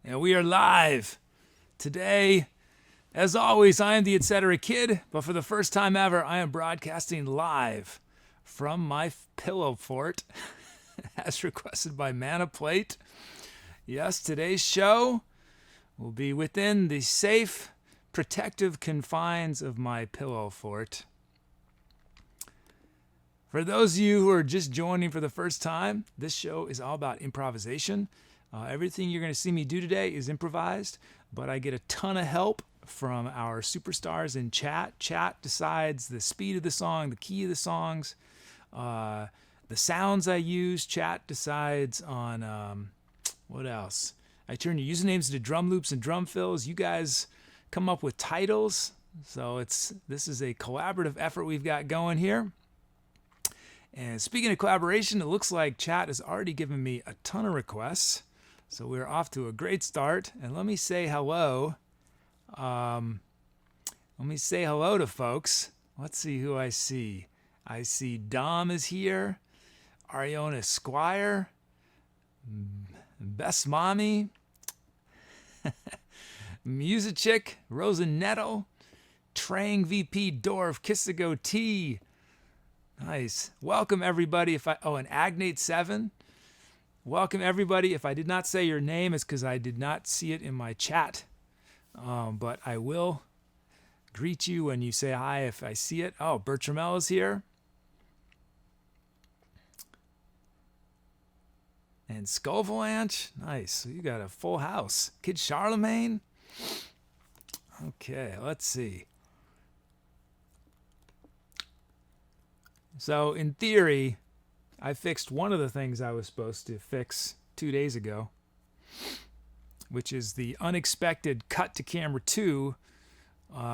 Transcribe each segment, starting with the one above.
And we are live. Today, as always, I am the Etcetera kid, but for the first time ever, I am broadcasting live from my pillow fort, as requested by Manofplate. Yes, today's show will be within the safe, protective confines of my pillow fort. For those of you who are just joining for the first time, this show is all about improvisation. Everything you're going to see me do today is improvised, but I get a ton of help from our superstars in chat. Chat decides the speed of the song, the key of the songs, the sounds I use. Chat decides on what else. I turn your usernames into drum loops and drum fills. You guys come up with titles. So this is a collaborative effort we've got going here. And speaking of collaboration, it looks like chat has already given me a ton of requests. So we're off to a great start. And let me say hello. Let me say hello to folks. Let's see who I see. I see Dom is here. Ariona Squire. Best Mommy. Music Chick. Rosa Nettle. Trang VP Dorf. kisstheGOATee. Nice. Welcome everybody. And Agnate7. Welcome everybody. If I did not say your name, it's because I did not see it in my chat. But I will greet you when you say hi if I see it. Oh, Bertramel is here. And Skullvalanche. Nice. So you got a full house. Kid Charlemagne. Okay, let's see. So in theory, I fixed one of the things I was supposed to fix 2 days ago, which is the unexpected cut to camera 2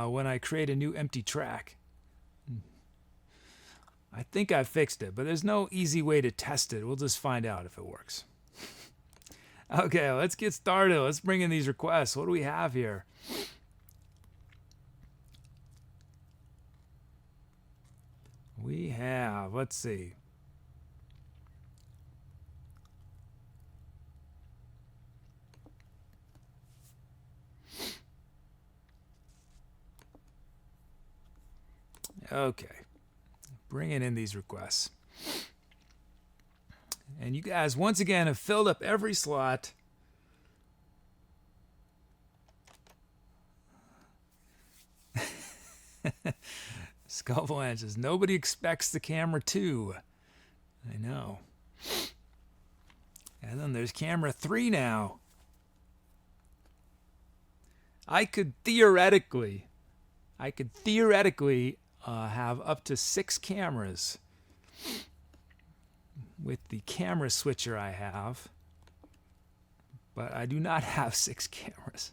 when I create a new empty track. I think I fixed it, but there's no easy way to test it. We'll just find out if it works. Okay, let's get started. Let's bring in these requests. What do we have here? We have, let's see. Okay, bringing in these requests. And you guys, once again, have filled up every slot. Skullvalanche says, nobody expects the camera 2. I know. And then there's camera 3 now. I could theoretically have up to 6 cameras with the camera switcher I have, but I do not have 6 cameras.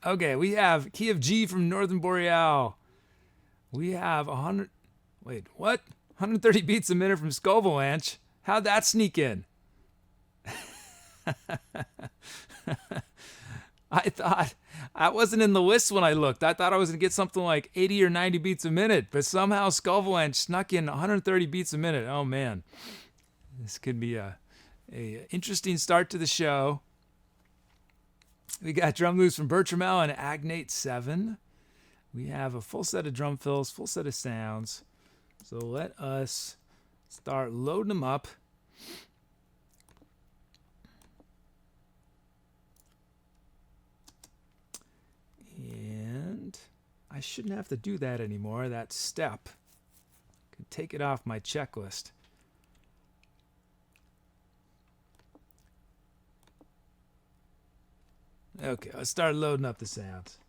Okay, we have Key of G from Northern Boreal. We have 130 beats a minute from Skullvalanche. How'd that sneak in? I thought I wasn't in the list when I looked. I thought I was going to get something like 80 or 90 beats a minute, but somehow Skullvalanche snuck in 130 beats a minute. Oh man, this could be a interesting start to the show. We got drum loops from Bertramel and Agnate7. We have a full set of drum fills, full set of sounds. So let us start loading them up. And I shouldn't have to do that anymore, that step. I can take it off my checklist. Okay, let's start loading up the sounds.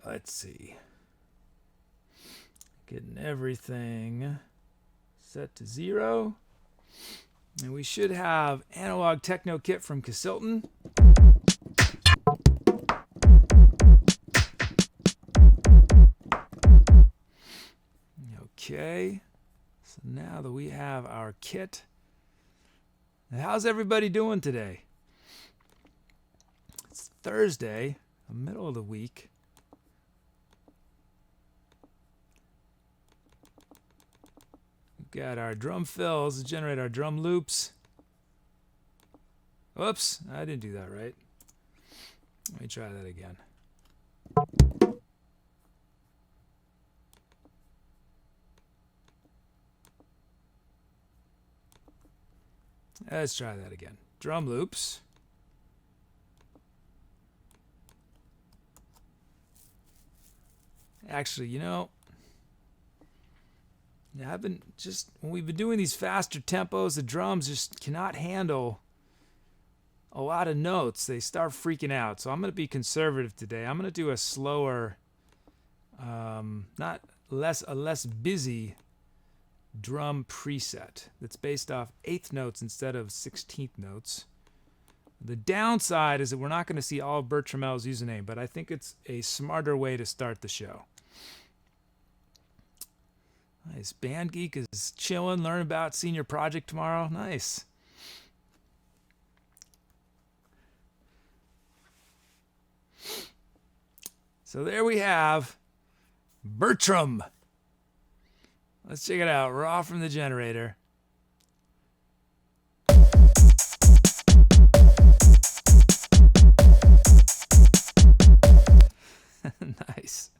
Let's see. Getting everything set to 0. And we should have Analog Techno Kit from Casilton. Okay. So now that we have our kit, How's everybody doing today? It's Thursday, the middle of the week. We've got our drum fills to generate our drum loops. Oops, I didn't do that right. Let me try that again. Let's try that again. Drum loops. Actually, you know, yeah, when we've been doing these faster tempos, the drums just cannot handle a lot of notes. They start freaking out. So I'm going to be conservative today. I'm going to do a slower, a less busy drum preset that's based off 8th notes instead of 16th notes. The downside is that we're not going to see all of Bert Tramel's username, but I think it's a smarter way to start the show. Nice. Band Geek is chilling, learn about senior project tomorrow. Nice. So there we have Bertram. Let's check it out. Raw from the generator. Nice.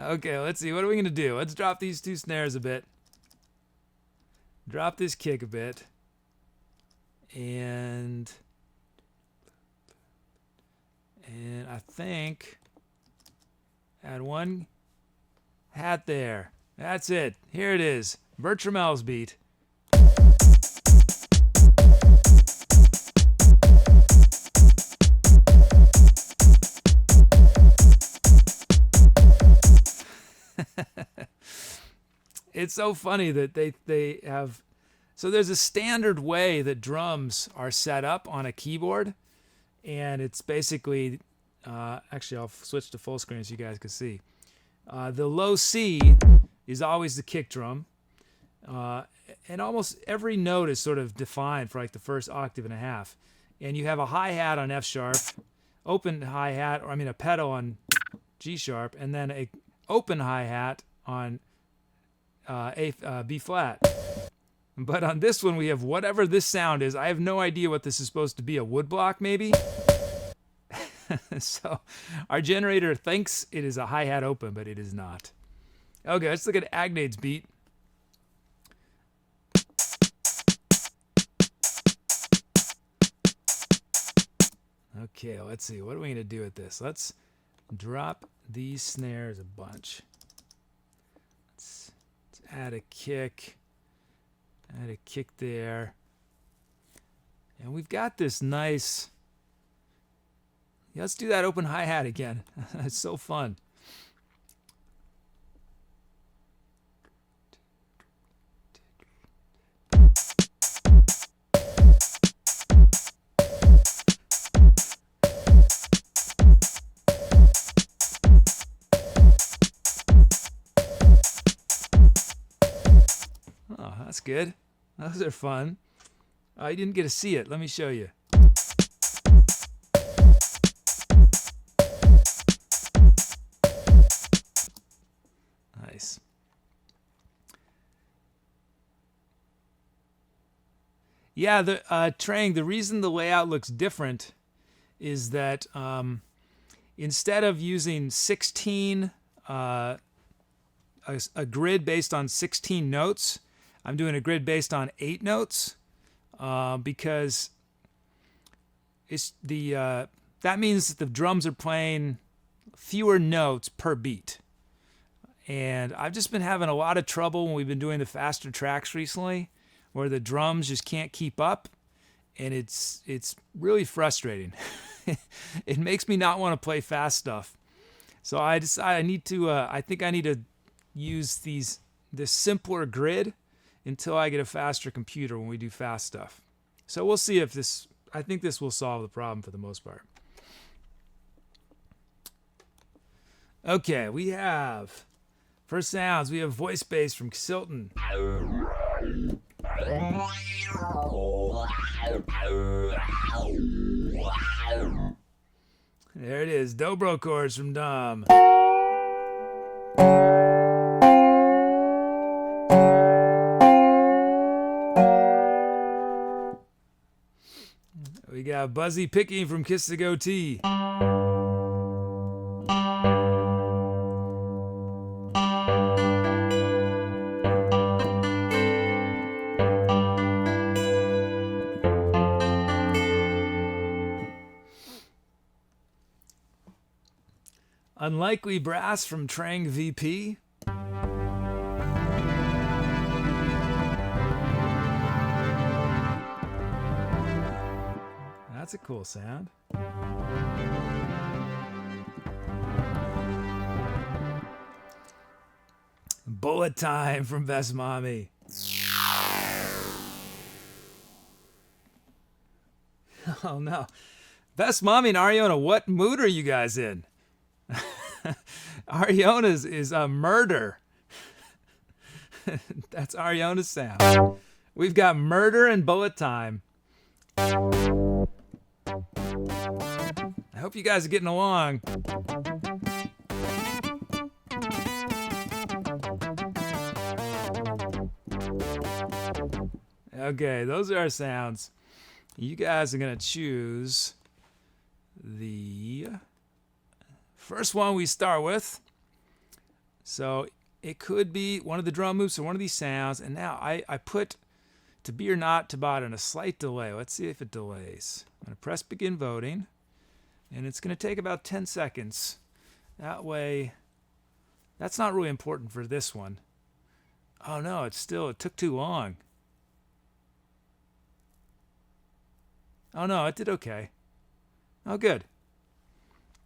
Okay, let's see. What are we going to do? Let's drop these 2 snares a bit. Drop this kick a bit. And I think add 1 hat there. That's it. Here it is. Bert Tramel's beat. It's so funny that they have. So there's a standard way that drums are set up on a keyboard, and it's basically. Actually, I'll switch to full screen so you guys can see. The low C is always the kick drum, and almost every note is sort of defined for like the first octave and a half. And you have a hi-hat on F sharp, open hi-hat, or a pedal on G sharp, and then a open hi-hat on B flat. But on this one we have whatever this sound is. I have no idea what this is supposed to be. A woodblock maybe? So our generator thinks it is a hi-hat open, but it is not. Okay, let's look at Agnade's beat. Okay, let's see. What are we going to do with this? Let's drop these snares a bunch. Let's add a kick. Add a kick there. And we've got this nice... Yeah, let's do that open hi-hat again. It's so fun. Oh, that's good. Those are fun. Oh, you didn't get to see it. Let me show you. Nice. Yeah, Trang, the reason the layout looks different is that instead of using 16, a grid based on 16 notes, I'm doing a grid based on 8 notes because it's that means that the drums are playing fewer notes per beat. And I've just been having a lot of trouble when we've been doing the faster tracks recently, where the drums just can't keep up, and it's really frustrating. It makes me not want to play fast stuff. So I decided I think I need to use this simpler grid until I get a faster computer when we do fast stuff. So we'll see if this. I think this will solve the problem for the most part. Okay, we have. For sounds, we have voice bass from Silton. There it is, dobro chords from Dom. We got Buzzy Picking from Kiss the Goatee. Unlikely Brass from Trang VP. That's a cool sound. Bullet Time from Best Mommy. Oh no. Best Mommy and Ariona, what mood are you guys in? Ariona's is a murder. That's Ariona's sound. We've got murder and bullet time. I hope you guys are getting along. Okay, those are our sounds. You guys are going to choose the first one we start with. So it could be one of the drum moves or one of these sounds. And now I put to be or not to bot in a slight delay. Let's see if it delays. I'm going to press begin voting. And it's going to take about 10 seconds. That way, that's not really important for this one. Oh no, it took too long. Oh no, it did okay. Oh good.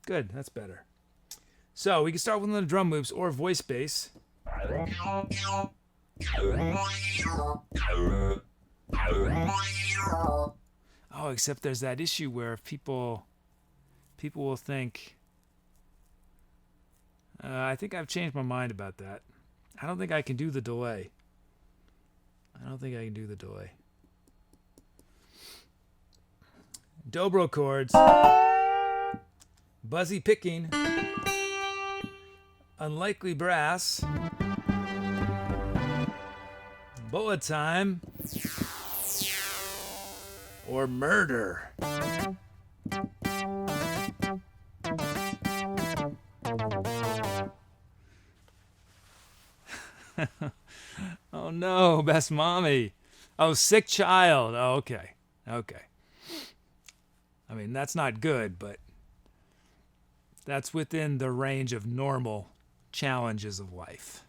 Good, that's better. So we can start with one of the drum moves or voice bass. Oh, except there's that issue where people will think, I think I've changed my mind about that. I don't think I can do the delay. Dobro chords. Buzzy Picking. Unlikely Brass. Bullet Time. Or Murder. Oh no, Best Mommy. Oh, Sick Child. Oh, okay. I mean, that's not good, but that's within the range of normal challenges of life.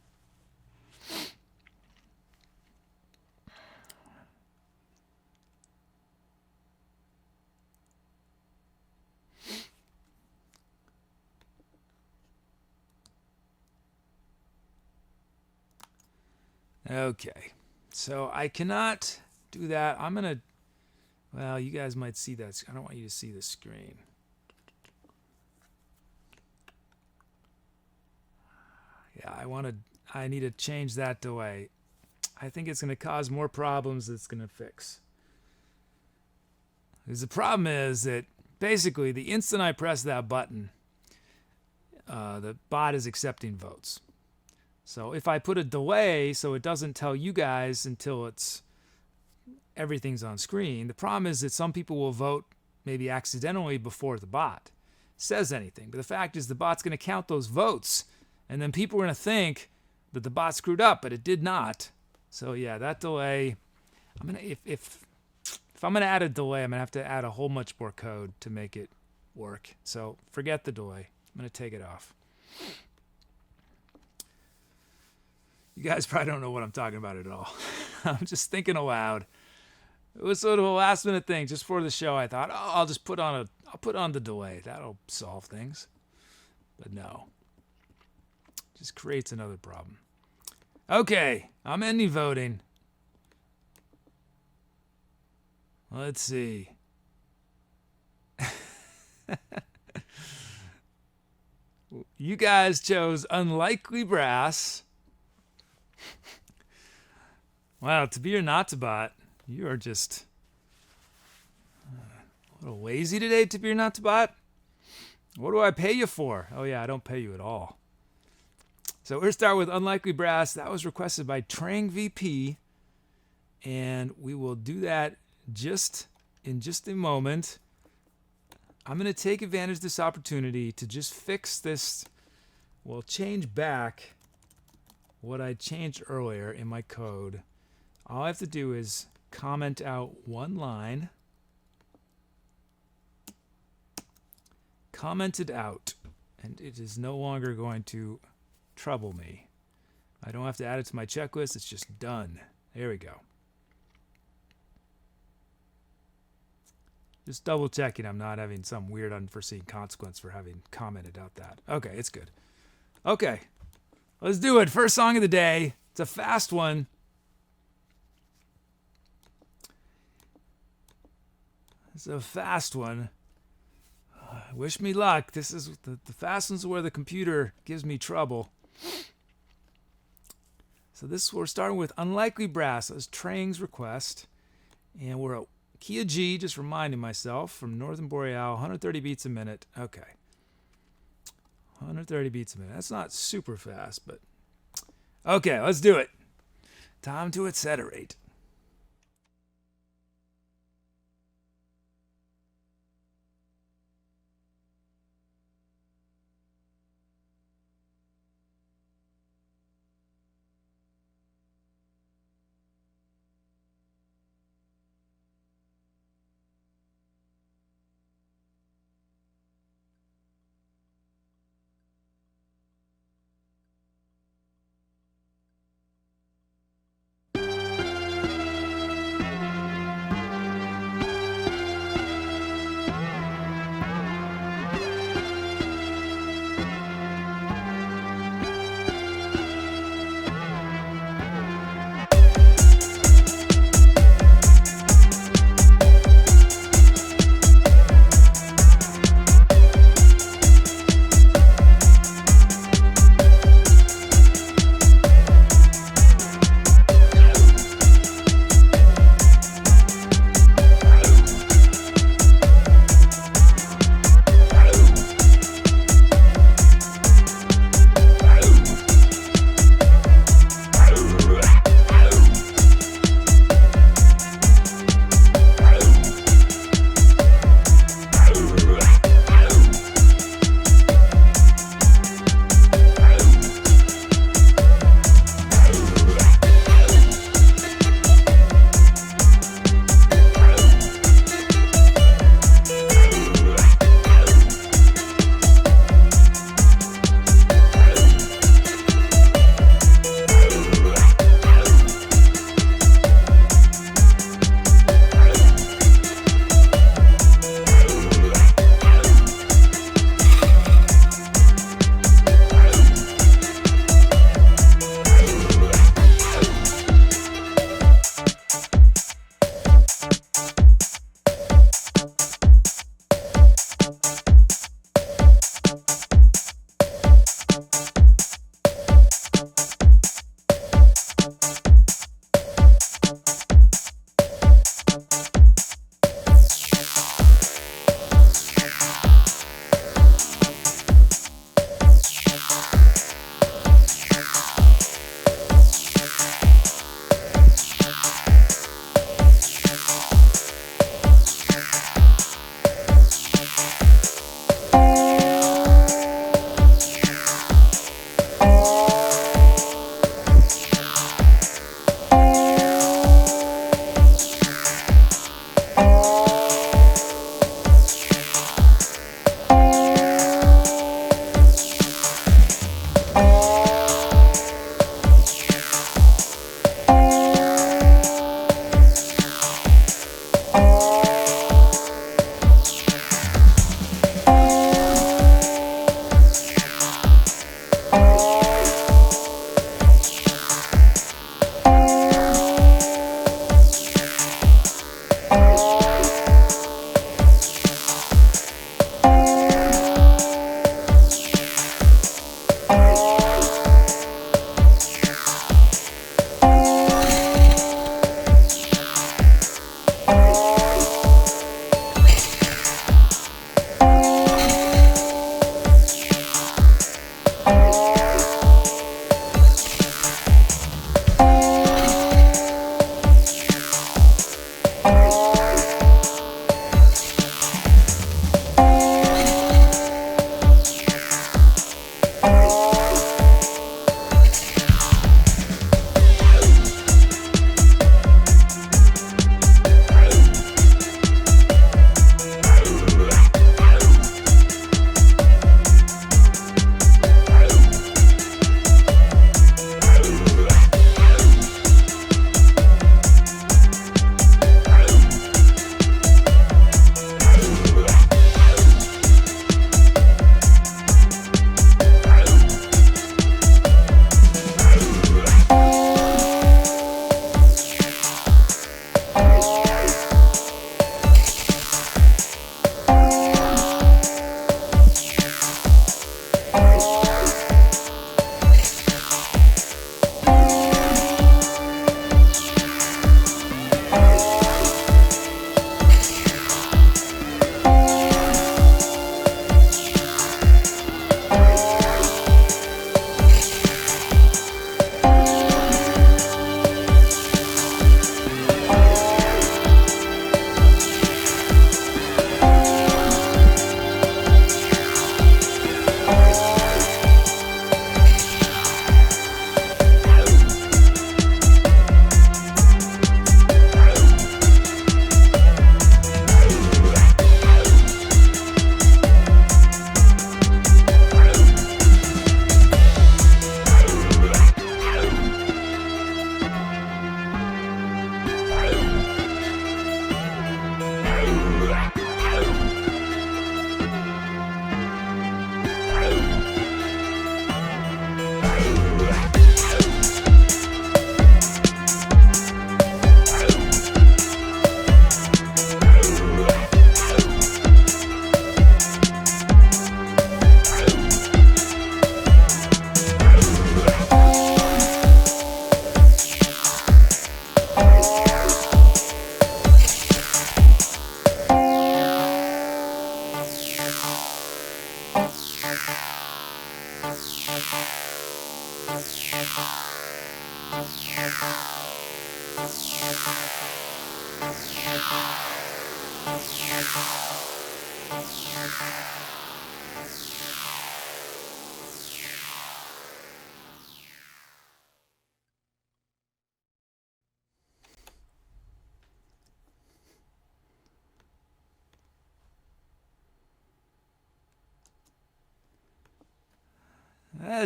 Okay, so I cannot do that. I'm going to, well, you guys might see that. I don't want you to see the screen. Yeah, I need to change that delay. I think it's going to cause more problems than it's going to fix. Because the problem is that basically the instant I press that button, the bot is accepting votes. So if I put a delay so it doesn't tell you guys until everything's on screen, the problem is that some people will vote maybe accidentally before the bot says anything. But the fact is the bot's going to count those votes, and then people are going to think that the bot screwed up, but it did not. So yeah, that delay, if I'm going to add a delay, I'm going to have to add a whole bunch more code to make it work. So forget the delay. I'm going to take it off. You guys probably don't know what I'm talking about at all. I'm just thinking aloud. It was sort of a last minute thing just for the show. I thought, I'll put on the delay. That'll solve things. But no. Just creates another problem. Okay, I'm ending voting. Let's see. You guys chose Unlikely Brass. Wow, to be or not to bot, you are just a little lazy today, to be or not to bot. What do I pay you for? Oh yeah, I don't pay you at all. So we're going to start with Unlikely Brass. That was requested by Trang VP. And we will do that in just a moment. I'm going to take advantage of this opportunity to just fix this. Well, change back what I changed earlier in my code. All I have to do is comment out one line. Commented out. And it is no longer going to trouble me. I don't have to add it to my checklist. It's just done. There we go. Just double checking I'm not having some weird unforeseen consequence for having commented out that. Okay, it's good. Okay, let's do it. First song of the day. It's a fast one. It's a fast one. Wish me luck. This is the fast ones where the computer gives me trouble. So we're starting with Unlikely Brass. That's Trang's request. And we're at key of G, just reminding myself, from Northern Boreal, 130 beats a minute. Okay. 130 beats a minute. That's not super fast, but... Okay, let's do it. Time to etcetera.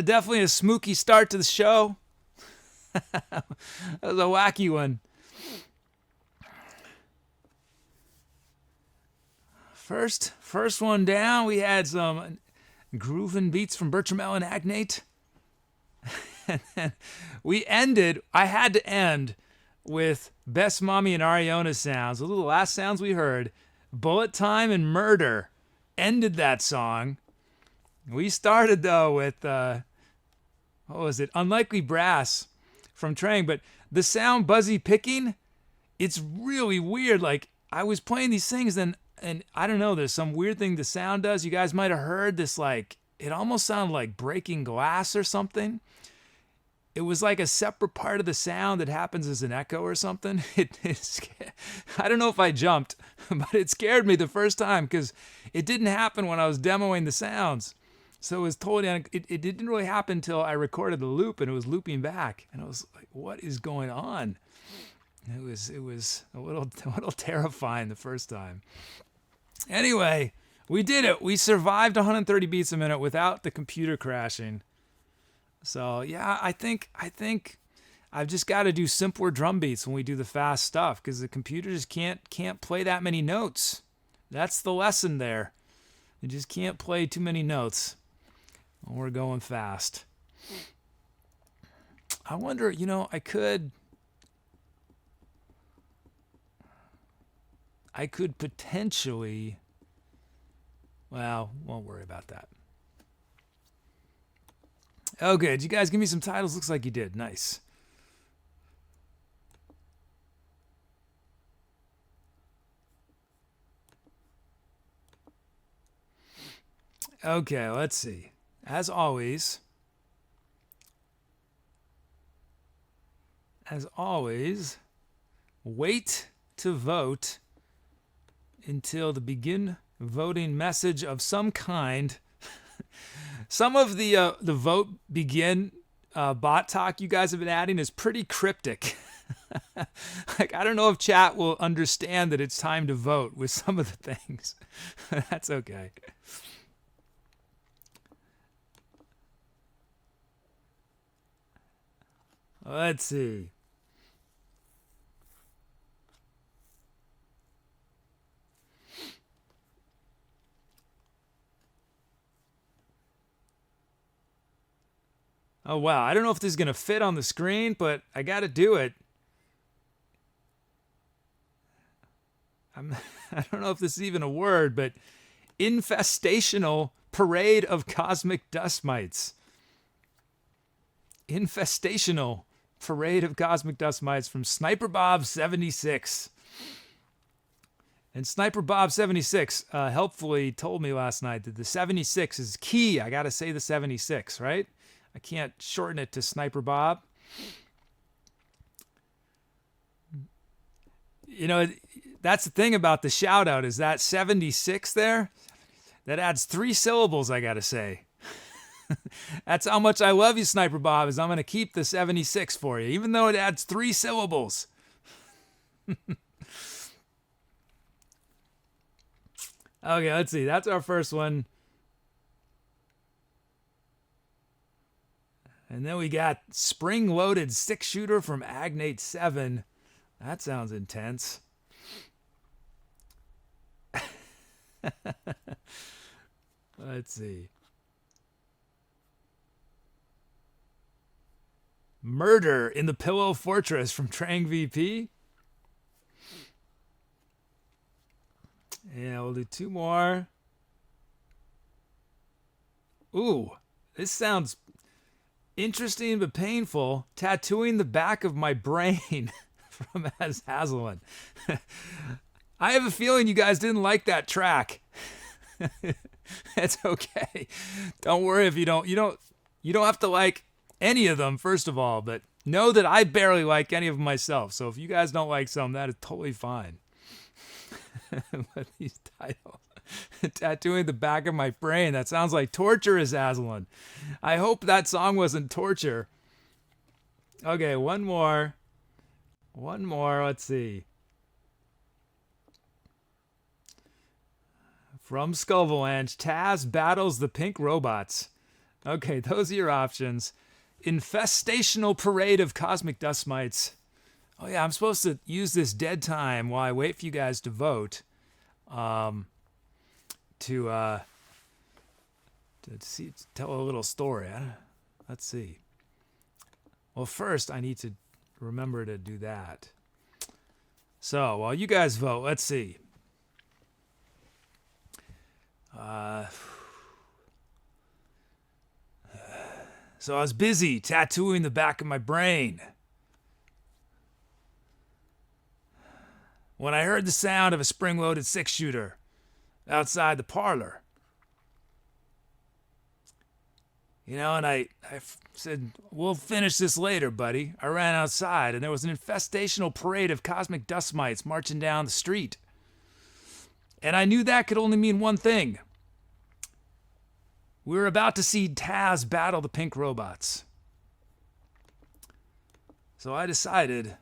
Definitely a smooky start to the show. That was a wacky one. First one down, we had some grooving beats from Bertramel and Agnate. And then I had to end with Best Mommy and Ariona sounds. Those are the last sounds we heard. Bullet Time and Murder ended that song. We started, though, with, what was it? Unlikely Brass from Trang. But the sound Buzzy Picking, it's really weird. Like, I was playing these things, and I don't know, there's some weird thing the sound does. You guys might have heard this, like, it almost sounded like breaking glass or something. It was like a separate part of the sound that happens as an echo or something. I don't know if I jumped, but it scared me the first time because it didn't happen when I was demoing the sounds. So it was totally, it didn't really happen until I recorded the loop and it was looping back. And I was like, what is going on? It was a little terrifying the first time. Anyway, we did it. We survived 130 beats a minute without the computer crashing. So yeah, I think I've just got to do simpler drum beats when we do the fast stuff because the computer just can't play that many notes. That's the lesson there. You just can't play too many notes when we're going fast. I wonder, I could potentially, well, won't worry about that. Okay, did you guys give me some titles? Looks like you did. Nice. Okay, let's see. As always, wait to vote until the begin voting message of some kind. Some of the vote begin bot talk you guys have been adding is pretty cryptic. Like, I don't know if chat will understand that it's time to vote with some of the things. That's okay. Let's see. Oh, wow. I don't know if this is going to fit on the screen, but I got to do it. I don't know if this is even a word, but infestational parade of cosmic dust mites. Infestational parade of cosmic dust mites from Sniper Bob 76. And Sniper Bob 76 helpfully told me last night that the 76 is key. I got to say the 76, right? I can't shorten it to Sniper Bob. That's the thing about the shout out is that 76 there, that adds 3 syllables, I got to say. That's how much I love you, Sniper Bob, is I'm going to keep the 76 for you, even though it adds 3 syllables. Okay, let's see. That's our first one. And then we got spring-loaded 6-shooter from Agnate 7. That sounds intense. Let's see. Murder in the Pillow Fortress from Trang VP. Yeah, we'll do 2 more. Ooh, this sounds interesting but painful. Tattooing the back of my brain from Azzazelynn. I have a feeling you guys didn't like that track. It's okay. Don't worry if you don't have to like any of them, first of all, but know that I barely like any of them myself. So if you guys don't like some, that is totally fine. But these titles. Tattooing the back of my brain. That sounds like torture, Azzazelynn. I hope that song wasn't torture. Okay, one more. One more. Let's see. From Skullvalanche, Taz battles the pink robots. Okay, those are your options. Infestational parade of cosmic dust mites. Oh yeah, I'm supposed to use this dead time while I wait for you guys to vote. To tell a little story. Let's see. Well, first I need to remember to do that. So while you guys vote, let's see. So I was busy tattooing the back of my brain when I heard the sound of a spring-loaded six-shooter outside the parlor. You know, and I said, we'll finish this later, buddy. I ran outside, and there was an infestational parade of cosmic dust mites marching down the street. And I knew that could only mean one thing. We were about to see Taz battle the pink robots. So I decided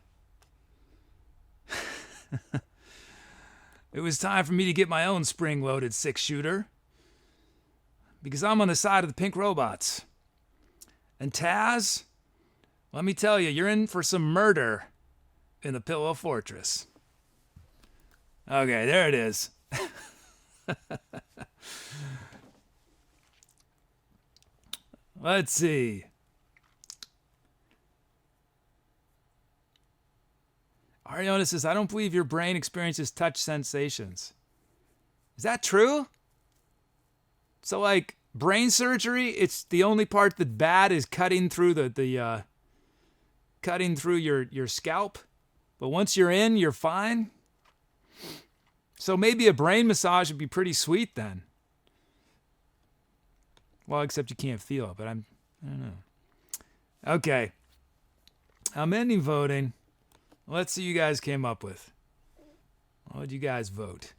it was time for me to get my own spring-loaded six-shooter, because I'm on the side of the pink robots. And Taz, let me tell you, you're in for some murder in the Pillow Fortress. Okay, there it is. Let's see. Ariana says, I don't believe your brain experiences touch sensations. Is that true? So, like, brain surgery, it's the only part that's bad is cutting through cutting through your scalp. But once you're in, you're fine. So maybe a brain massage would be pretty sweet then. Well, except you can't feel it, but I don't know. Okay. I'm ending voting. Let's see what you guys came up with. What did you guys vote?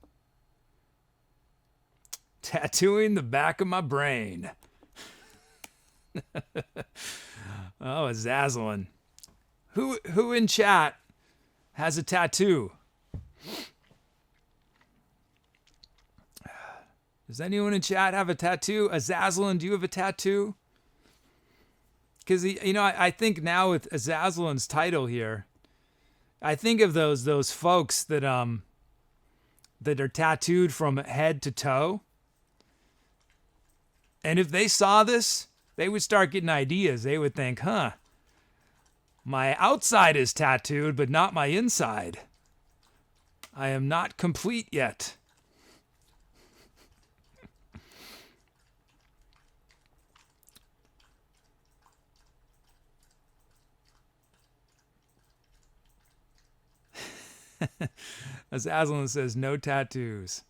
Tattooing the back of my brain. Oh, Azzazelynn. Who in chat has a tattoo? Does anyone in chat have a tattoo? Azzazelynn, do you have a tattoo? Because, you know, I think now with Azzazelynn's title here, I think of those folks that are tattooed from head to toe. And if they saw this, they would start getting ideas. They would think, my outside is tattooed, but not my inside. I am not complete yet. Azzazelynn says, no tattoos.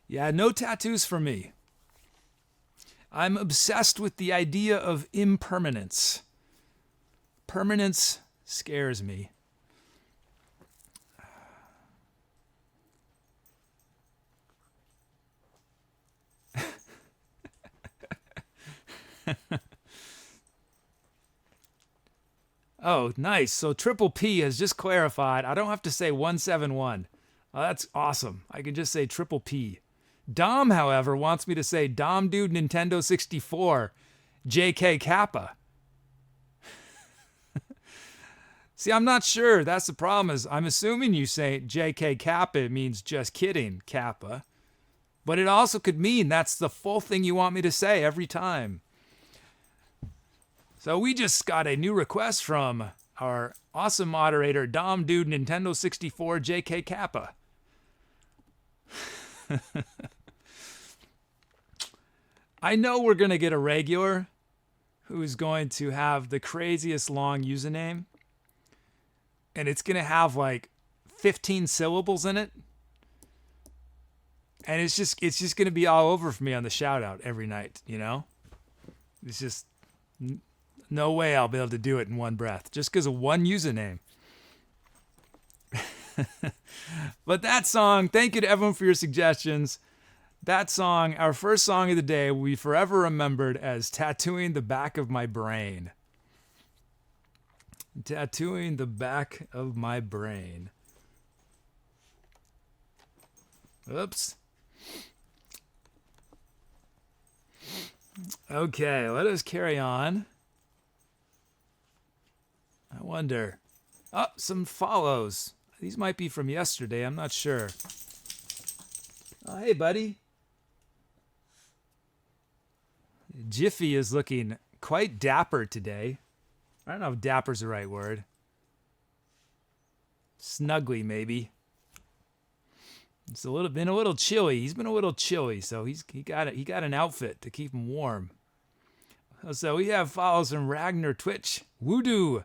Yeah, no tattoos for me. I'm obsessed with the idea of impermanence. Permanence scares me. Oh, nice. So Triple P has just clarified. I don't have to say 171. Oh, that's awesome. I can just say Triple P. Dom, however, wants me to say Dom Dude Nintendo 64 JK Kappa. See, I'm not sure. That's the problem. Is I'm assuming you say JK Kappa means just kidding, Kappa. But it also could mean that's the full thing you want me to say every time. So we just got a new request from our awesome moderator, Dom Dude Nintendo 64 JK Kappa. I know we're going to get a regular who's going to have the craziest long username. And it's going to have like 15 syllables in it. And it's just going to be all over for me on the shout out every night, you know? It's just No way I'll be able to do it in one breath just because of one username. But that song, thank you to everyone for your suggestions. That song, our first song of the day, will be forever remembered as Tattooing the Back of My Brain. Tattooing the back of my brain. Oops. Okay, let us carry on. I wonder. Oh, some follows. These might be from yesterday. I'm not sure. Oh, hey, buddy. Jiffy is looking quite dapper today. I don't know if dapper's the right word. Snuggly, maybe. It's been a little chilly. He's been a little chilly, so he got an outfit to keep him warm. So we have follows from Ragnar Twitch, Voodoo,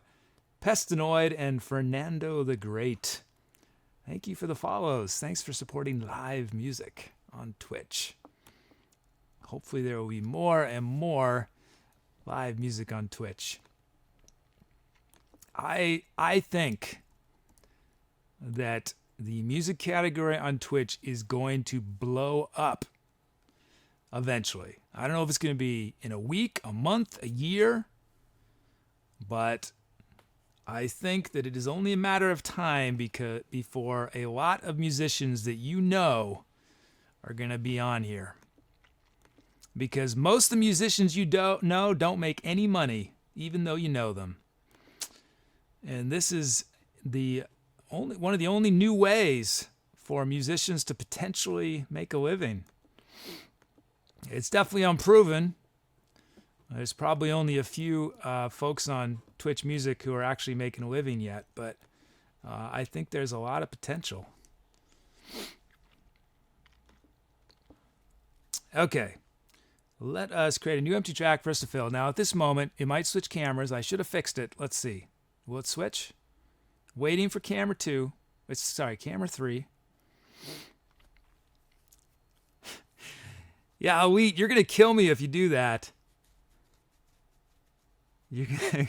Pestinoid, and Fernando the Great. Thank you for the follows. Thanks for supporting live music on Twitch. Hopefully there will be more and more live music on Twitch. I think that the music category on Twitch is going to blow up eventually. I don't know if it's going to be in a week, a month, a year, but I think that it is only a matter of time before a lot of musicians that you know are going to be on here. Because most of the musicians you don't know don't make any money, even though you know them. And this is one of the only new ways for musicians to potentially make a living. It's definitely unproven. There's probably only a few folks on Twitch Music who are actually making a living yet, but I think there's a lot of potential. Okay, let us create a new empty track for us to fill. Now, at this moment, it might switch cameras. I should have fixed it. Let's see. Will it switch? Waiting for camera 2. Camera 3. Yeah, you're going to kill me if you do that. Yeah,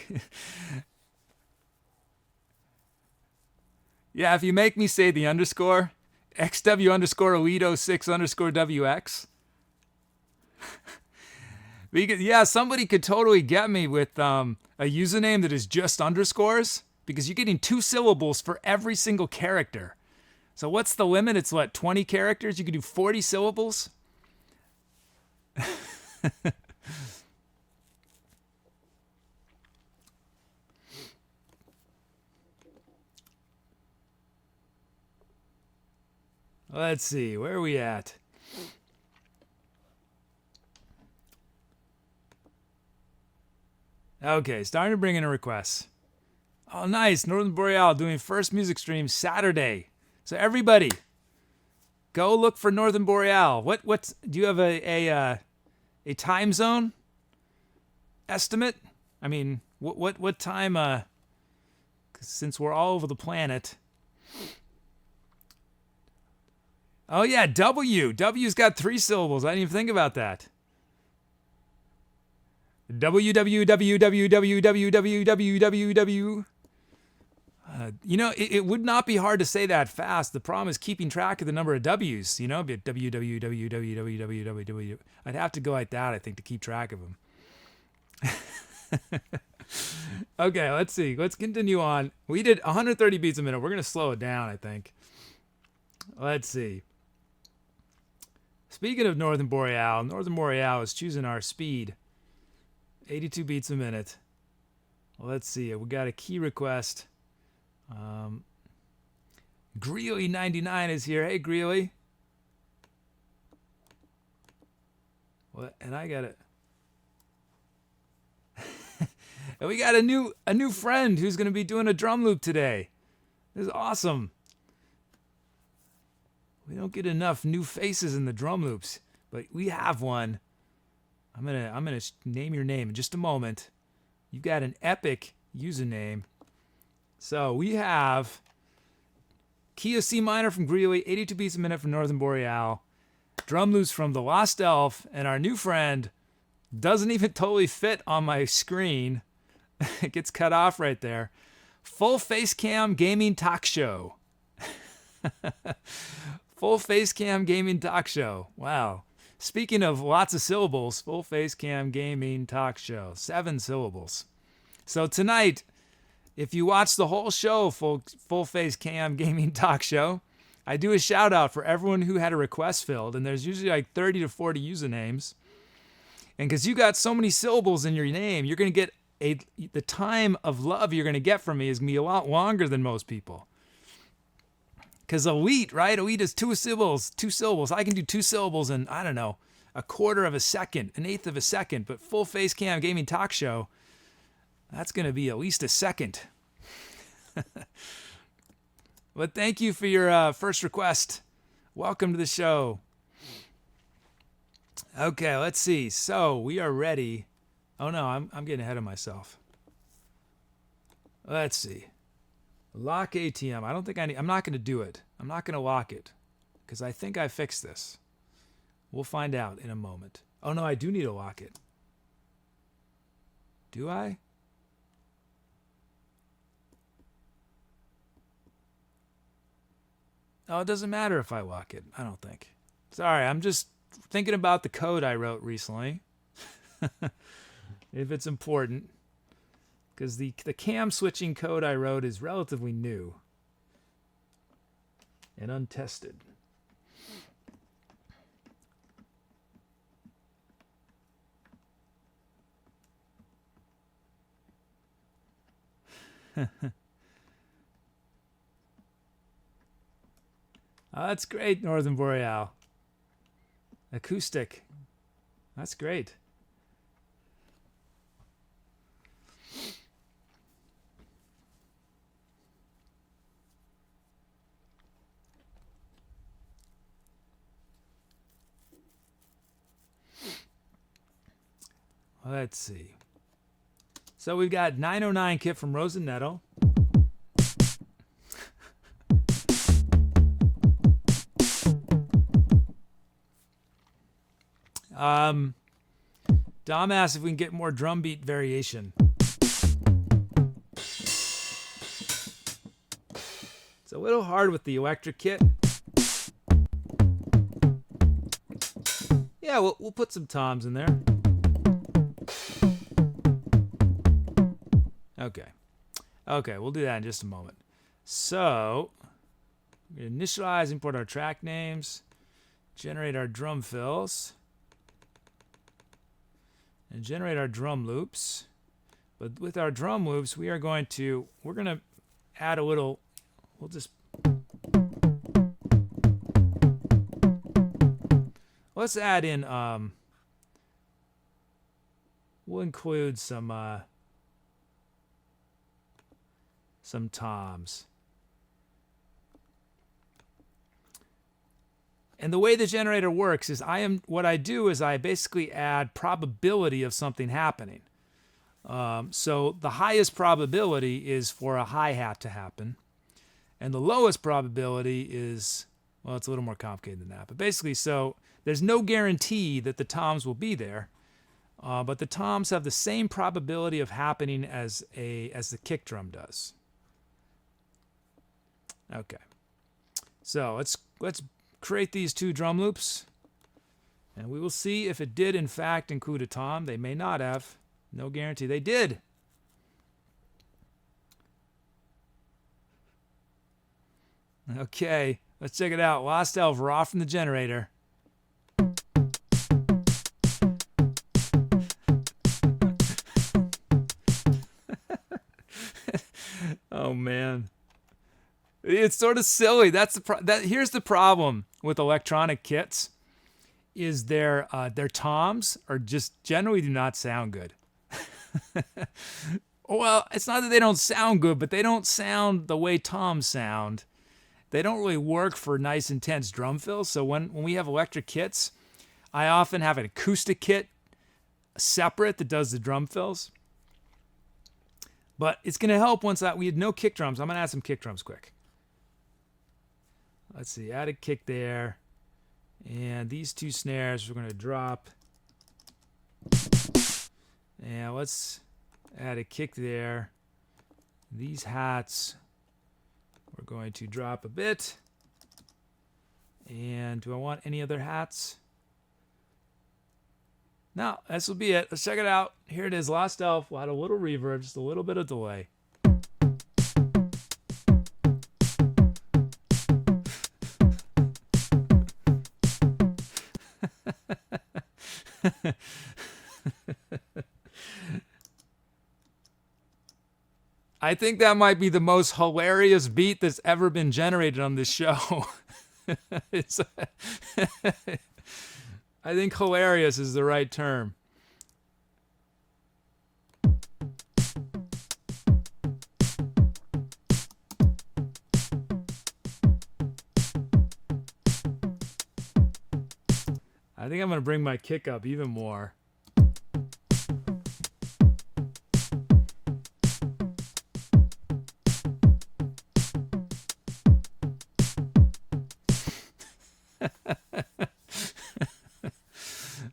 if you make me say the underscore, XW_Alito6_WX. Yeah, somebody could totally get me with a username that is just underscores, because you're getting 2 syllables for every single character. So what's the limit? It's 20 characters? You can do 40 syllables? Let's see, where are we at? Okay, starting to bring in a request. Oh, nice. Northern Boreal doing first music stream Saturday. So everybody, go look for Northern Boreal. What do you have a time zone estimate? I mean, what time? 'Cause since we're all over the planet. Oh yeah, W. W's got 3 syllables. I didn't even think about that. www. It would not be hard to say that fast. The problem is keeping track of the number of W's. www. I'd have to go like that, I think, to keep track of them. Okay, let's see. Let's continue on. We did 130 beats a minute. We're going to slow it down, I think. Let's see. Speaking of Northern Boreal is choosing our speed. 82 beats a minute. Let's see. We got a key request. Greeley99 is here. Hey, Greeley. What? And I got it. And we got a new friend who's going to be doing a drum loop today. This is awesome. We don't get enough new faces in the drum loops, but we have one. I'm gonna name your name in just a moment. You've got an epic username. So we have key of C minor from Greeley, 82 beats a minute from Northern Boreal, drum loops from theLostElf, and our new friend doesn't even totally fit on my screen. It gets cut off right there. Full face cam gaming talk show. Full face cam gaming talk show. Wow. Speaking of lots of syllables, full face cam gaming talk show. 7 syllables. So tonight, if you watch the whole show, full face cam gaming talk show, I do a shout out for everyone who had a request filled, and there's usually like 30 to 40 usernames. And because you got so many syllables in your name, you're going to get the time of love you're going to get from me is going to be a lot longer than most people. Because a wheat, right? A wheat is 2 syllables. 2 syllables. I can do 2 syllables in, I don't know, a quarter of a second, an eighth of a second. But full face cam gaming talk show, that's going to be at least a second. But thank you for your first request. Welcome to the show. Okay, let's see. So we are ready. Oh no, I'm getting ahead of myself. Let's see. Lock ATM. I don't think I'm not going to do it. I'm not going to lock it because I think I fixed this. We'll find out in a moment. Oh no, I do need to lock it. Do I? Oh, it doesn't matter if I lock it. I don't think. Sorry, I'm just thinking about the code I wrote recently. If it's important. Because the cam switching code I wrote is relatively new and untested. Oh, that's great, Northern Boreal. Acoustic. That's great. Let's see. So we've got 909 kit from Rose and Nettle. Dom asked if we can get more drum beat variation. It's a little hard with the electric kit. Yeah, we'll put some toms in there. Okay, we'll do that in just a moment. So, we're going to initialize, import our track names, generate our drum fills, and generate our drum loops. But with our drum loops, we're going to add a little, let's add in, we'll include some toms. And the way the generator works is what I do is I basically add probability of something happening. So the highest probability is for a hi-hat to happen. And the lowest probability is, well, it's a little more complicated than that. But basically, so there's no guarantee that the toms will be there. But the toms have the same probability of happening as the kick drum does. Okay. So let's create these 2 drum loops. And we will see if it did in fact include a tom. They may not have. No guarantee. They did. Okay. Let's check it out. Lost Elf raw from the generator. Oh man. It's sort of silly. Here's the problem with electronic kits is their toms are just generally do not sound good. Well, it's not that they don't sound good, but they don't sound the way toms sound. They don't really work for nice intense drum fills. So when we have electric kits, I often have an acoustic kit separate that does the drum fills. But it's going to help once we had no kick drums. I'm going to add some kick drums quick. Let's see, add a kick there. And these 2 snares we're going to drop. And let's Add a kick there. These hats we're going to drop a bit. And do I want any other hats? No, this will be it. Let's check it out. Here it is, Lost Elf. We'll add a little reverb, just a little bit of delay. I think that might be the most hilarious beat that's ever been generated on this show. I think hilarious is the right term. I think I'm going to bring my kick up even more.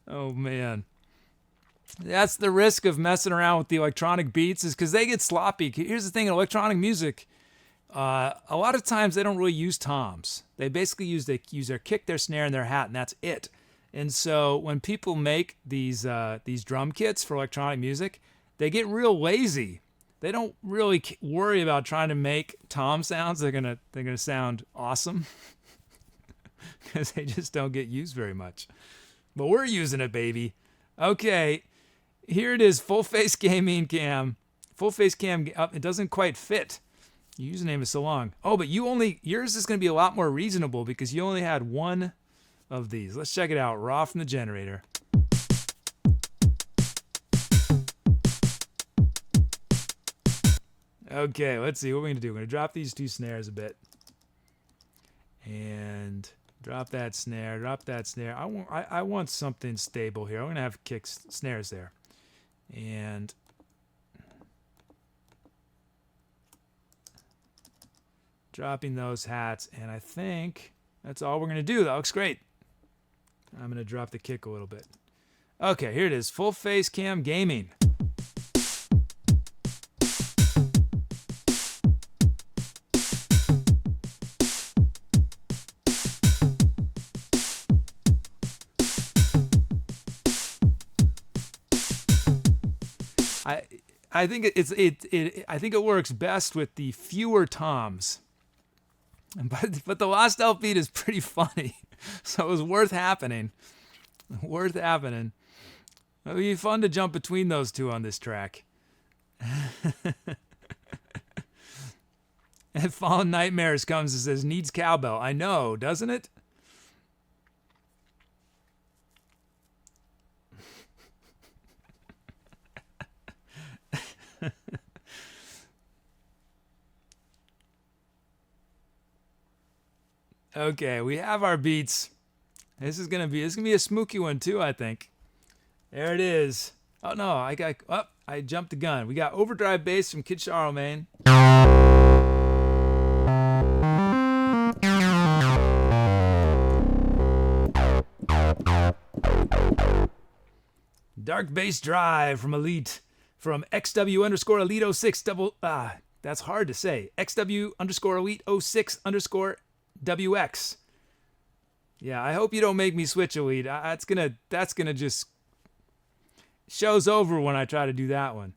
Oh man, that's the risk of messing around with the electronic beats, is because they get sloppy. Here's the thing in electronic music, a lot of times they don't really use toms. They basically use their kick, their snare, and their hat, and that's it. And so when people make these drum kits for electronic music, they get real lazy. They don't really worry about trying to make tom sounds. They're gonna sound awesome because they just don't get used very much. But we're using it, baby. Okay, here it is, full face gaming cam. Full face cam up. It doesn't quite fit. Your username is so long. Oh, but yours is going to be a lot more reasonable because you only had one of these. Let's check it out, raw from the generator. Okay, let's see what we're going to do. We're going to drop these two snares a bit. And drop that snare, drop that snare. I want something stable here. I'm going to have snares there. And dropping those hats. And I think that's all we're going to do. That looks great. I'm going to drop the kick a little bit. Okay, here it is. Full face cam gaming. I think I think it works best with the fewer toms. But the Lost Elf beat is pretty funny, so it was worth happening. Worth happening. It'll be fun to jump between those two on this track. And Fallen Nightmares comes and says, needs cowbell. I know, doesn't it? Okay, we have our beats. This is gonna be a spooky one too, I think. There it is. Oh no, I jumped the gun. We got overdrive bass from Kid Charlemagne. Dark bass drive from Elite, from XW_Elite06 double. That's hard to say. XW_Elite06_WX. Yeah, I hope you don't make me switch Elite. That's gonna just show's over when I try to do that one.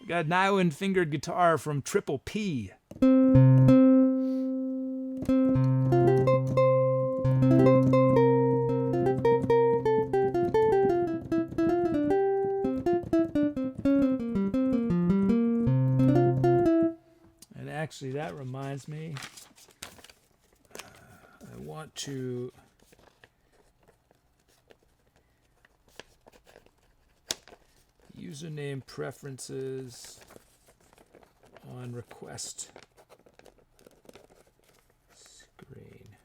We got nylon fingered guitar from Triple P. Actually, that reminds me, I want to username preferences on request screen.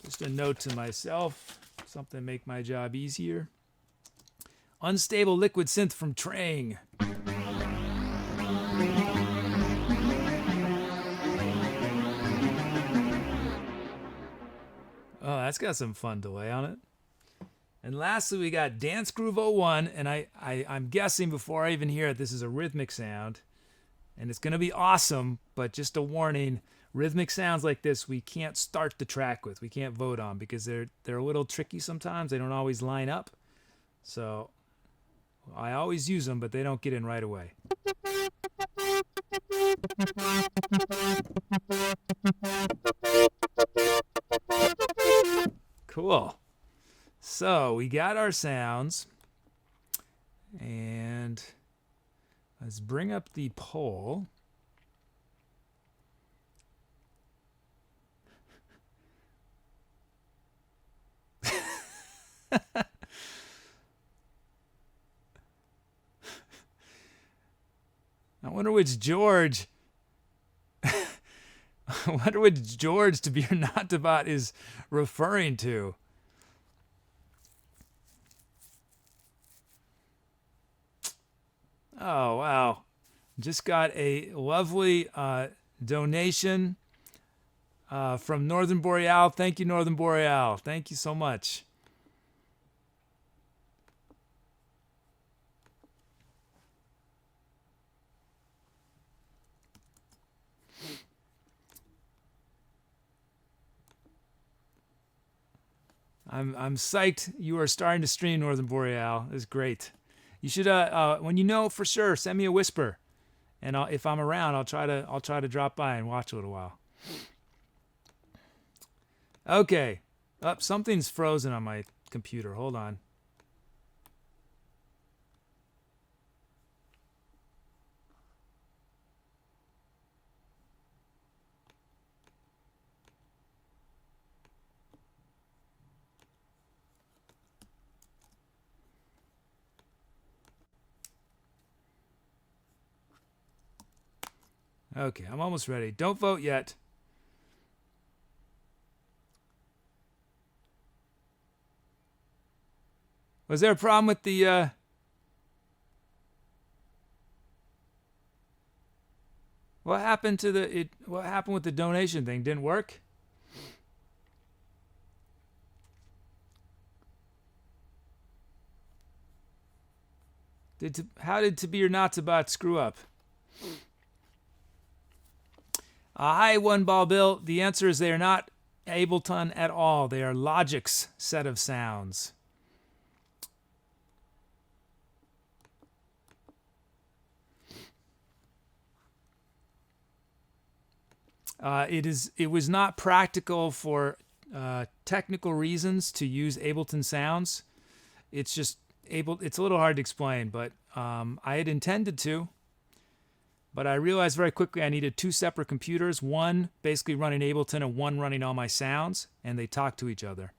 Just a note to myself, something to make my job easier. Unstable liquid synth from Trang. Oh, that's got some fun delay on it. And lastly, we got Dance Groove 01, and I'm guessing before I even hear it, this is a rhythmic sound. And it's going to be awesome, but just a warning, rhythmic sounds like this we can't start the track with. We can't vote on because they're a little tricky sometimes. They don't always line up. So I always use them, but they don't get in right away. Cool. So we got our sounds, and let's bring up the poll. I wonder which George. I wonder which George to be or not to bot is referring to. Oh, wow. Just got a lovely donation from Northern Boreal. Thank you, Northern Boreal. Thank you so much. I'm psyched you are starting to stream, Northern Boreal. It's great. You should when you know for sure, send me a whisper, and if I'm around, I'll try to drop by and watch a little while. Okay, something's frozen on my computer. Hold on. Okay, I'm almost ready. Don't vote yet. Was there a problem with the what happened to what happened with the donation thing? Didn't work? How did To Be or Not to Bot screw up? Hi, One Ball Bill. The answer is they are not Ableton at all. They are Logic's set of sounds. It was not practical for technical reasons to use Ableton sounds. It's just it's a little hard to explain, but I had intended to. But I realized very quickly I needed two separate computers, one basically running Ableton and one running all my sounds, and they talk to each other.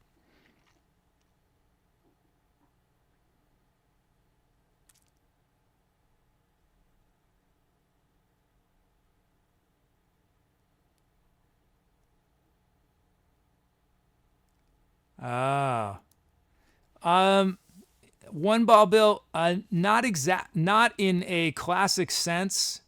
One Ball Bill, not in a classic sense.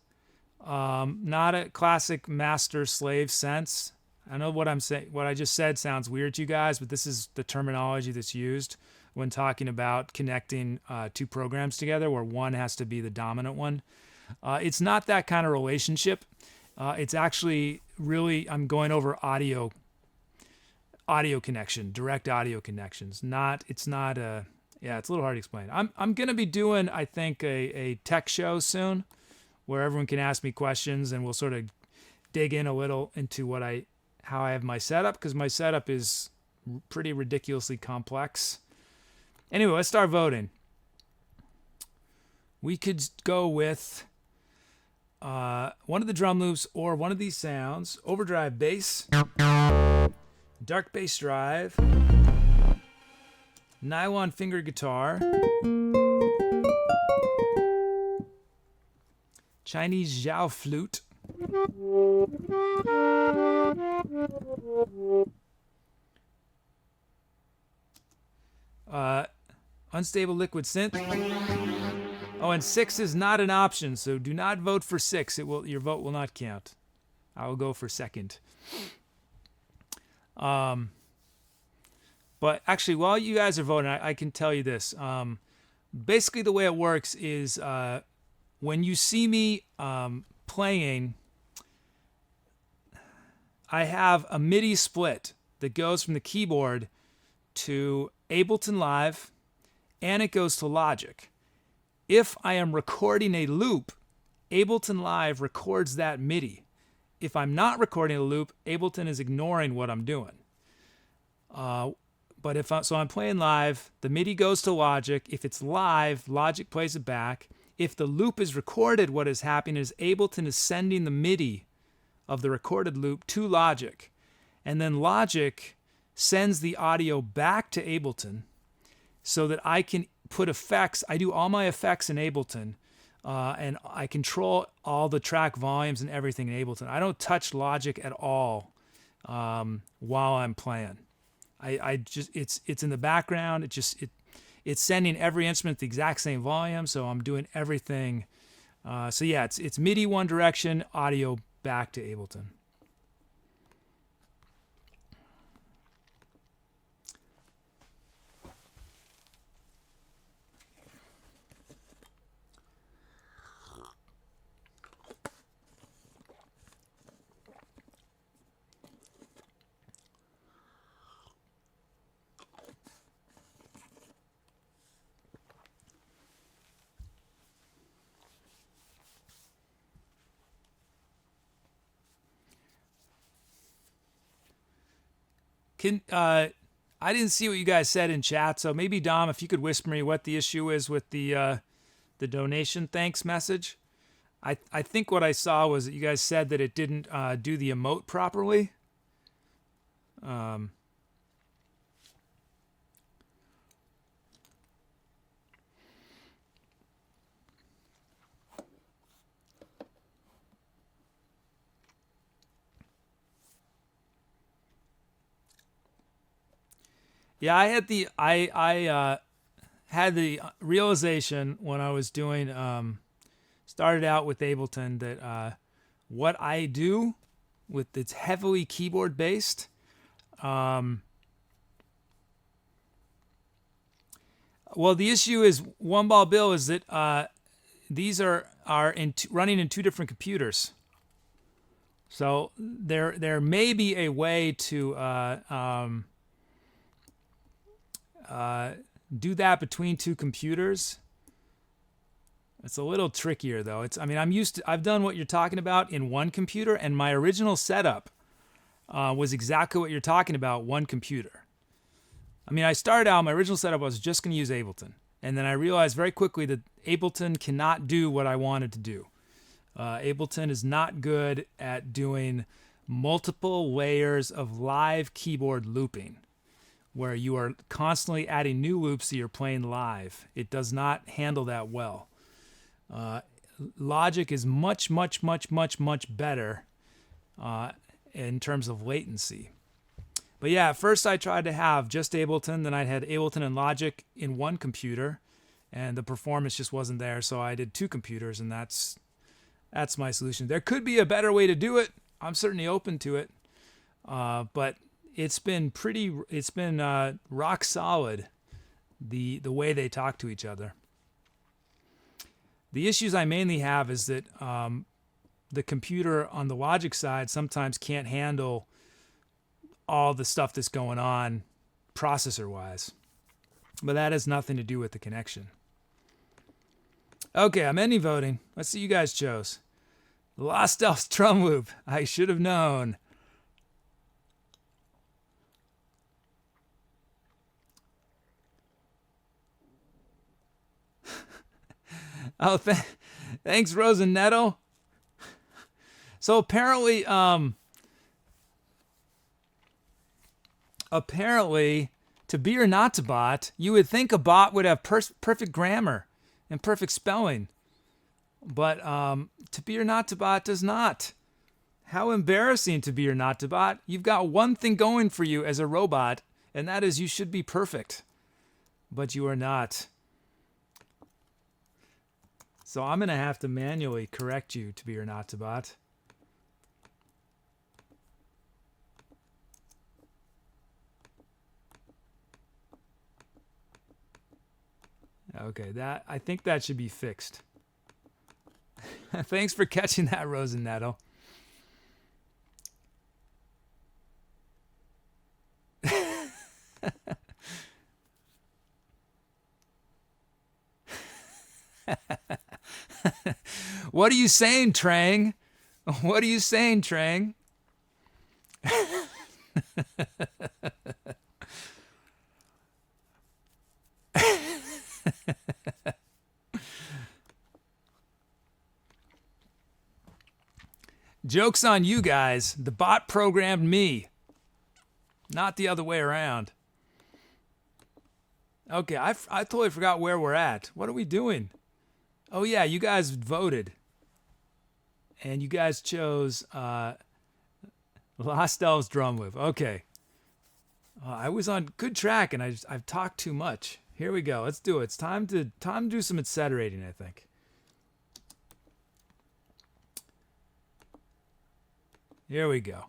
Not a classic master-slave sense. I know what I'm saying. What I just said sounds weird to you guys, but this is the terminology that's used when talking about connecting two programs together, where one has to be the dominant one. It's not that kind of relationship. It's actually really I'm going over audio connection, direct audio connections. It's a little hard to explain. I'm gonna be doing, I think, a tech show soon, where everyone can ask me questions and we'll sort of dig in a little into how I have my setup, because my setup is pretty ridiculously complex. Anyway, let's start voting. We could go with one of the drum loops or one of these sounds: overdrive bass, dark bass drive, nylon finger guitar, Chinese Zhao flute, unstable liquid synth. Oh, and 6 is not an option, so do not vote for 6. Your vote will not count. I will go for second. But But actually, while you guys are voting, I can tell you this. Basically, the way it works is when you see me playing, I have a MIDI split that goes from the keyboard to Ableton Live, and it goes to Logic. If I am recording a loop, Ableton Live records that MIDI. If I'm not recording a loop, Ableton is ignoring what I'm doing. But so I'm playing live, the MIDI goes to Logic. If it's live, Logic plays it back. If the loop is recorded, what is happening is Ableton is sending the MIDI of the recorded loop to Logic. And then Logic sends the audio back to Ableton so that I can put effects. I do all my effects in Ableton, and I control all the track volumes and everything in Ableton. I don't touch Logic at all while I'm playing. I just it's in the background. It's sending every instrument the exact same volume, so I'm doing everything. So yeah, it's MIDI one direction, audio back to Ableton. I didn't see what you guys said in chat, so maybe Dom, if you could whisper me what the issue is with the donation thanks message. I think what I saw was that you guys said that it didn't do the emote properly. Yeah, I had the realization when I was doing started out with Ableton that what I do with it's heavily keyboard based. Well, the issue is One Ball Bill is that these are running in two different computers. So there may be a way to do that between two computers. It's a little trickier though. I've done what you're talking about in one computer, and my original setup was exactly what you're talking about, one computer. I started out, my original setup was just going to use Ableton, and then I realized very quickly that Ableton cannot do what I wanted to do. Ableton is not good at doing multiple layers of live keyboard looping, where you are constantly adding new loops that you're playing live. It does not handle that well. Logic is much, much, much, much, much better in terms of latency. But yeah, at first I tried to have just Ableton, then I had Ableton and Logic in one computer, and the performance just wasn't there, so I did two computers, and that's my solution. There could be a better way to do it. I'm certainly open to it, but it's been rock solid, the way they talk to each other. The issues I mainly have is that the computer on the Logic side sometimes can't handle all the stuff that's going on processor-wise. But that has nothing to do with the connection. Okay, I'm ending voting. Let's see what you guys chose. TheLostElf's drum loop. I should have known. Oh, thanks, Rose and Nettle. So apparently, to be or not to bot, you would think a bot would have perfect grammar and perfect spelling, but to be or not to bot does not. How embarrassing to be or not to bot. You've got one thing going for you as a robot, and that is you should be perfect, but you are not. So I'm going to have to manually correct you to be or not to bot. Okay, I think that should be fixed. Thanks for catching that, Rosenetto. What are you saying, Trang? What are you saying, Trang? Joke's on you guys. The bot programmed me, not the other way around. Okay, I totally forgot where we're at. What are we doing? Oh yeah, you guys voted. And you guys chose Lost Elves drum move. Okay. I was on good track and I've talked too much. Here we go. Let's do it. It's time to do some etceterating, I think. Here we go.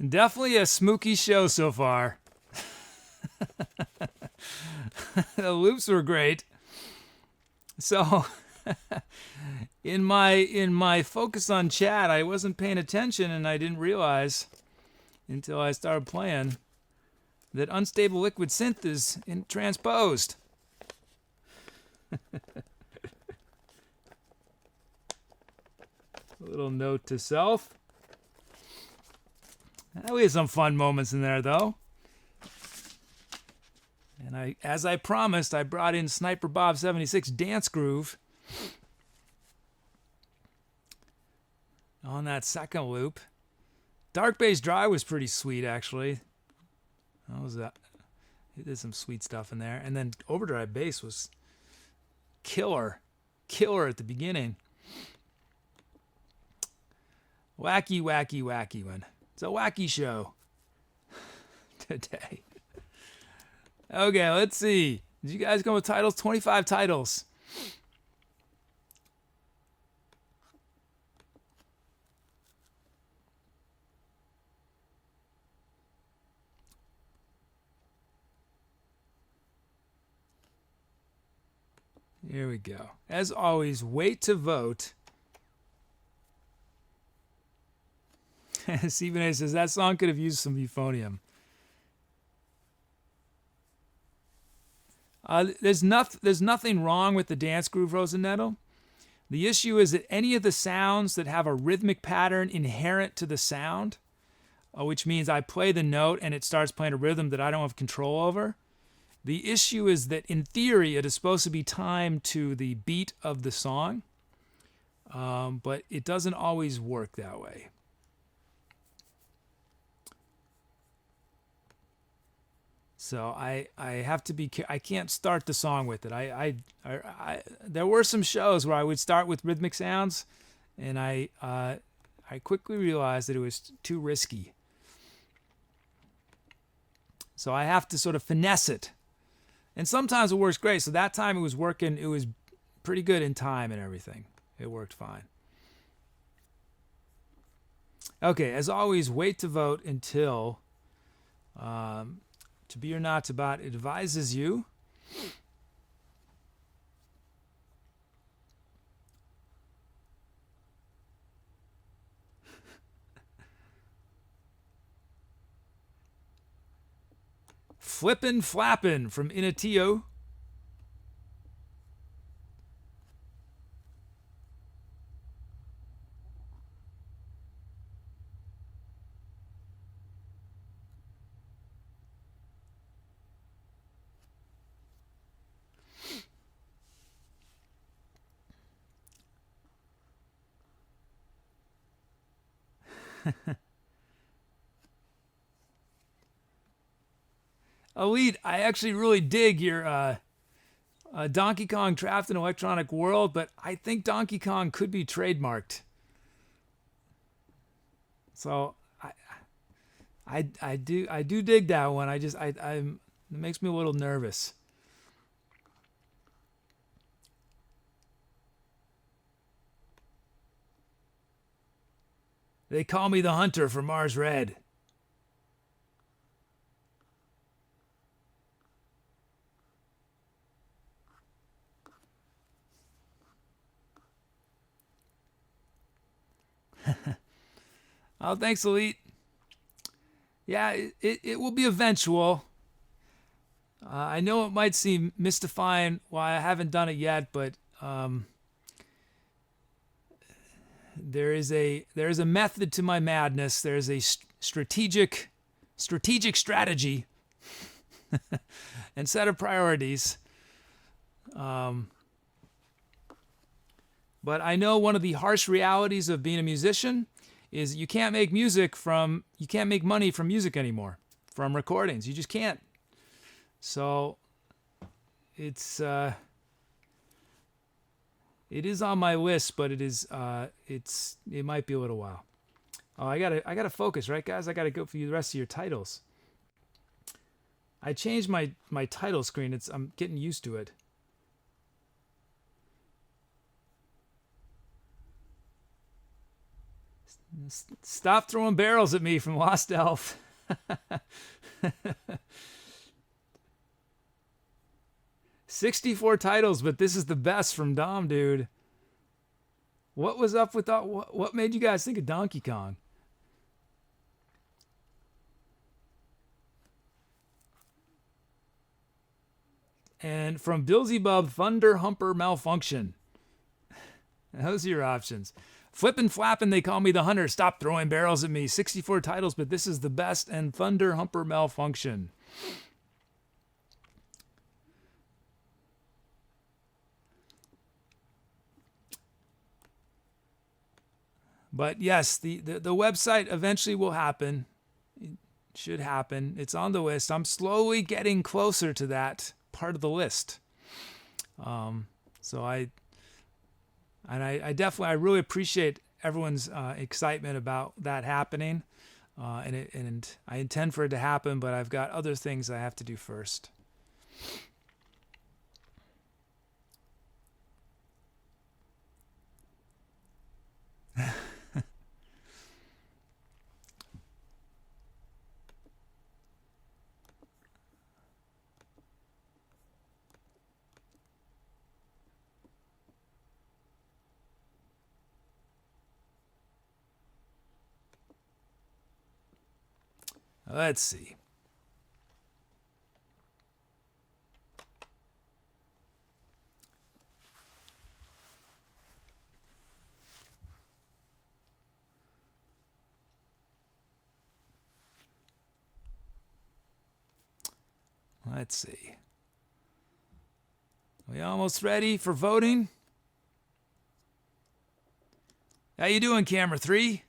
Definitely a smooky show so far. The loops were great. So in my focus on chat, I wasn't paying attention, and I didn't realize until I started playing that unstable liquid synth is transposed. A little note to self. We had some fun moments in there, though. And as I promised, I brought in Sniper Bob 76 Dance Groove on that second loop. Dark Bass Dry was pretty sweet, actually. That was that. He did some sweet stuff in there. And then Overdrive Bass was killer at the beginning. Wacky one. It's a wacky show today. Okay, let's see. Did you guys go with titles? 25 titles. Here we go. As always, wait to vote. Stephen A says that song could have used some euphonium. There's nothing wrong with the dance groove, Rosanetto. The issue is that any of the sounds that have a rhythmic pattern inherent to the sound, which means I play the note and it starts playing a rhythm that I don't have control over. The issue is that in theory it is supposed to be timed to the beat of the song, but it doesn't always work that way. So I have to be. I can't start the song with it. There were some shows where I would start with rhythmic sounds, and I quickly realized that it was too risky. So I have to sort of finesse it, and sometimes it works great. So that time it was working. It was pretty good in time and everything. It worked fine. Okay, as always, wait to vote until. To Be or Not to Bot advises you. Flippin' Flappin' from Inatio. Elite, I actually really dig your Donkey Kong Trapped in Electronic World, but I think Donkey Kong could be trademarked. So I do dig that one. It makes me a little nervous. They call me the Hunter for MarzRedd. Oh, thanks, Elite. Yeah, it will be eventual. I know it might seem mystifying why I haven't done it yet, but there is a method to my madness. There is a strategic strategy and set of priorities. But I know one of the harsh realities of being a musician is you can't make money from music anymore, from recordings. You just can't. So it is on my list, but it might be a little while. Oh, I gotta focus, right, guys? I gotta go for the rest of your titles. I changed my title screen. I'm getting used to it. Stop throwing barrels at me from Lost Elf. 64 titles, but this is the best from Dom, dude. What was up with that? What made you guys think of Donkey Kong? And from Billsybub, Thunder Humper Malfunction. Those are your options. Flippin' Flappin', they call me the hunter. Stop throwing barrels at me. 64 titles, but this is the best. And Thunder Humper Malfunction. But yes, the website eventually will happen. It should happen. It's on the list. I'm slowly getting closer to that part of the list. So I really appreciate everyone's excitement about that happening, and I intend for it to happen. But I've got other things I have to do first. Let's see. Let's see. We almost ready for voting? How you doing, camera 3?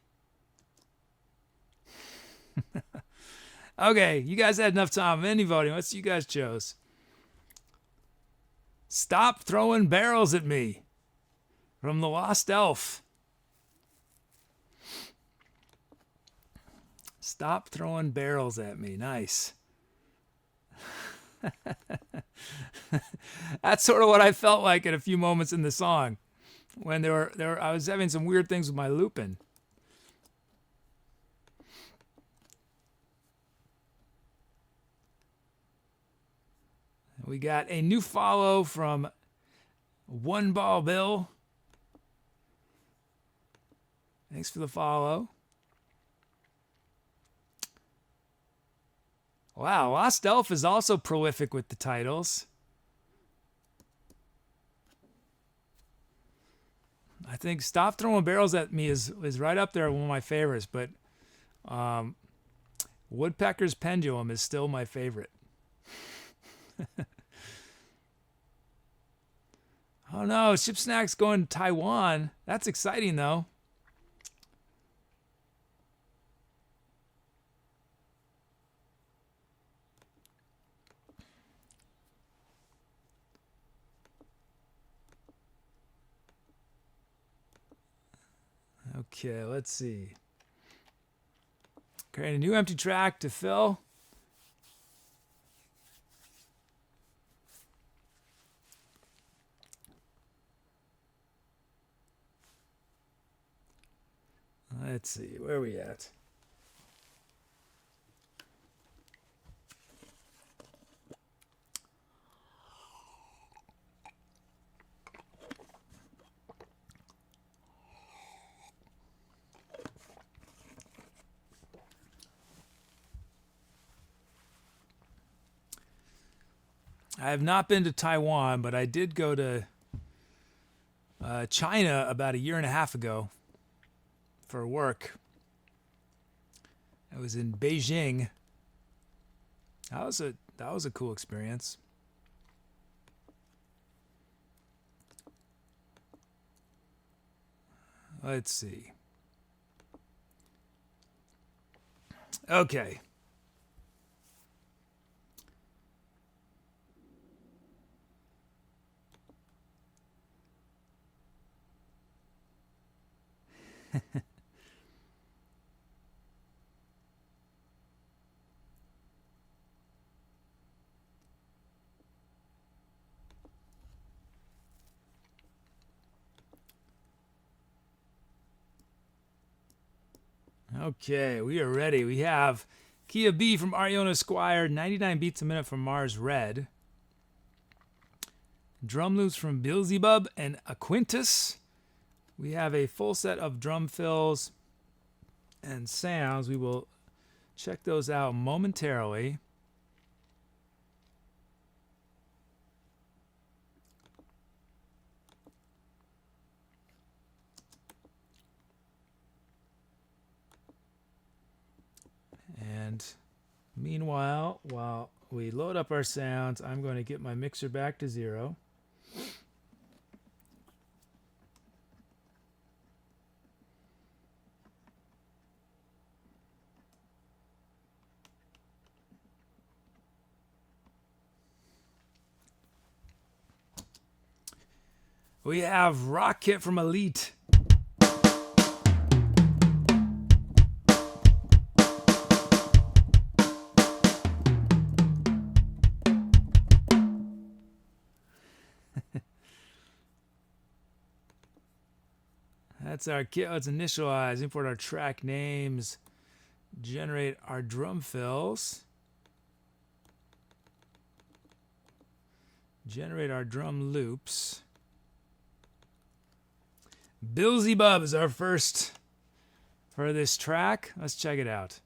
Okay, you guys had enough time. Any voting? What you guys chose? Stop throwing barrels at me. From the Lost Elf. Stop throwing barrels at me. Nice. That's sort of what I felt like at a few moments in the song, when I was having some weird things with my looping. We got a new follow from One Ball Bill. Thanks for the follow. Wow, Lost Elf is also prolific with the titles. I think Stop Throwing Barrels at Me is right up there, one of my favorites, but Woodpecker's Pendulum is still my favorite. Oh no, Ship Snack's going to Taiwan. That's exciting though. Okay, let's see. Create a new empty track to fill. Let's see, where are we at? I have not been to Taiwan, but I did go to China about a year and a half ago for work. I was in Beijing. That was a cool experience. Let's see. Okay. Okay, we are ready. We have Key of B from Ariona Squire, 99 beats a minute from MarzRedd, drum loops from Beelzebub and Aquintus. We have a full set of drum fills and sounds. We will check those out momentarily. And meanwhile, while we load up our sounds, I'm going to get my mixer back to 0. We have Rock Kit from Elite. That's our kit. Let's initialize, import our track names, generate our drum fills, generate our drum loops. Beelzebub is our first for this track. Let's check it out.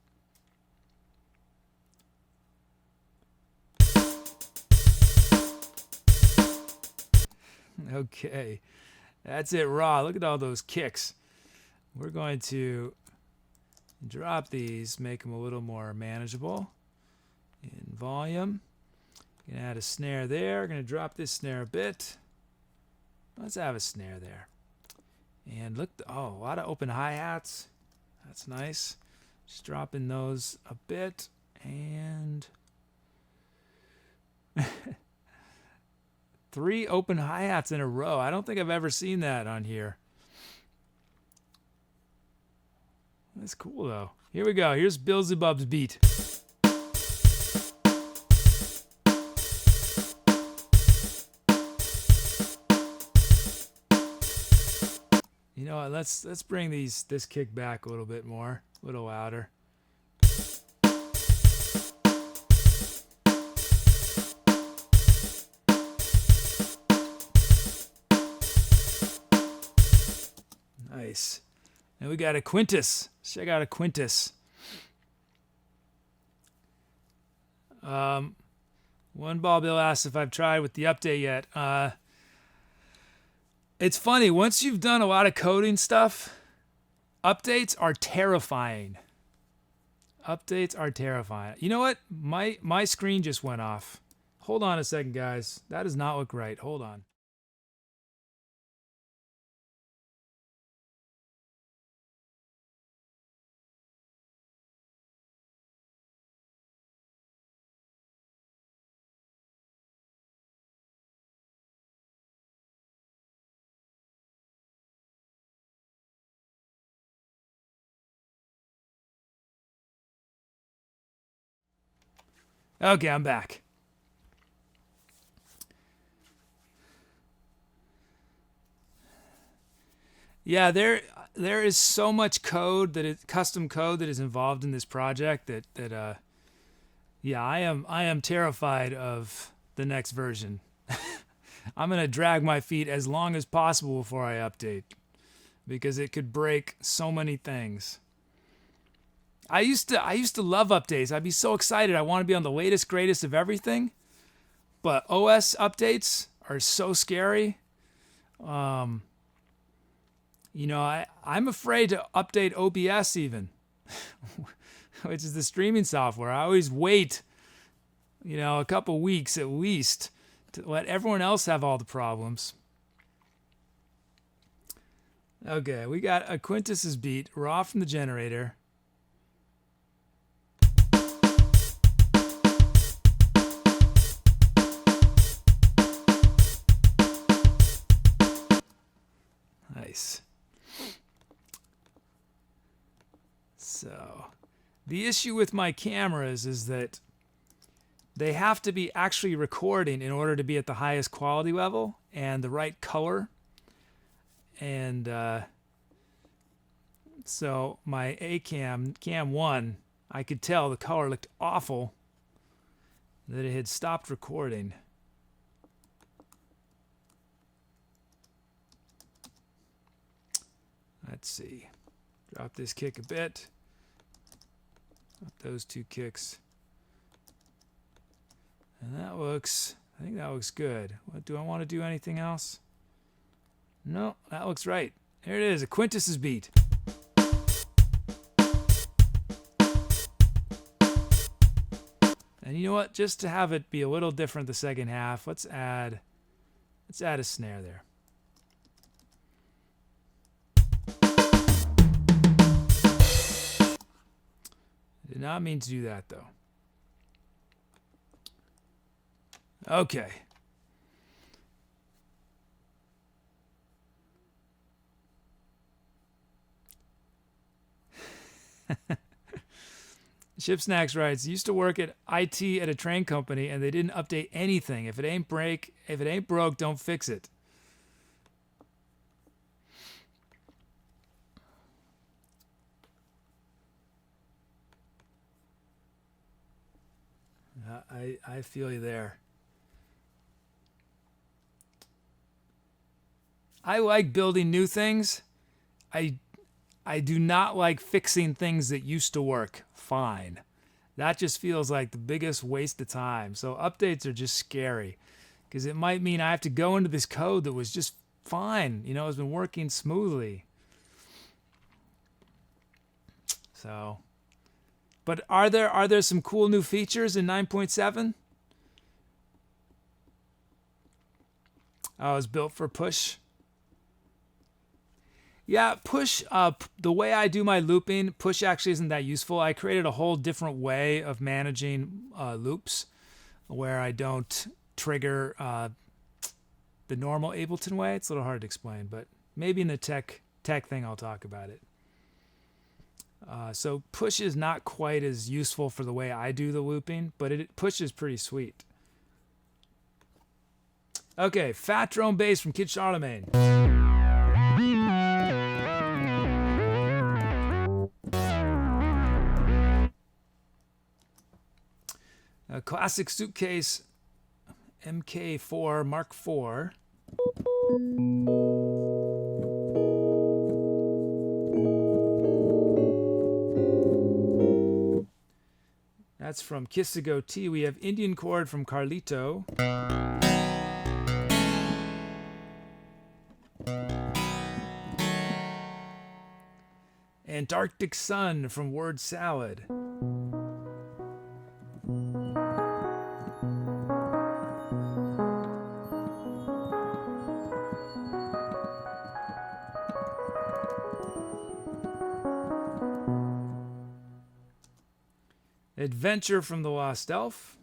Okay, that's it raw. Look at all those kicks. We're going to drop these, make them a little more manageable in volume. Gonna add a snare there. Gonna drop this snare a bit. Let's have a snare there. And look, oh, a lot of open hi-hats. That's nice. Just dropping those a bit. And 3 open hi-hats in a row. I don't think I've ever seen that on here. That's cool, though. Here we go. Here's Beelzebub's beat. You know what? Let's bring this kick back a little bit more, a little louder. Nice. And we got a Quintus. Check out a Quintus. One Ball Bill asks if I've tried with the update yet. It's funny, once you've done a lot of coding stuff, updates are terrifying. Updates are terrifying. You know what? My screen just went off. Hold on a second, guys. That does not look right. Hold on. Okay, I'm back. Yeah, there is so much code custom code that is involved in this project that yeah, I am terrified of the next version. I'm gonna drag my feet as long as possible before I update because it could break so many things. I used to love updates. I'd be so excited. I want to be on the latest, greatest of everything. But OS updates are so scary. You know, I'm afraid to update OBS even, which is the streaming software. I always wait, you know, a couple weeks at least to let everyone else have all the problems. Okay, we got a Quintus's beat, raw from the generator. Nice. So, the issue with my cameras is that they have to be actually recording in order to be at the highest quality level and the right color. And So my cam 1, I could tell the color looked awful, that it had stopped recording. Let's see. Drop this kick a bit. Drop those 2 kicks. And that looks, I think that looks good. What, do I want to do anything else? No, that looks right. There it is, a Quintus's beat. And you know what? Just to have it be a little different the second half, let's add a snare there. Did not mean to do that though. Okay. Ship Snacks writes, used to work at IT at a train company and they didn't update anything. If it ain't broke, don't fix it. I feel you there. I like building new things. I do not like fixing things that used to work fine. That just feels like the biggest waste of time. So updates are just scary because it might mean I have to go into this code that was just fine. You know, it's been working smoothly. So, but are there some cool new features in 9.7? Oh, it's built for push. Yeah, push, the way I do my looping, push actually isn't that useful. I created a whole different way of managing loops where I don't trigger the normal Ableton way. It's a little hard to explain, but maybe in the tech thing I'll talk about it. So push is not quite as useful for the way I do the looping, but push is pretty sweet. Okay, Fat Drone Bass from Kid Charlemagne. A classic suitcase MK4 Mark IV. That's from kisstheGOATee. We have Indian Chord from Carlito. Antarctic Sun from Word Salad. Adventure from theLostElf.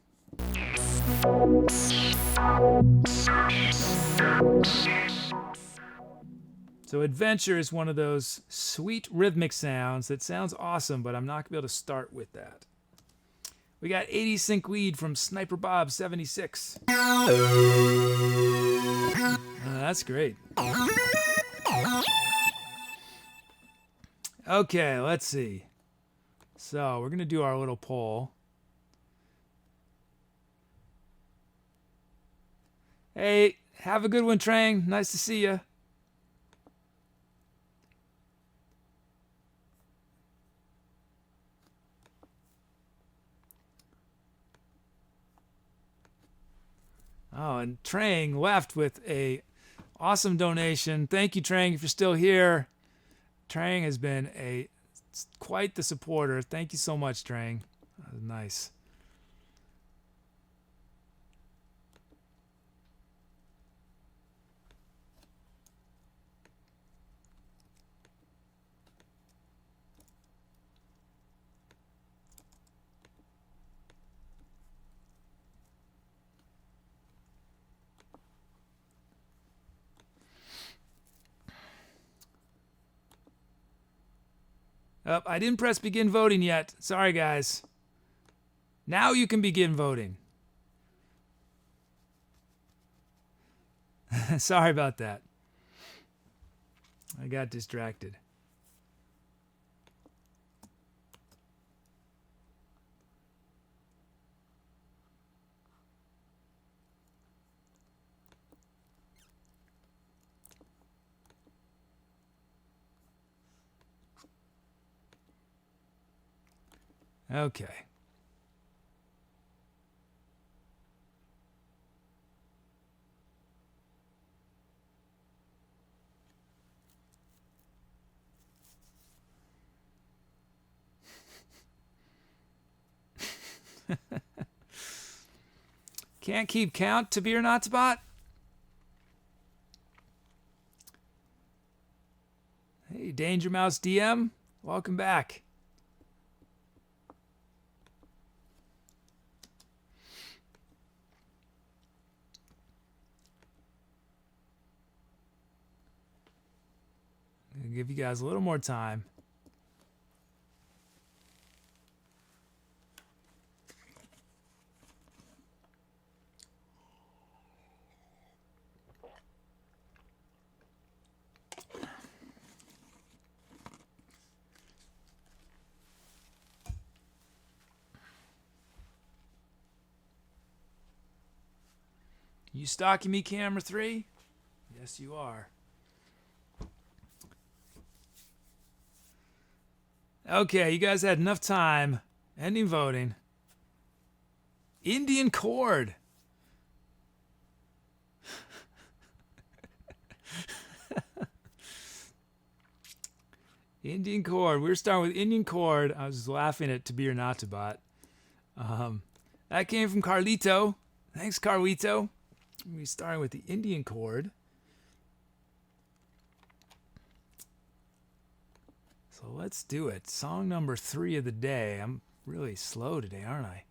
So Adventure is one of those sweet rhythmic sounds that sounds awesome, but I'm not going to be able to start with that. We got 80 Sync Lead from Sniper Bob 76. That's great. Okay, let's see. So we're going to do our little poll. Hey, have a good one, Trang. Nice to see you. Oh, and Trang left with a awesome donation. Thank you, Trang, if you're still here. Trang has been quite the supporter. Thank you so much, Trang. That was nice. Oh, I didn't press begin voting yet. Sorry, guys. Now you can begin voting. Sorry about that. I got distracted. Okay. Can't keep count, to be or not to bot? Hey, Danger Mouse DM, welcome back. I'll give you guys a little more time. You stalking me, camera 3? Yes, you are. Okay, you guys had enough time. Ending voting. Indian chord. Indian chord. We were starting with Indian chord. I was laughing at to be or not to bot. That came from Carlito. Thanks, Carlito. We're starting with the Indian chord. So let's do it. Song number 3 of the day. I'm really slow today, aren't I?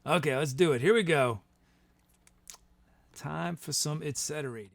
Okay, let's do it. Here we go. Time for some Etcetera.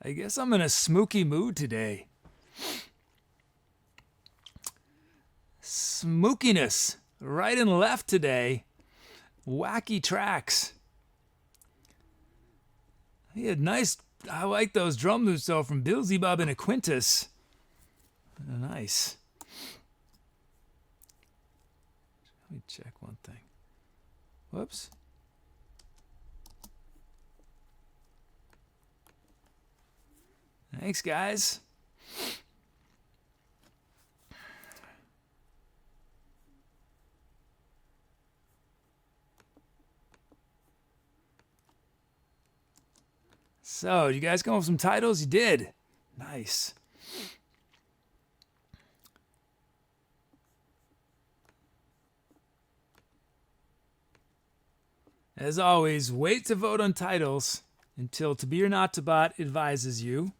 I guess I'm in a smooky mood today. Smookiness, right and left today. Wacky tracks. He had nice, I like those drum loops though from Beelzebub and a Quintus. Nice. Let me check one thing. Whoops. Thanks, guys. So, you guys come up with some titles? You did. Nice. As always, wait to vote on titles until To Be or Not to Bot advises you.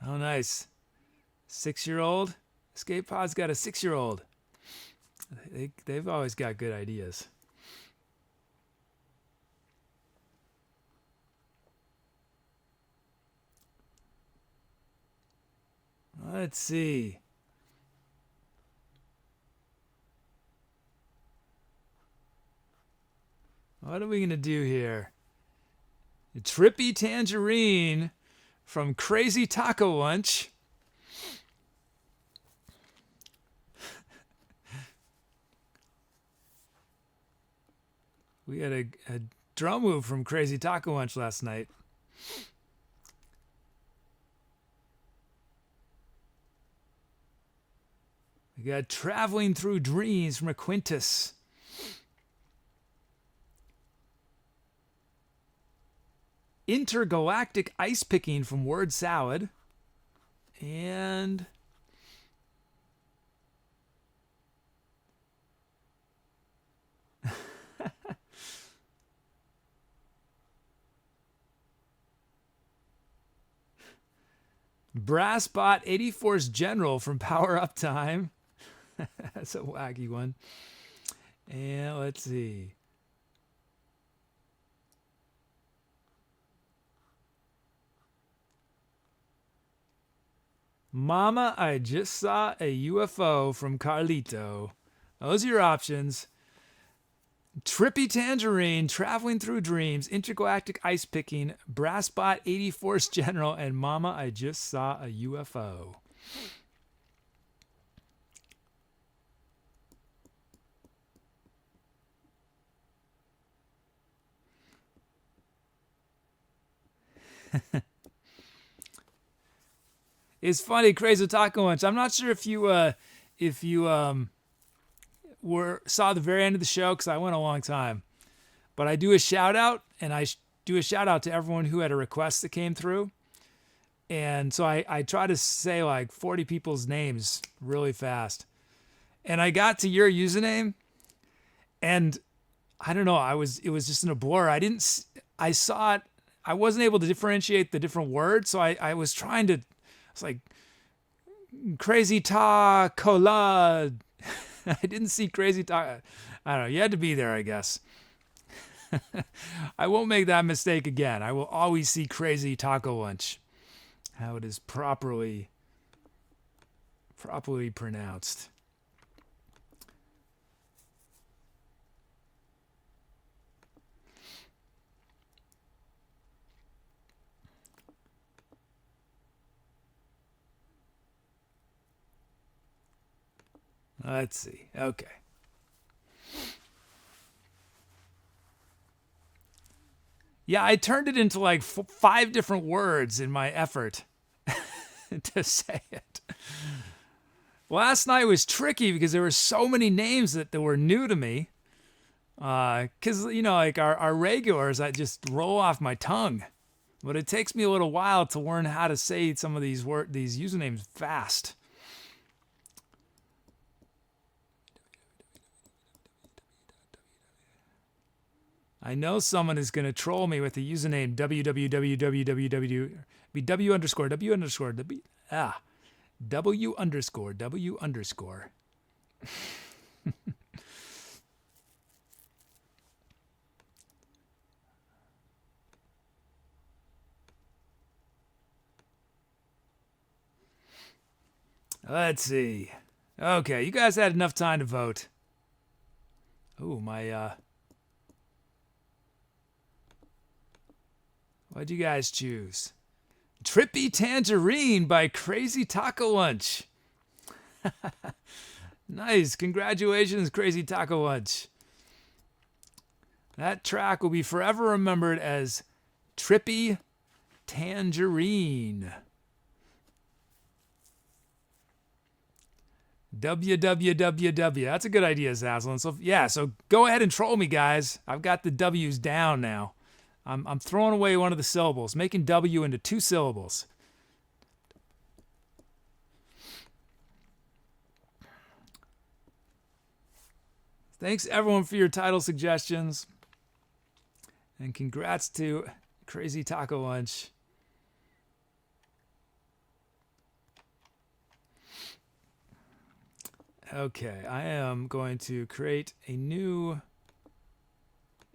Oh, nice. 6-year-old? Escape Pod's got a 6-year-old. They've always got good ideas. Let's see. What are we going to do here? Trippy Tangerine from CrazyTacoLunch. We had a drum move from CrazyTacoLunch last night. We got Traveling Through Dreams from a Quintus. Intergalactic Ice Picking from Word Salad. And Brassbot 84's General from Power Up Time. That's a wacky one. And let's see. Mama, I Just Saw a UFO from Carlito. Those are your options. Trippy Tangerine, Traveling Through Dreams, Intergalactic Ice Picking, Brassbot 84's General, and Mama, I Just Saw a UFO. It's funny, CrazyTacoLunch. I'm not sure if you saw the very end of the show because I went a long time, but I do a shout out, and I do a shout out to everyone who had a request that came through, and so I try to say like 40 people's names really fast, and I got to your username, and I don't know, it was just in a blur. I saw it. I wasn't able to differentiate the different words, so I was trying to. It's like CrazyTacoLunch. I didn't see CrazyTaco. I don't know. You had to be there, I guess. I won't make that mistake again. I will always see CrazyTacoLunch, how it is properly pronounced. Let's see. Okay. Yeah, I turned it into like 5 different words in my effort to say it. Last night was tricky because there were so many names that were new to me. Because, like our regulars, I just roll off my tongue. But it takes me a little while to learn how to say some of these usernames fast. I know someone is going to troll me with the username www. Be W underscore. Let's see. Okay, you guys had enough time to vote. Ooh, my what'd you guys choose? Trippy Tangerine by CrazyTacoLunch. Nice. Congratulations, CrazyTacoLunch. That track will be forever remembered as Trippy Tangerine. www. That's a good idea, Azzazelynn. So yeah, so go ahead and troll me, guys. I've got the W's down now. I'm throwing away one of the syllables, making W into 2 syllables. Thanks everyone for your title suggestions. And congrats to CrazyTacoLunch. Okay, I am going to create a new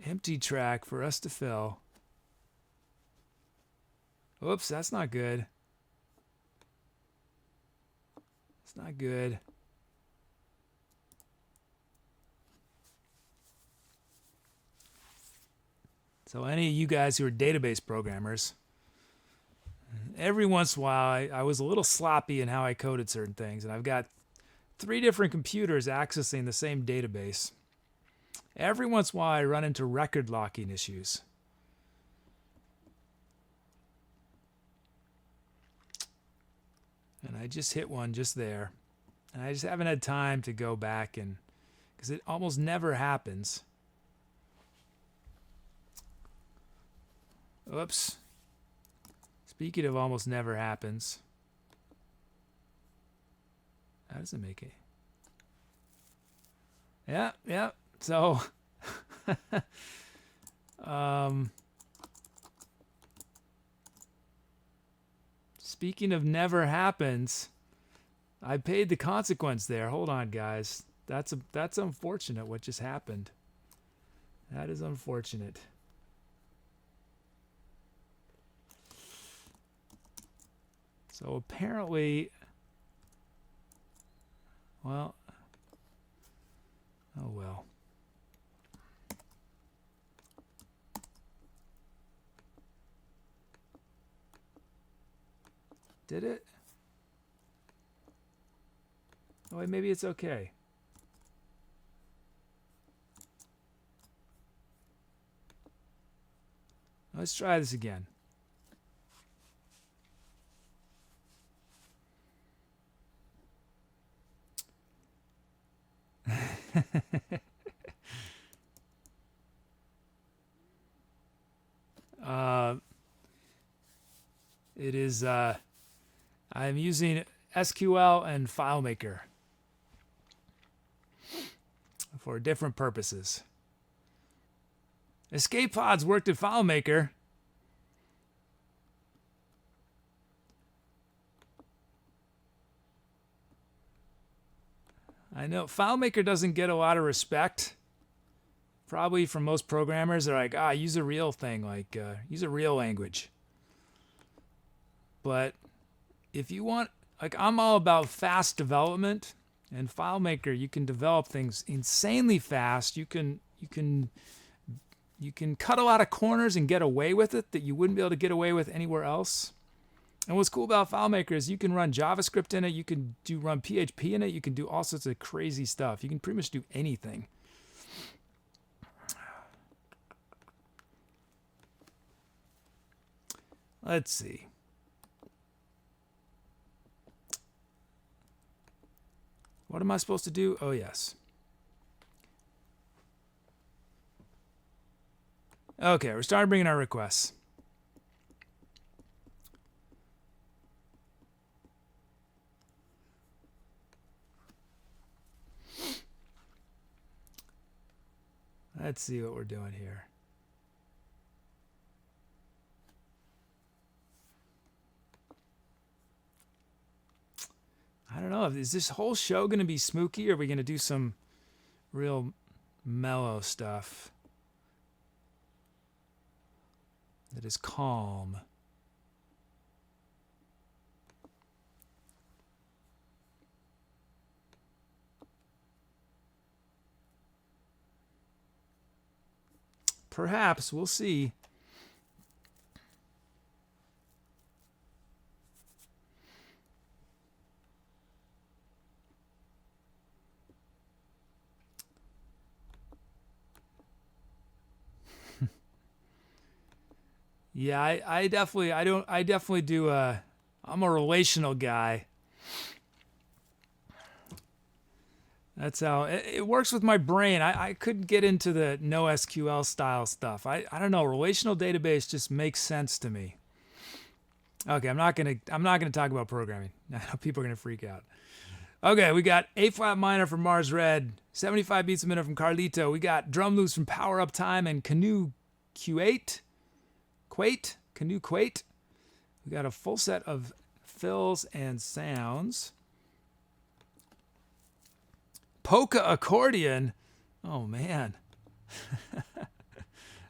empty track for us to fill. Oops, that's not good. It's not good. So any of you guys who are database programmers, every once in a while I was a little sloppy in how I coded certain things, and I've got 3 different computers accessing the same database. Every once in a while I run into record locking issues. And I just hit one just there. And I just haven't had time to go back, and because it almost never happens. Oops. Speaking of almost never happens. How does it make it? Yeah. So, speaking of never happens, I paid the consequence there. Hold on, guys. That's unfortunate what just happened. That is unfortunate. So apparently, well, oh well. Did it? Oh, wait, maybe it's okay. Let's try this again. It is, I'm using SQL and FileMaker for different purposes. Escape pods worked at FileMaker. I know FileMaker doesn't get a lot of respect, probably from most programmers. They're like, use a real thing, like use a real language. But if you want, like, I'm all about fast development, and FileMaker, you can develop things insanely fast. You can cut a lot of corners and get away with it that you wouldn't be able to get away with anywhere else. And what's cool about FileMaker is you can run JavaScript in it, you can run PHP in it, you can do all sorts of crazy stuff. You can pretty much do anything. Let's see. What am I supposed to do? Oh, yes. Okay, we're starting bringing our requests. Let's see what we're doing here. know, is this whole show going to be spooky, or are we going to do some real mellow stuff that is calm? Perhaps. We'll see. Yeah, I definitely do. I'm a relational guy. That's how it works with my brain. I couldn't get into the NoSQL style stuff. I don't know. Relational database just makes sense to me. Okay, I'm not gonna talk about programming. I know people are gonna freak out. Okay, we got A flat minor from MarzRedd, 75 beats a minute from Carlito. We got drum loops from Power Up Time and Canoe Quate. We got a full set of fills and sounds. Polka accordion. Oh man.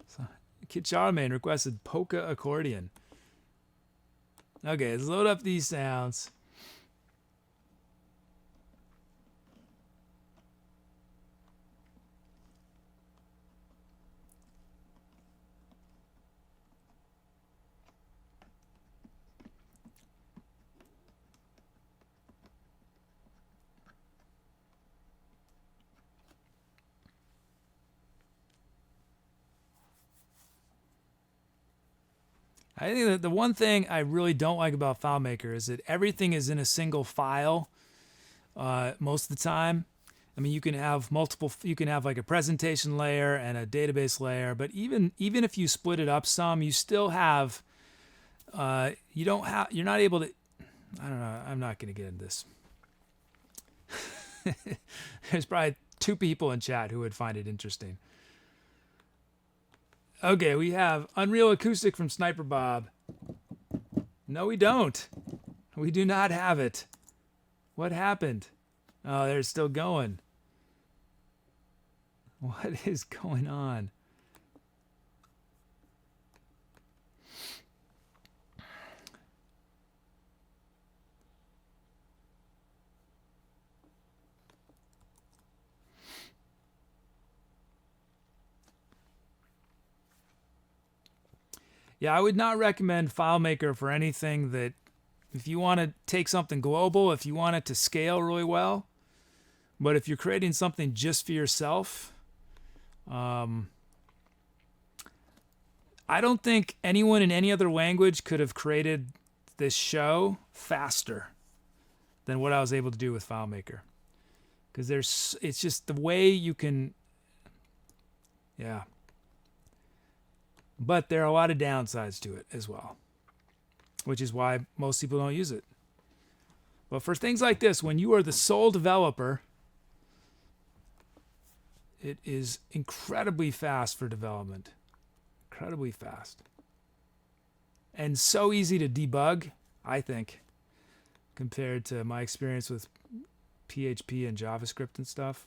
So, Kid Charlemagne requested polka accordion. Okay, let's load up these sounds. I think that the one thing I really don't like about FileMaker is that everything is in a single file most of the time. I mean, you can have like a presentation layer and a database layer, but even if you split it up some, you still have, you're not able to, I don't know, I'm not going to get into this. There's probably 2 people in chat who would find it interesting. Okay, we have Unreal Acoustic from Sniper Bob. No, we don't. We do not have it. What happened? Oh, they're still going. What is going on? Yeah, I would not recommend FileMaker for anything that, if you want to take something global, if you want it to scale really well, but if you're creating something just for yourself, I don't think anyone in any other language could have created this show faster than what I was able to do with FileMaker. Because it's just the way you can, yeah. But there are a lot of downsides to it as well, which is why most people don't use it. But for things like this, when you are the sole developer, it is incredibly fast for development. Incredibly fast. And so easy to debug, I think, compared to my experience with PHP and JavaScript and stuff.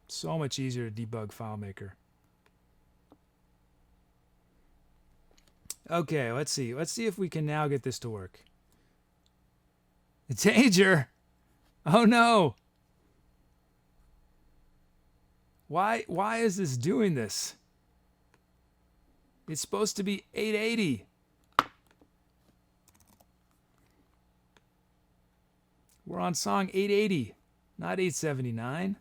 So much easier to debug FileMaker. Okay, let's see. Let's see if we can now get this to work. Danger! Oh no! Why is this doing this? It's supposed to be 880. We're on song 880, not 879.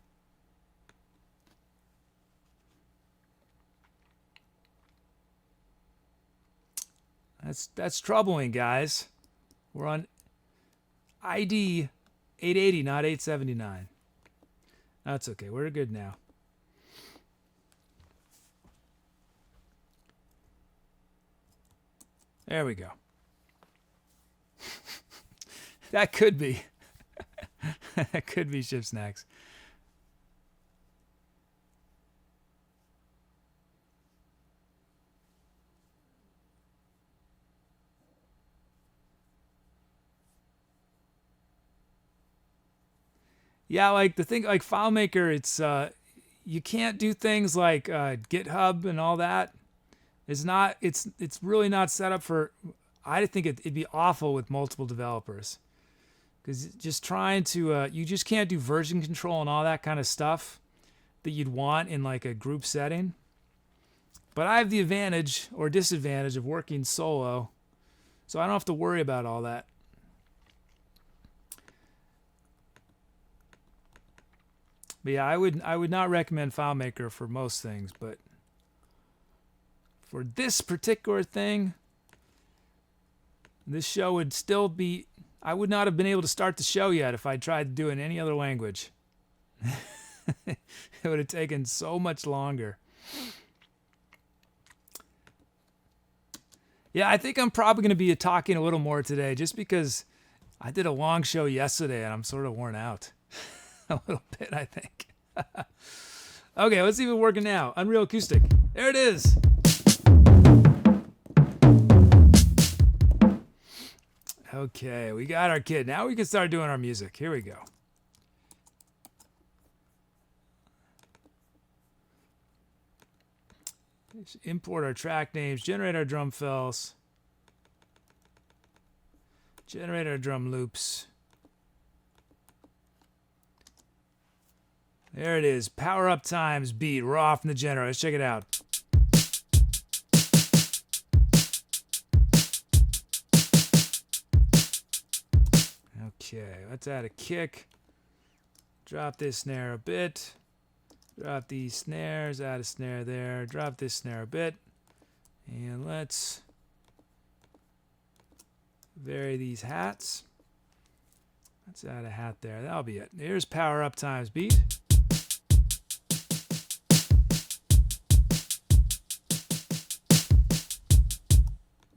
That's troubling, guys. We're on ID 880, not 879. That's okay. We're good now. There we go. That could be. That could be Ship Snacks. Yeah, like the thing, like FileMaker, it's you can't do things like GitHub and all that. It's not. It's really not set up for. I think it'd be awful with multiple developers, because just trying to you just can't do version control and all that kind of stuff that you'd want in like a group setting. But I have the advantage or disadvantage of working solo, so I don't have to worry about all that. But yeah, I would not recommend FileMaker for most things, but for this particular thing, this show would still be, I would not have been able to start the show yet if I tried to do it in any other language. It would have taken so much longer. Yeah, I think I'm probably going to be talking a little more today just because I did a long show yesterday and I'm sort of worn out. A little bit, I think. Okay, let's see if it's working now. Unreal Acoustic. There it is. Okay, we got our kit. Now we can start doing our music. Here we go. Let's import our track names, generate our drum fills, generate our drum loops. There it is. Power up times beat raw from the generator. Let's check it out. Okay, let's add a kick. Drop this snare a bit. Drop these snares, add a snare there. Drop this snare a bit. And let's vary these hats. Let's add a hat there. That'll be it. Here's power up times beat.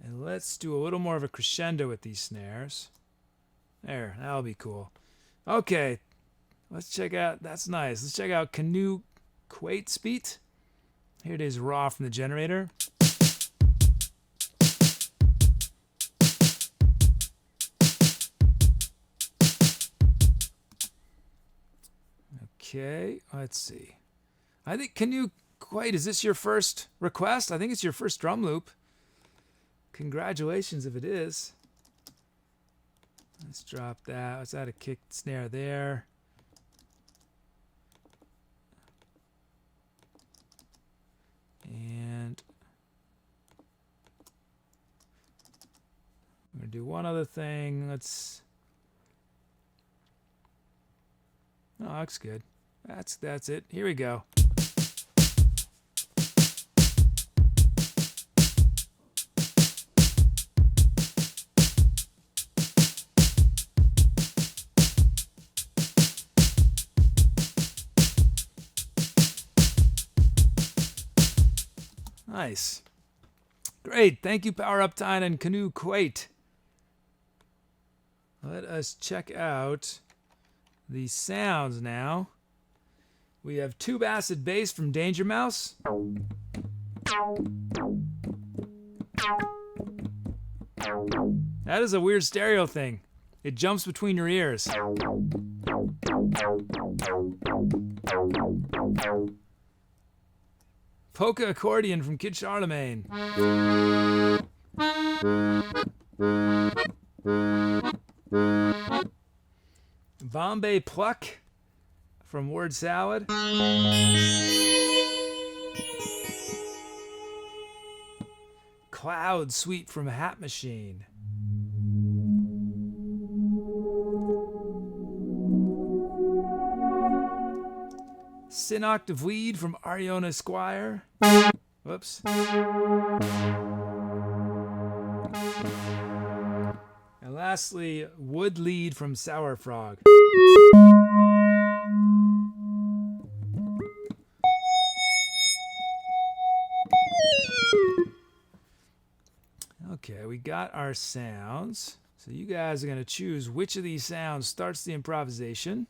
And let's do a little more of a crescendo with these snares. There, that'll be cool. Okay, let's check out, that's nice. Let's check out Canoe Quate's beat. Here it is raw from the generator. Okay, let's see. I think Canoe Quate, is this your first request? I think it's your first drum loop. Congratulations if it is. Let's drop that. Let's add a kick snare there. And I'm going to do one other thing. Let's... Oh, that looks good. That's it. Here we go. Nice. Great. Thank you, Power Uptime and Canoe Quate. Let us check out the sounds now. We have tube acid bass from Danger Mouse. That is a weird stereo thing. It jumps between your ears. Polka accordion from Kid Charlemagne. Bombay pluck from Word Salad. Cloud sweep from Hat Machine. Sin octave lead from Ariona Squire. Whoops. And lastly, wood lead from Sour Frog. Okay, we got our sounds. So you guys are going to choose which of these sounds starts the improvisation.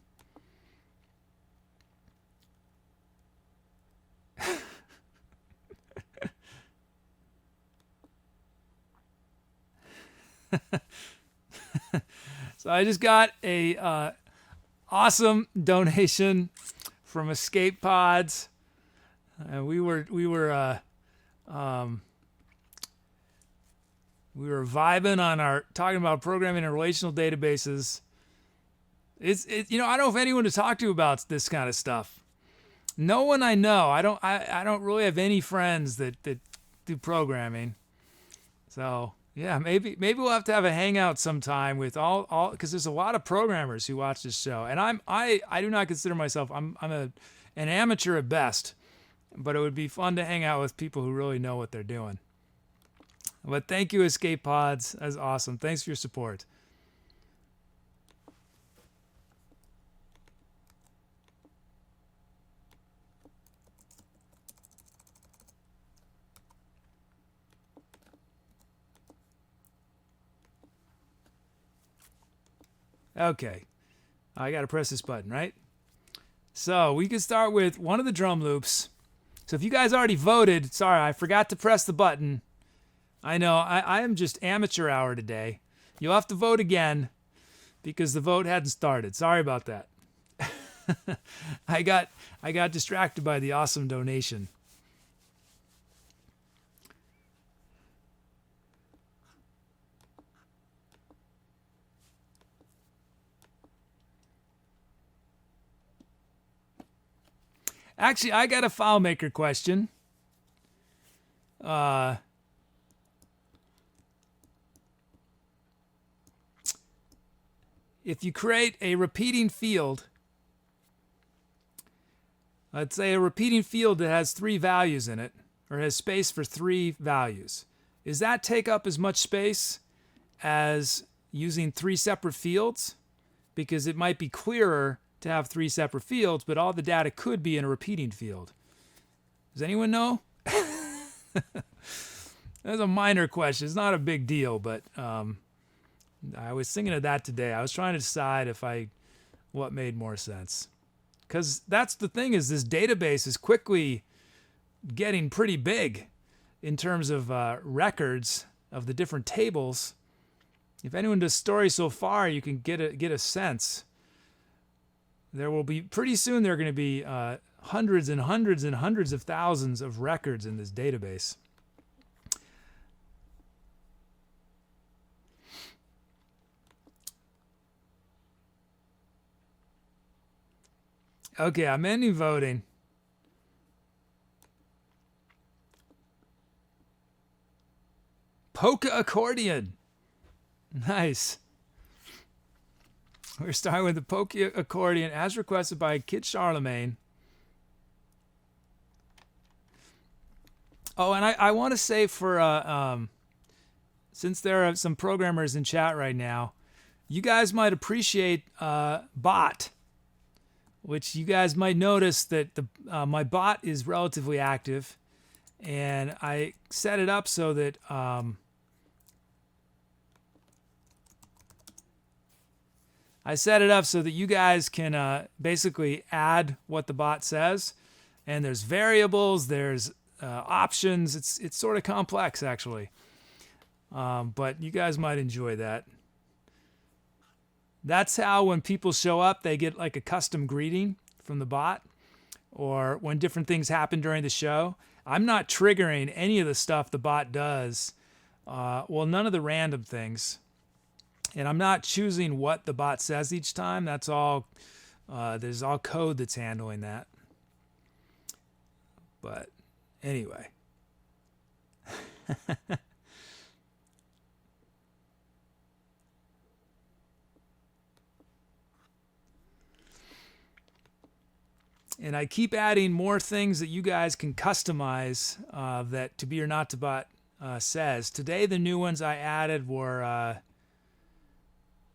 So I just got a awesome donation from Escape Pods. We were vibing on our talking about programming and relational databases. I don't know if anyone to talk to about this kind of stuff. No one I know. I don't really have any friends that do programming. So yeah, maybe we'll have to have a hangout sometime with all because there's a lot of programmers who watch this show, and I do not consider myself I'm an amateur at best, but it would be fun to hang out with people who really know what they're doing. But thank you, Escape Pods. That's awesome. Thanks for your support. Okay, I got to press this button, right? So we can start with one of the drum loops. So if you guys already voted, sorry, I forgot to press the button. I know, I am just amateur hour today. You'll have to vote again because the vote hadn't started. Sorry about that. I got distracted by the awesome donation. Actually, I got a FileMaker question. If you create a repeating field, let's say a repeating field that has 3 values in it, or has space for 3 values, does that take up as much space as using 3 separate fields? Because it might be clearer to have 3 separate fields, but all the data could be in a repeating field. Does anyone know? That's a minor question. It's not a big deal, but I was thinking of that today. I was trying to decide what made more sense. Because that's the thing, is this database is quickly getting pretty big in terms of records of the different tables. If anyone does stories so far, you can get a sense. There will be, pretty soon there are going to be hundreds and hundreds and hundreds of thousands of records in this database. Okay, I'm ending voting. Polka accordion. Nice. We're starting with the polka accordion as requested by Kid Charlemagne. Oh, and I want to say for, since there are some programmers in chat right now, you guys might appreciate bot, which you guys might notice that my bot is relatively active, and I set it up so that you guys can basically add what the bot says, and there's variables, there's options. It's sort of complex actually, but you guys might enjoy that. That's how when people show up, they get like a custom greeting from the bot, or when different things happen during the show. I'm not triggering any of the stuff the bot does. Well, none of the random things. And I'm not choosing what the bot says each time. That's all, there's all code that's handling that. But anyway. And I keep adding more things that you guys can customize that To Be or Not to Bot says. Today, the new ones I added were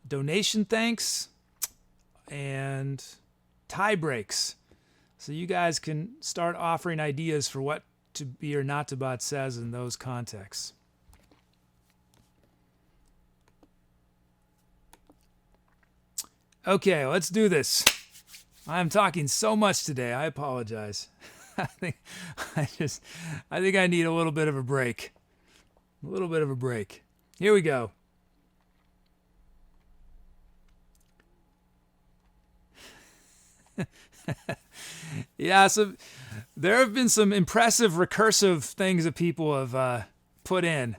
donation thanks and tie breaks. So you guys can start offering ideas for what To Be or Not to Bot says in those contexts. Okay, let's do this. I'm talking so much today. I apologize. I think I need a little bit of a break. A little bit of a break. Here we go. Yeah, so there have been some impressive recursive things that people have put in.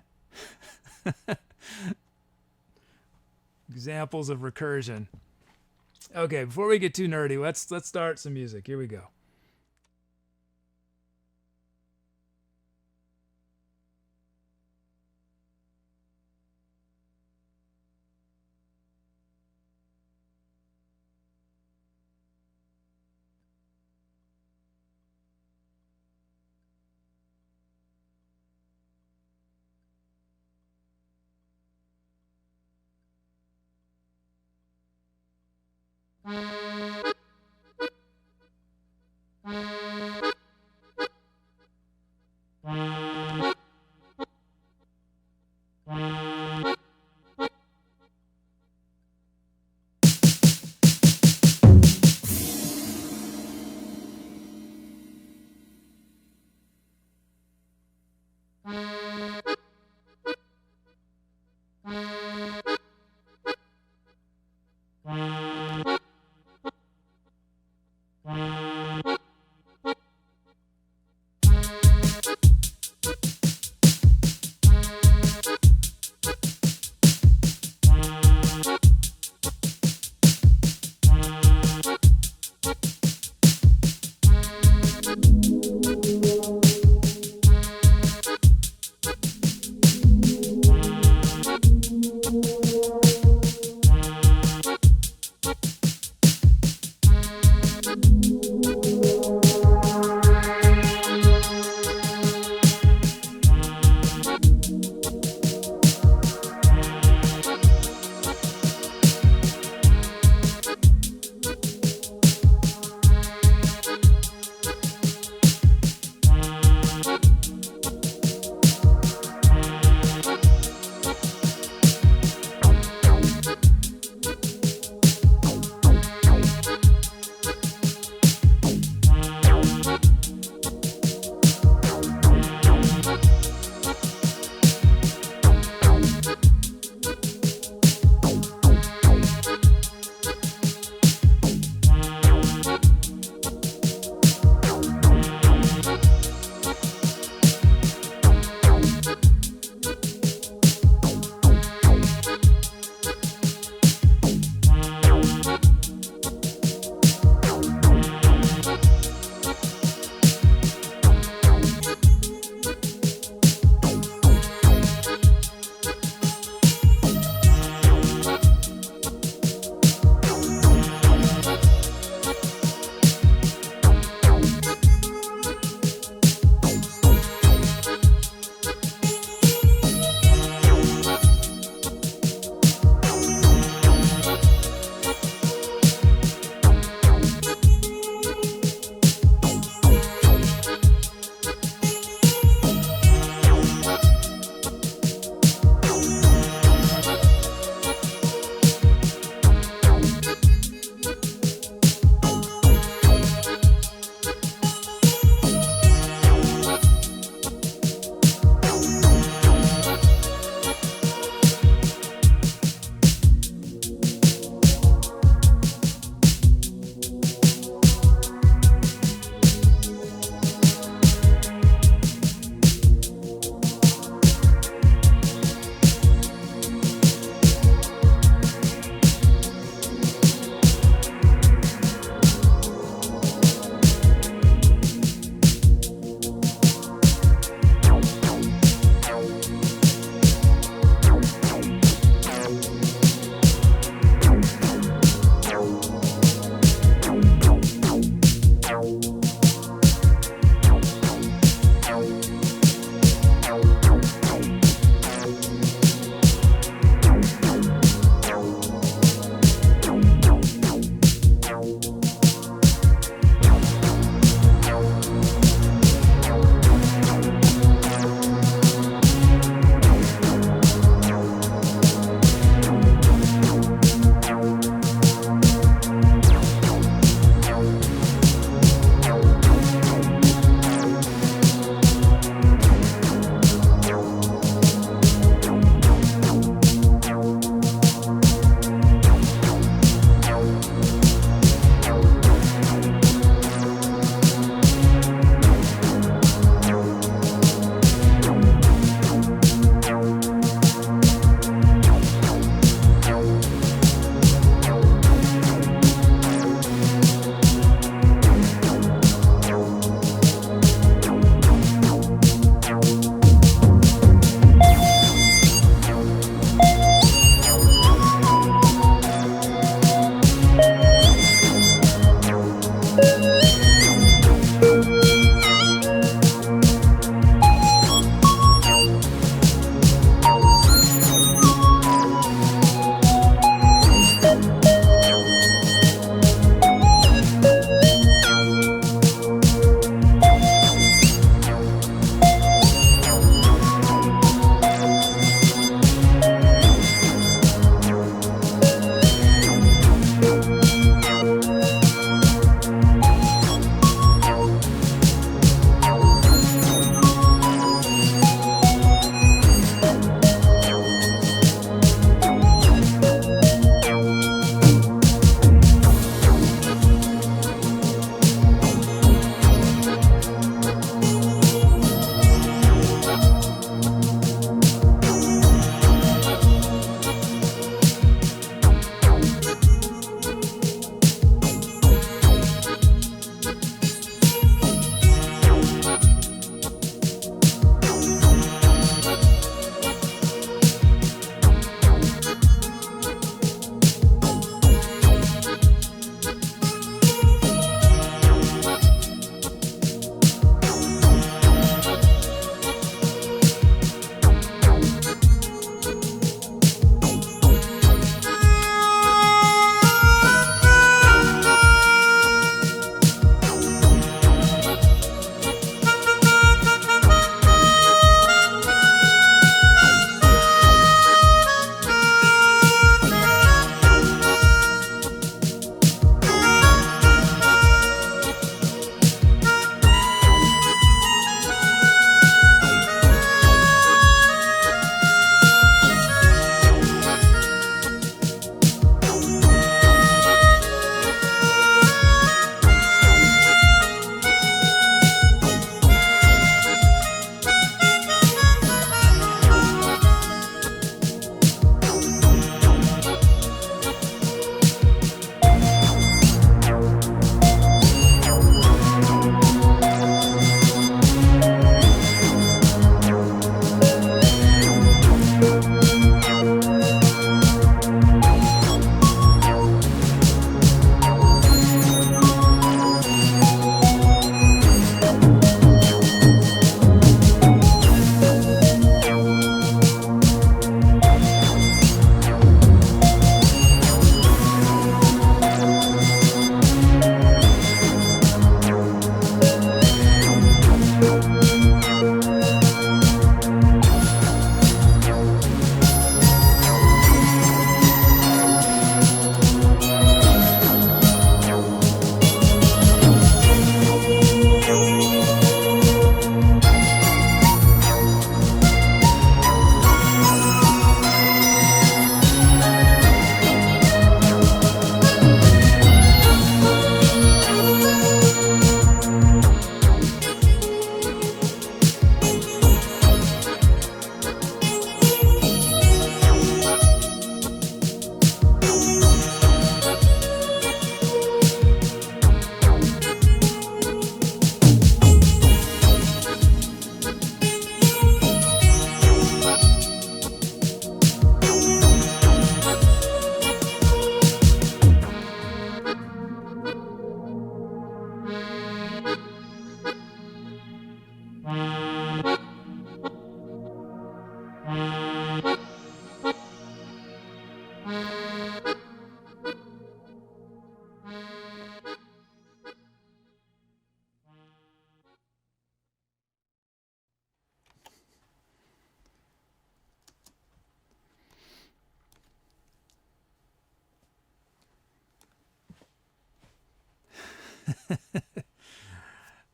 Examples of recursion. Okay, before we get too nerdy, let's start some music. Here we go.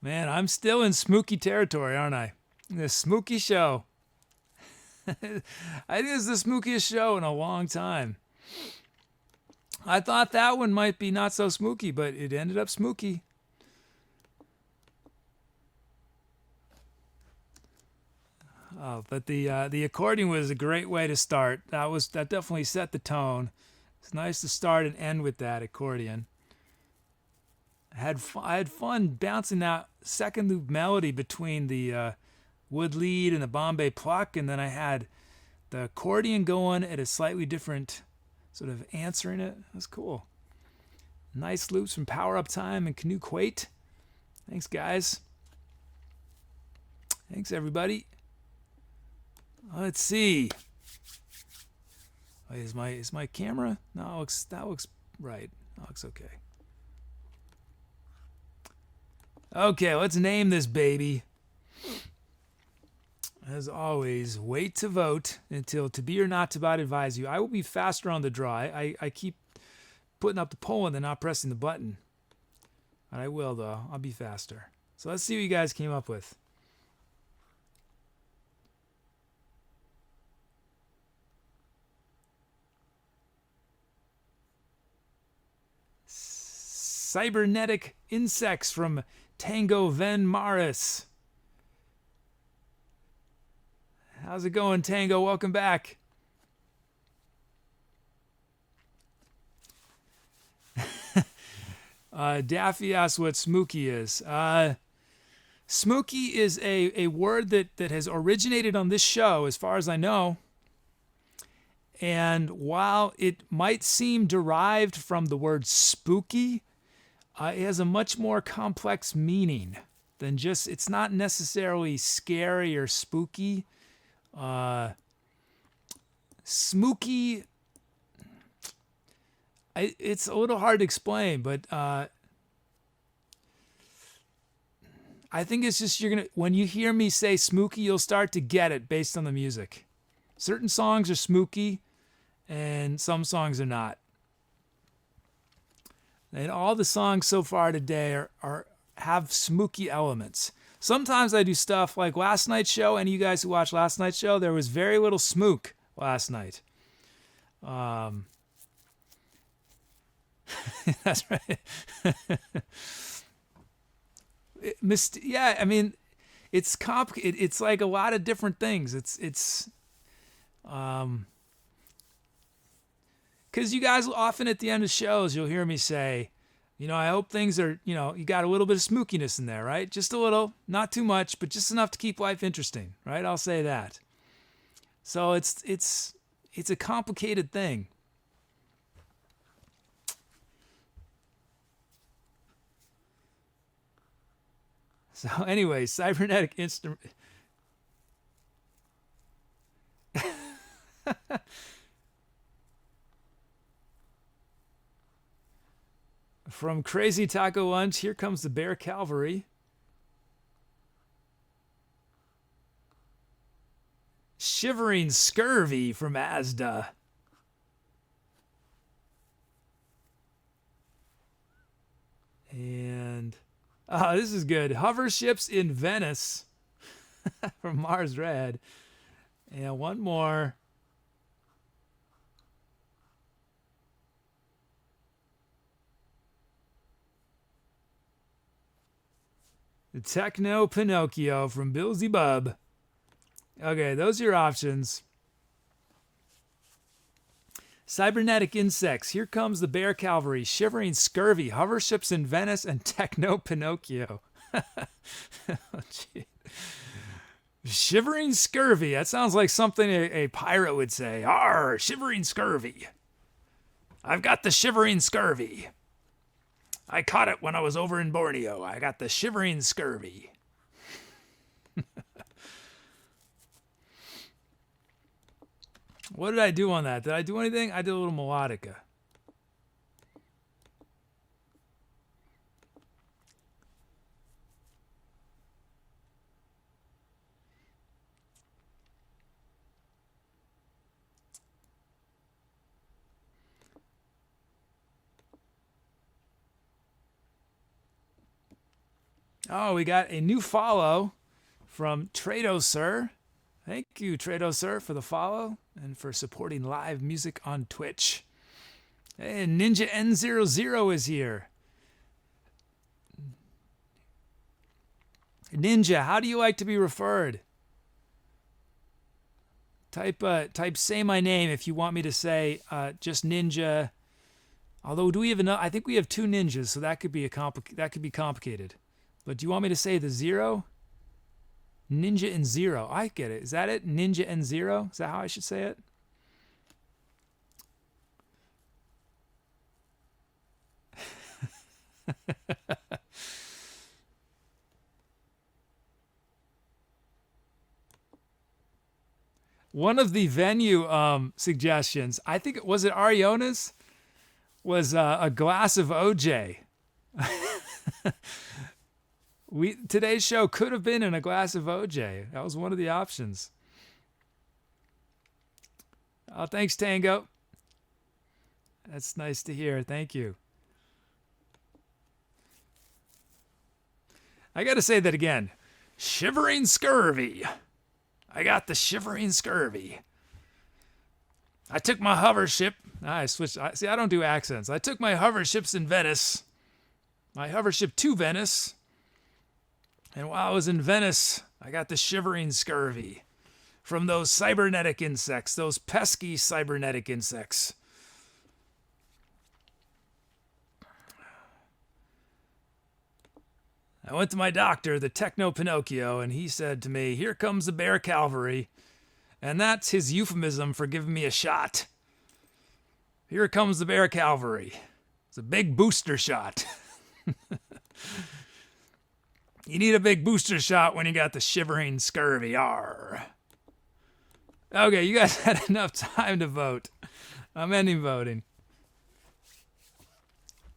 Man, I'm still in spooky territory, aren't I? The spooky show. I think it's the spookiest show in a long time. I thought that one might be not so spooky, but it ended up spooky. But the accordion was a great way to start. That definitely set the tone. It's nice to start and end with that accordion. I had fun bouncing that second loop melody between the wood lead and the Bombay pluck, and then I had the accordion going at a slightly different sort of answering it. That's cool. Nice loops from Power Up Time and Canoe Quate. Thanks, guys. Thanks, everybody. Let's see. Wait, is my camera? No, that looks right. That looks okay. Okay, let's name this baby. As always, wait to vote until to be or not to bot advise you. I will be faster on the draw. I keep putting up the poll and then not pressing the button. And I will, though. I'll be faster. So let's see what you guys came up with. Cybernetic Insects from Tango Ven Maris. How's it going, Tango? Welcome back. Daffy asks what smooky is. Smooky is a word that has originated on this show, as far as I know. And while it might seem derived from the word spooky, it has a much more complex meaning than just, it's not necessarily scary or spooky. Smooky, it's a little hard to explain, but I think it's just when you hear me say smooky, you'll start to get it based on the music. Certain songs are smooky and some songs are not. And all the songs so far today have smooky elements. Sometimes I do stuff like last night's show. Any of you guys who watched last night's show, there was very little smook last night. That's right. Yeah, I mean, it's complicated. It's like a lot of different things. Because you guys often at the end of shows, you'll hear me say, I hope things are, you got a little bit of smookiness in there, right? Just a little, not too much, but just enough to keep life interesting, right? I'll say that. So it's a complicated thing. So anyway, cybernetic instrument. From CrazyTacoLunch, here comes the Bear Cavalry. Shivering Scurvy from Asda. And this is good. Hoverships in Venice from MarzRedd. And one more. The Techno Pinocchio from Billsy Bub. Okay, those are your options. Cybernetic Insects. Here comes the Bear Cavalry. Shivering Scurvy. Hoverships in Venice and Techno Pinocchio. Oh, gee. Shivering Scurvy. That sounds like something a pirate would say. Arr, Shivering Scurvy. I've got the Shivering Scurvy. I caught it when I was over in Borneo. I got the Shivering Scurvy. What did I do on that? Did I do anything? I did a little melodica. Oh, we got a new follow from Trado Sir. Thank you, Trado Sir, for the follow and for supporting live music on Twitch. Hey, Ninja N00 is here. Ninja, how do you like to be referred? Type say my name if you want me to say just Ninja. Although, do we have enough? I think we have two ninjas, so that could be complicated. But do you want me to say the 0? Ninja and 0. I get it. Is that it? Ninja and 0? Is that how I should say it? One of the venue suggestions, I think it was Ariona's, was a glass of OJ. Today's show could have been in a glass of OJ. That was one of the options. Oh, thanks, Tango. That's nice to hear. Thank you. I got to say that again. Shivering scurvy. I got the shivering scurvy. I took my hovership. I switched. See, I don't do accents. I took my hoverships in Venice. My hovership to Venice. And while I was in Venice, I got the shivering scurvy from those cybernetic insects, those pesky cybernetic insects. I went to my doctor, the Techno Pinocchio, and he said to me, "Here comes the bear cavalry." And that's his euphemism for giving me a shot. Here comes the bear cavalry. It's a big booster shot. You need a big booster shot when you got the shivering scurvy. Arr. Okay, you guys had enough time to vote. I'm ending voting.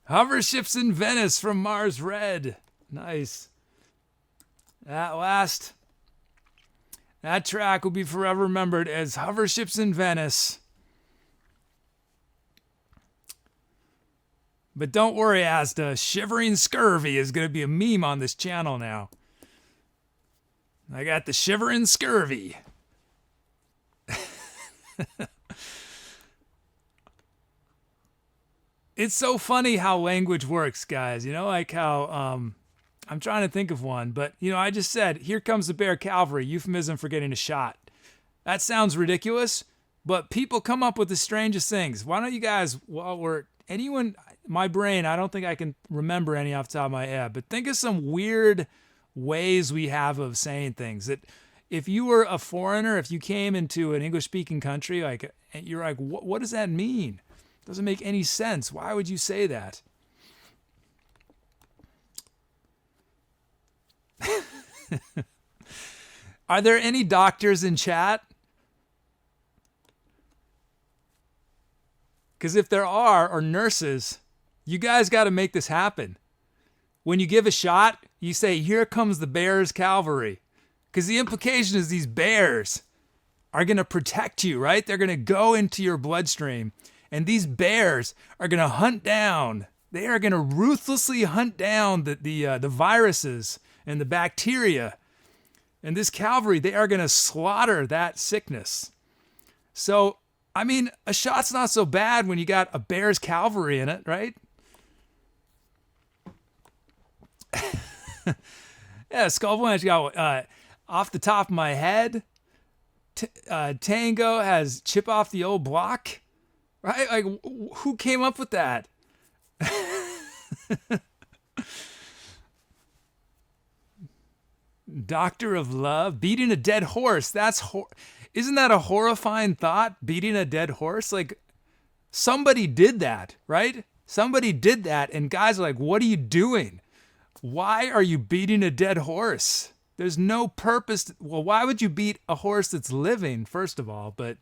Hoverships in Venice from MarzRedd. Nice. That track will be forever remembered as Hoverships in Venice. But don't worry, Asda. Shivering scurvy is going to be a meme on this channel now. I got the shivering scurvy. It's so funny how language works, guys. You know, like how I'm trying to think of one, but you know, I just said, "Here comes the bear cavalry," euphemism for getting a shot. That sounds ridiculous, but people come up with the strangest things. Why don't you guys, my brain, I don't think I can remember any off the top of my head, but think of some weird ways we have of saying things that if you were a foreigner, if you came into an English-speaking country, like, you're like, what does that mean? Doesn't make any sense. Why would you say that? Are there any doctors in chat? Because if there are, or nurses, you guys got to make this happen. When you give a shot, you say, "Here comes the bear's cavalry." Because the implication is these bears are going to protect you, right? They're going to go into your bloodstream. And these bears are going to hunt down. They are going to ruthlessly hunt down the viruses and the bacteria. And this cavalry, they are going to slaughter that sickness. So, I mean, a shot's not so bad when you got a bear's cavalry in it, right? Yeah, Skullblanche got off the top of my head. Tango has chip off the old block. Right? Like, who came up with that? Doctor of Love, beating a dead horse. Isn't that a horrifying thought? Beating a dead horse? Like, somebody did that, right? Somebody did that, and guys are like, "What are you doing? Why are you beating a dead horse?" There's no purpose. Well, why would you beat a horse that's living, first of all? But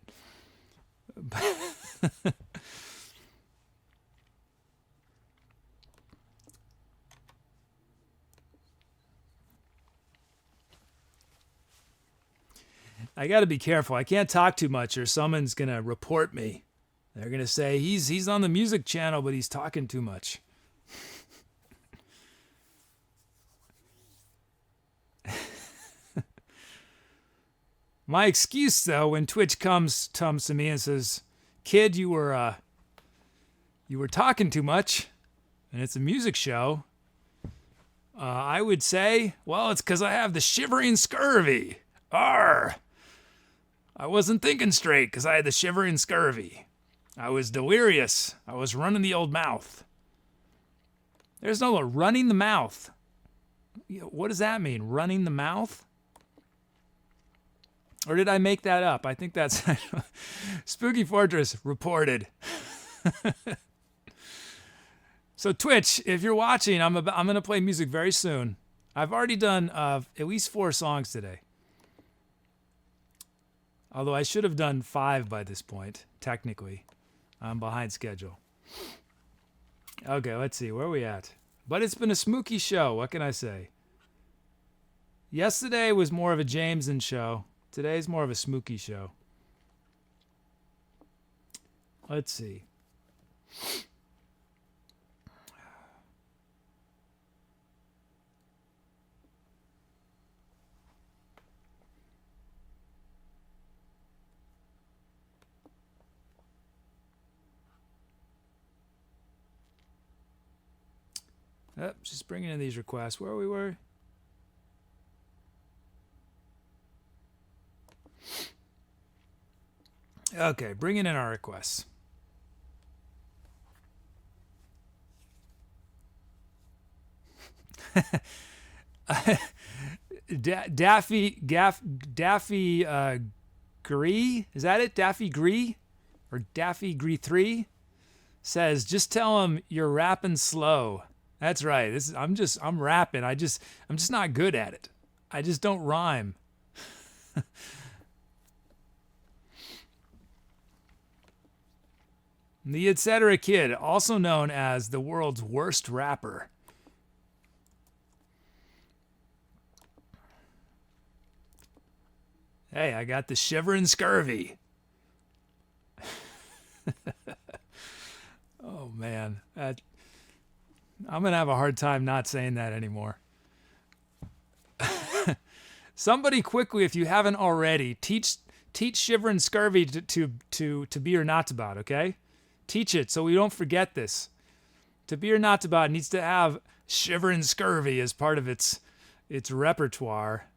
I got to be careful. I can't talk too much or someone's going to report me. They're going to say, he's on the music channel, but he's talking too much. My excuse, though, when Twitch comes to me and says, "Kid, you were talking too much, and it's a music show," I would say, "Well, it's because I have the shivering scurvy. Arr! I wasn't thinking straight because I had the shivering scurvy. I was delirious. I was running the old mouth." There's no running the mouth. What does that mean? Running the mouth? Or did I make that up? I think that's Spooky Fortress reported. So Twitch, if you're watching, I'm going to play music very soon. I've already done at least 4 songs today. Although I should have done 5 by this point, technically. I'm behind schedule. Okay, let's see. Where are we at? But it's been a smooky show. What can I say? Yesterday was more of a Jameson show. Today's more of a smooky show. Let's see. Just bringing in these requests. Where we were? Okay, bringing in our requests. Daffy Gree? Is that it? Daffy Gree? Or Daffy Gree 3 says, "Just tell him you're rapping slow." That's right. I'm rapping. I'm just not good at it. I just don't rhyme. The Etcetera kid, also known as the world's worst rapper. Hey, I got the shivering scurvy. Oh man, I'm gonna have a hard time not saying that anymore. Somebody quickly, if you haven't already, teach shivering scurvy to be or not about. Okay, teach it so we don't forget this. To be or not about needs to have shivering scurvy as part of its repertoire.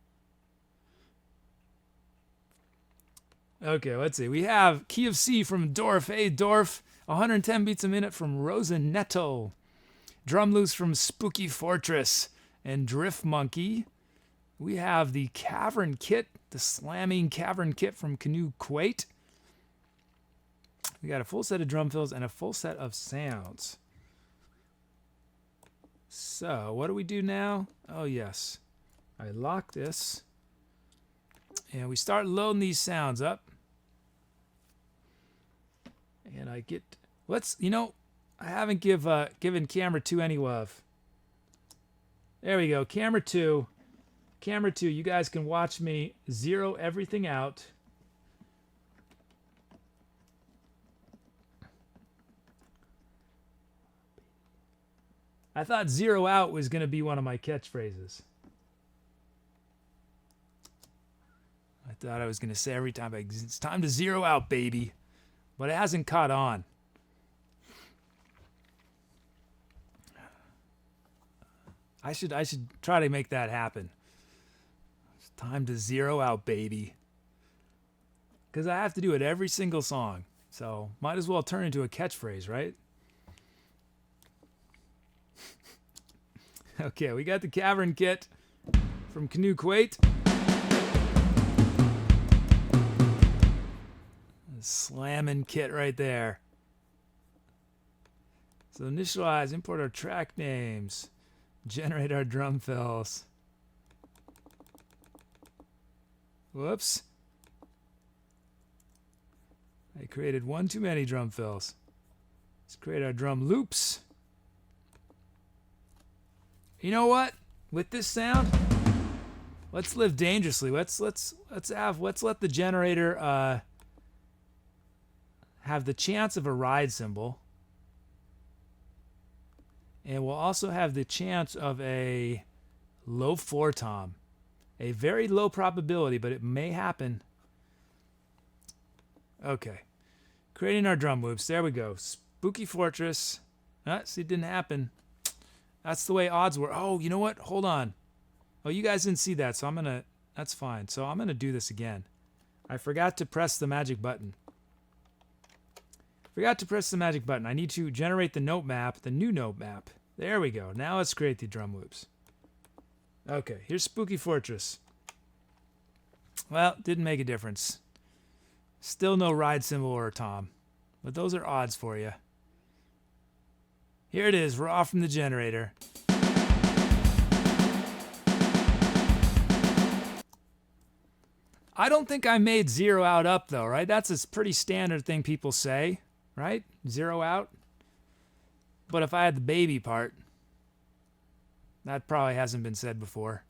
Okay, let's see. We have Key of C from Dorf. Hey, Dorf. 110 beats a minute from Rosanetto. Drum loose from Spooky Fortress and Drift Monkey. We have the Cavern Kit, the slamming Cavern Kit from Canoe Quate. We got a full set of drum fills and a full set of sounds. So, what do we do now? Oh, yes. I lock this. And we start loading these sounds up. And I get... I haven't given camera 2 any love. There we go. Camera 2. Camera 2, you guys can watch me zero everything out. I thought zero out was going to be one of my catchphrases. I thought I was going to say every time, it's time to zero out, baby. But it hasn't caught on. I should try to make that happen. It's time to zero out, baby. Because I have to do it every single song. So might as well turn into a catchphrase, right? Okay, we got the Cavern Kit from Canoe Quate. Slamming kit right there. So initialize, import our track names, generate our drum fills. Whoops. I created one too many drum fills. Let's create our drum loops. You know what? With this sound, let's live dangerously. Let's let the generator have the chance of a ride cymbal. And we'll also have the chance of a low floor tom. A very low probability, but it may happen. Okay. Creating our drum loops. There we go. Spooky Fortress. See, it didn't happen. That's the way odds were. Oh, you know what? Hold on. Oh, you guys didn't see that, so I'm going to... That's fine. So I'm going to do this again. I forgot to press the magic button. Forgot to press the magic button. I need to generate the note map, the new note map. There we go. Now let's create the drum loops. Okay, here's Spooky Fortress. Well, didn't make a difference. Still no ride cymbal or tom. But those are odds for you. Here it is, raw from the generator. I don't think I made 0 out up though, right? That's a pretty standard thing people say, right? 0 out. But if I had the baby part, that probably hasn't been said before.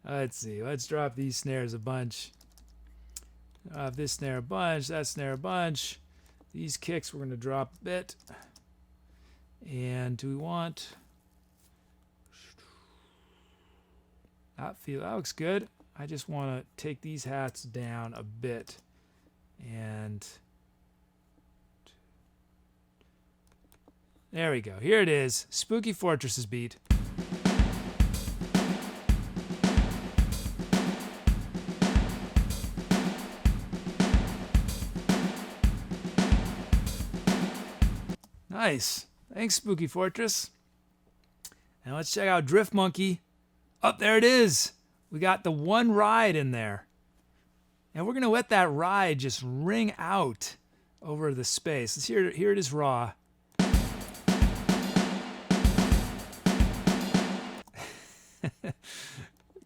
Let's see. Let's drop these snares a bunch. This snare a bunch. That snare a bunch. These kicks we're going to drop a bit. And do we want... That looks good. I just want to take these hats down a bit. And... There we go. Here it is. Spooky Fortress's beat. Nice. Thanks, Spooky Fortress. Now let's check out Drift Monkey. Up there it is. We got the one ride in there. And we're going to let that ride just ring out over the space. Let's hear it is raw.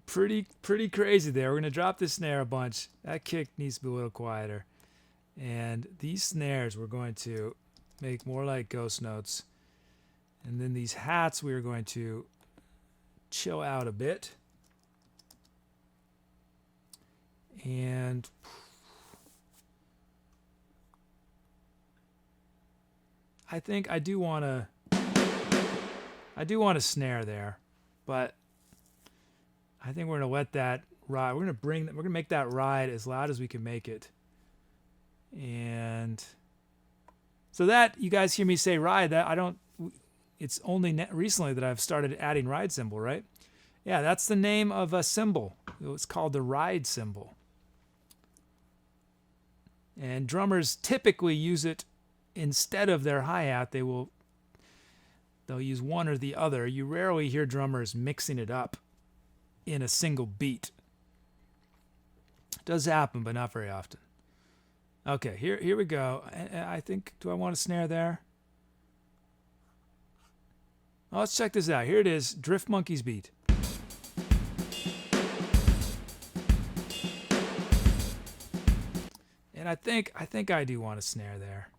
Pretty crazy there. We're going to drop this snare a bunch. That kick needs to be a little quieter. And these snares we're going to make more like ghost notes. And then these hats we are going to chill out a bit. And I think I do want to snare there, but I think we're going to let that ride. We're going to make that ride as loud as we can make it. And so that you guys hear me say ride, that I don't, it's only recently that I've started adding ride cymbal, right? Yeah, that's the name of a cymbal. It's called the ride cymbal. And drummers typically use it instead of their hi-hat. They'll use one or the other. You rarely hear drummers mixing it up in a single beat. It does happen, but not very often. Okay, here we go. I think, do I want a snare there? Oh, let's check this out. Here it is, Drift Monkey's beat. And I think I do want a snare there.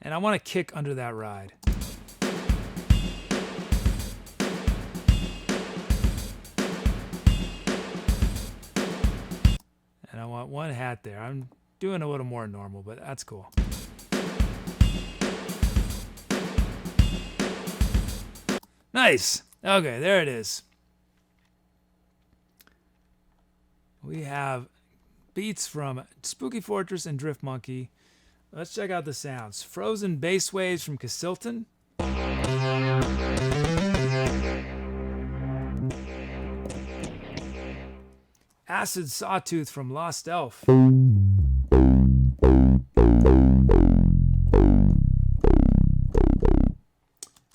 And I want to kick under that ride. And I want one hat there. I'm doing a little more normal, but that's cool. Nice. Okay, there it is. We have beats from Spooky Fortress and Drift Monkey. Let's check out the sounds. Frozen bass waves from Cassilton. Acid Sawtooth from LostElf.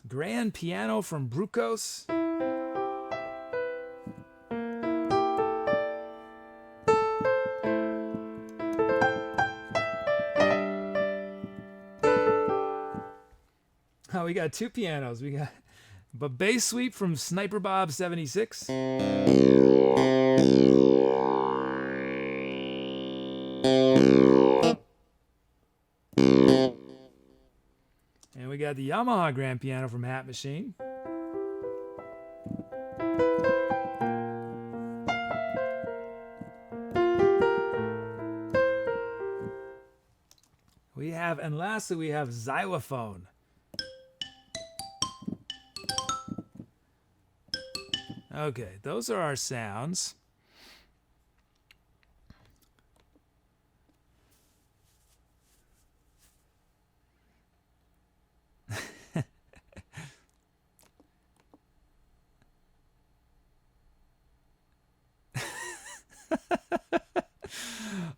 Grand Piano from Brucos. Oh, we got two pianos. We got a bass sweep from Sniper Bob 76. And we got the Yamaha grand piano from Hat Machine. And lastly, we have xylophone. Okay, those are our sounds.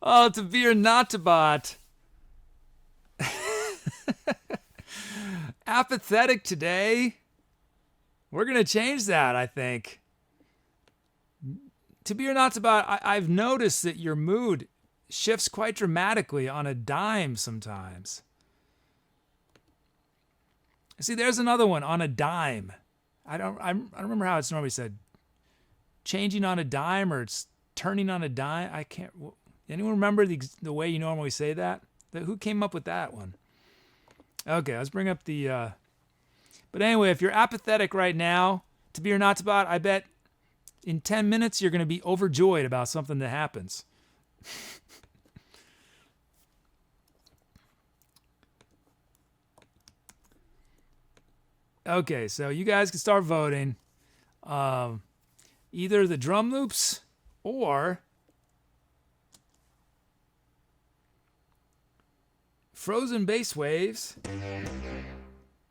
Oh, to be or not to bot. Apathetic today. We're going to change that, I think. To be or not to bot, I've noticed that your mood shifts quite dramatically on a dime sometimes. See, there's another one, on a dime. I don't remember how it's normally said. Changing on a dime, or it's turning on a dime. I can't. Anyone remember the way you normally say that? Who came up with that one? Okay, let's bring up the. But anyway, if you're apathetic right now, to be or not to bot, I bet in 10 minutes you're going to be overjoyed about something that happens. Okay, so you guys can start voting. Either the drum loops or frozen bass waves,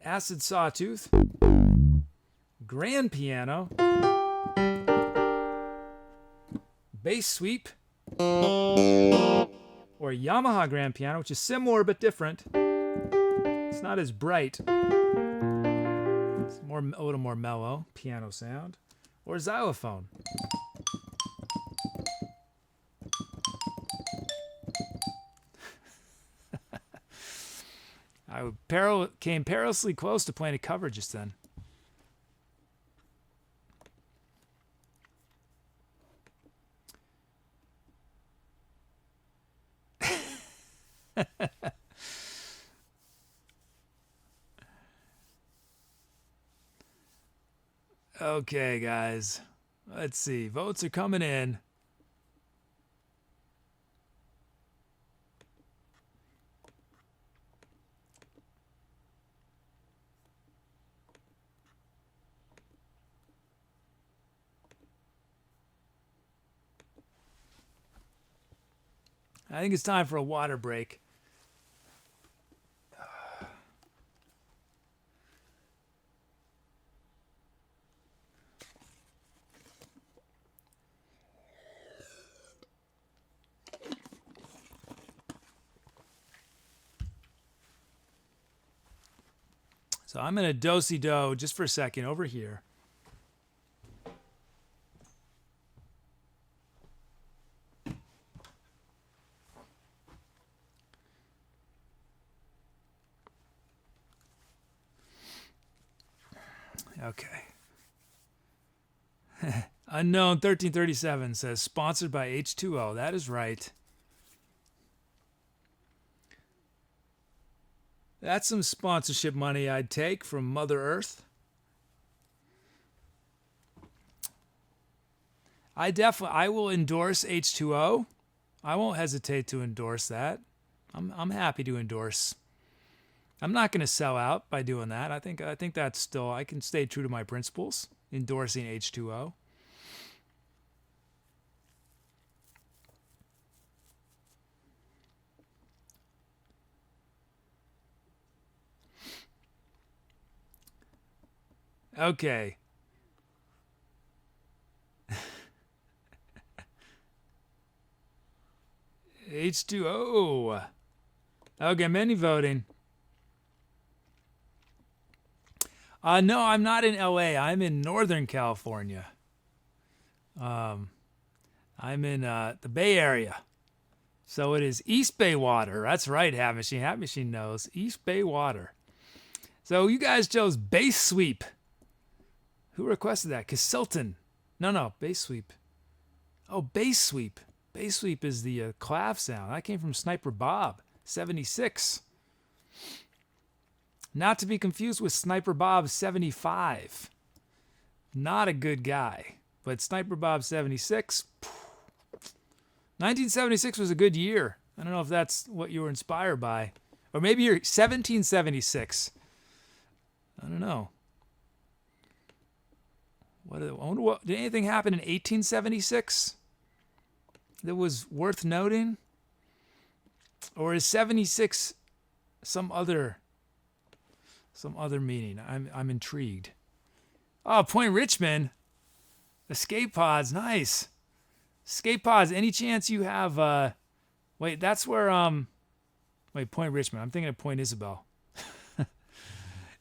acid sawtooth, grand piano, bass sweep, or Yamaha grand piano, which is similar but different. It's not as bright. It's a little more mellow piano sound, or xylophone. I came perilously close to playing a cover just then. Okay, guys. Let's see. Votes are coming in. I think it's time for a water break. So I'm in a do-si-do just for a second over here. Okay. Unknown 1337 says sponsored by H2O. That is right. That's some sponsorship money I'd take from Mother Earth. I will endorse H2O. I won't hesitate to endorse that. I'm happy to endorse. I'm not going to sell out by doing that. I think that's still, I can stay true to my principles, endorsing H2O. Okay. H2O. Okay, many voting. No, I'm not in LA. I'm in Northern California. I'm in the Bay Area. So it is East Bay water. That's right, Hat Machine. Hat Machine knows. East Bay water. So you guys chose bass sweep. Who requested that? Casilton. No, bass sweep. Oh, bass sweep. Bass sweep is the clav sound. That came from Sniper Bob, 76. Not to be confused with Sniper Bob, 75. Not a good guy. But Sniper Bob, 76. 1976 was a good year. I don't know if that's what you were inspired by. Or maybe you're 1776. I don't know. I wonder what, did anything happen in 1876 that was worth noting? Or is 76 some other meaning? I'm intrigued. Oh, Point Richmond. Escape pods, nice. Escape pods, any chance you have wait, that's where Point Richmond. I'm thinking of Point Isabel.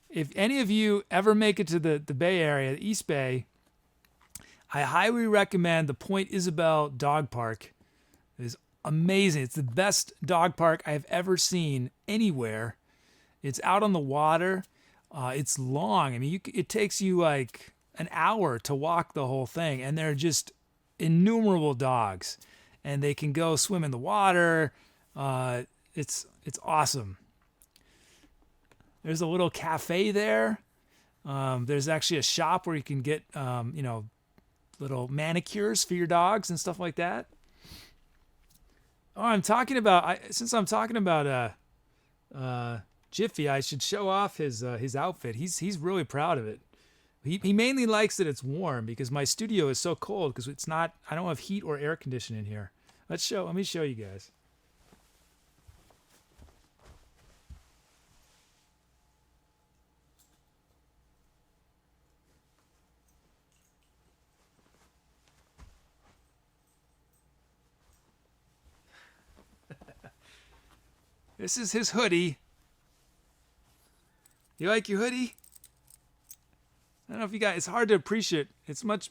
If any of you ever make it to the Bay Area, the East Bay, I highly recommend the Point Isabel dog park. It is amazing. It's the best dog park I've ever seen anywhere. It's out on the water. It's long. I mean, it takes you like an hour to walk the whole thing, and they're just innumerable dogs, and they can go swim in the water. It's awesome. There's a little cafe there. There's actually a shop where you can get little manicures for your dogs and stuff like that. Oh, since I'm talking about Jiffy, I should show off his outfit. He's really proud of it. He mainly likes that it's warm because my studio is so cold because I don't have heat or air conditioning in here. Let me show you guys. This is his hoodie. You like your hoodie? I don't know if you guys, it's hard to appreciate. It's much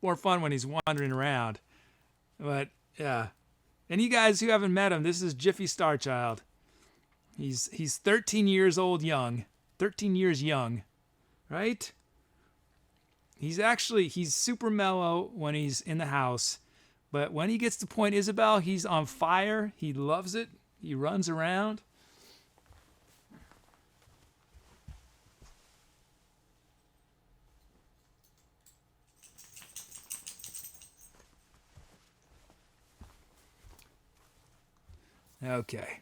more fun when he's wandering around. But yeah. And you guys who haven't met him, this is Jiffy Starchild. He's 13 years old young. 13 years young. Right? He's super mellow when he's in the house. But when he gets to Point Isabel, he's on fire. He loves it. He runs around. Okay.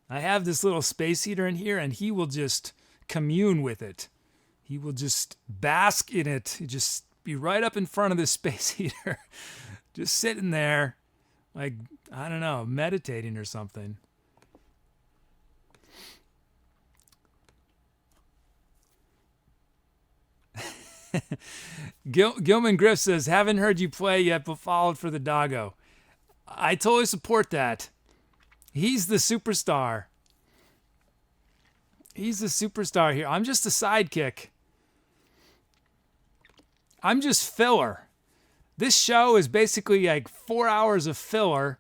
I have this little space heater in here, and he will just commune with it. He will just bask in it. He just be right up in front of this space heater, just sitting there, like, I don't know, meditating or something. Gilman Griff says, haven't heard you play yet, but followed for the doggo. I totally support that. He's the superstar. He's the superstar here. I'm just a sidekick. I'm just filler. This show is basically like 4 hours of filler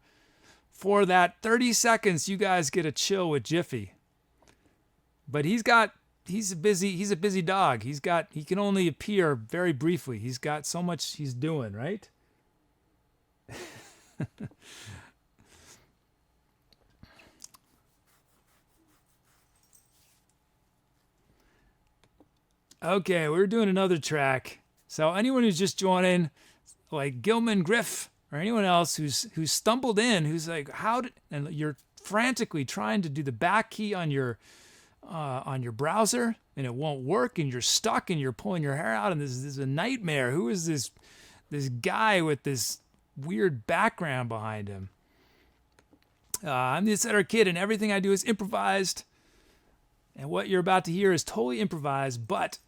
for that 30 seconds you guys get a chill with Jiffy. But he's a busy dog. He can only appear very briefly. He's got so much he's doing, right? Okay, we're doing another track. So anyone who's just joining, like Gilman Griff or anyone else who's stumbled in, who's like, and you're frantically trying to do the back key on your browser and it won't work and you're stuck and you're pulling your hair out and this is a nightmare. Who is this guy with this weird background behind him? I'm the Etcetera kid and everything I do is improvised. And what you're about to hear is totally improvised, but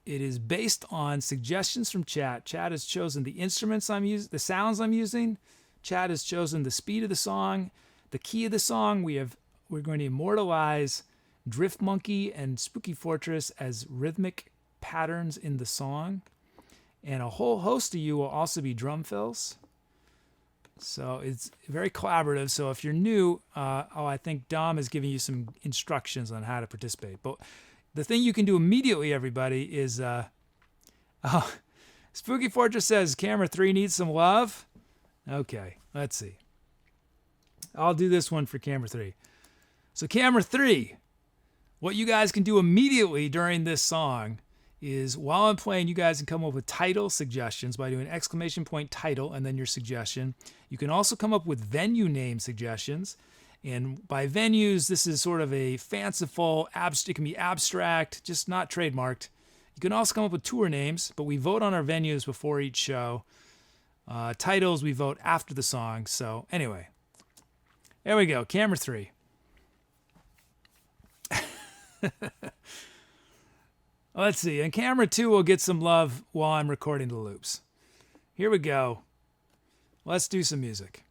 it is based on suggestions from chat. Chat has chosen the instruments I'm using, the sounds I'm using. Chat has chosen the speed of the song, the key of the song. We're going to immortalize Drift Monkey and Spooky Fortress as rhythmic patterns in the song. And a whole host of you will also be drum fills. So it's very collaborative. So if you're new, I think Dom is giving you some instructions on how to participate. But the thing you can do immediately, everybody, is... Spooky Fortress says, camera 3 needs some love. Okay, let's see. I'll do this one for camera 3. So camera 3, what you guys can do immediately during this song is while I'm playing, you guys can come up with title suggestions by doing !title and then your suggestion. You can also come up with venue name suggestions. And by venues, this is sort of a fanciful, it can be abstract, just not trademarked. You can also come up with tour names, but we vote on our venues before each show. Titles, we vote after the song. So anyway, there we go. Camera 3. Let's see. And camera 2 will get some love while I'm recording the loops. Here we go. Let's do some music.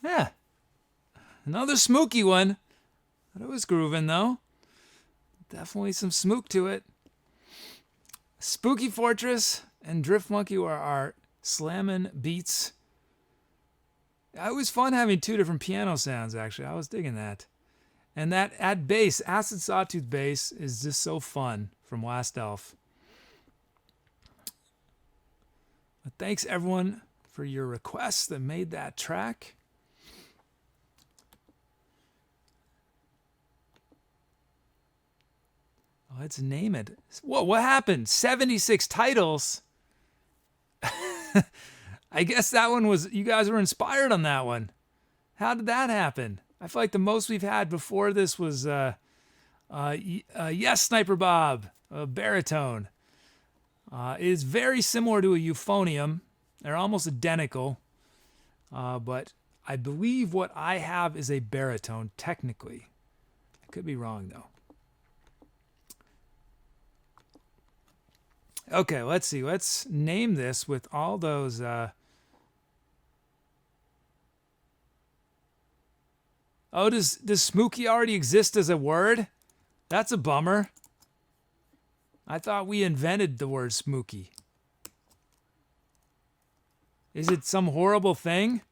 Yeah. Another smooky one. But it was grooving, though. Definitely some smook to it. Spooky Fortress and Drift Monkey were our slamming beats. It was fun having two different piano sounds, actually. I was digging that. And that at bass, Acid Sawtooth bass, is just so fun from LostElf. But thanks, everyone, for your requests that made that track. Let's name it. Whoa, what happened? 76 titles? I guess that one was, you guys were inspired on that one. How did that happen? I feel like the most we've had before this was, yes, Sniper Bob, Baritone. It is very similar to a euphonium. They're almost identical. But I believe what I have is a baritone, technically. I could be wrong, though. Okay, let's see. Let's name this with all those... Oh, does smooky already exist as a word? That's a bummer. I thought we invented the word smooky. Is it some horrible thing?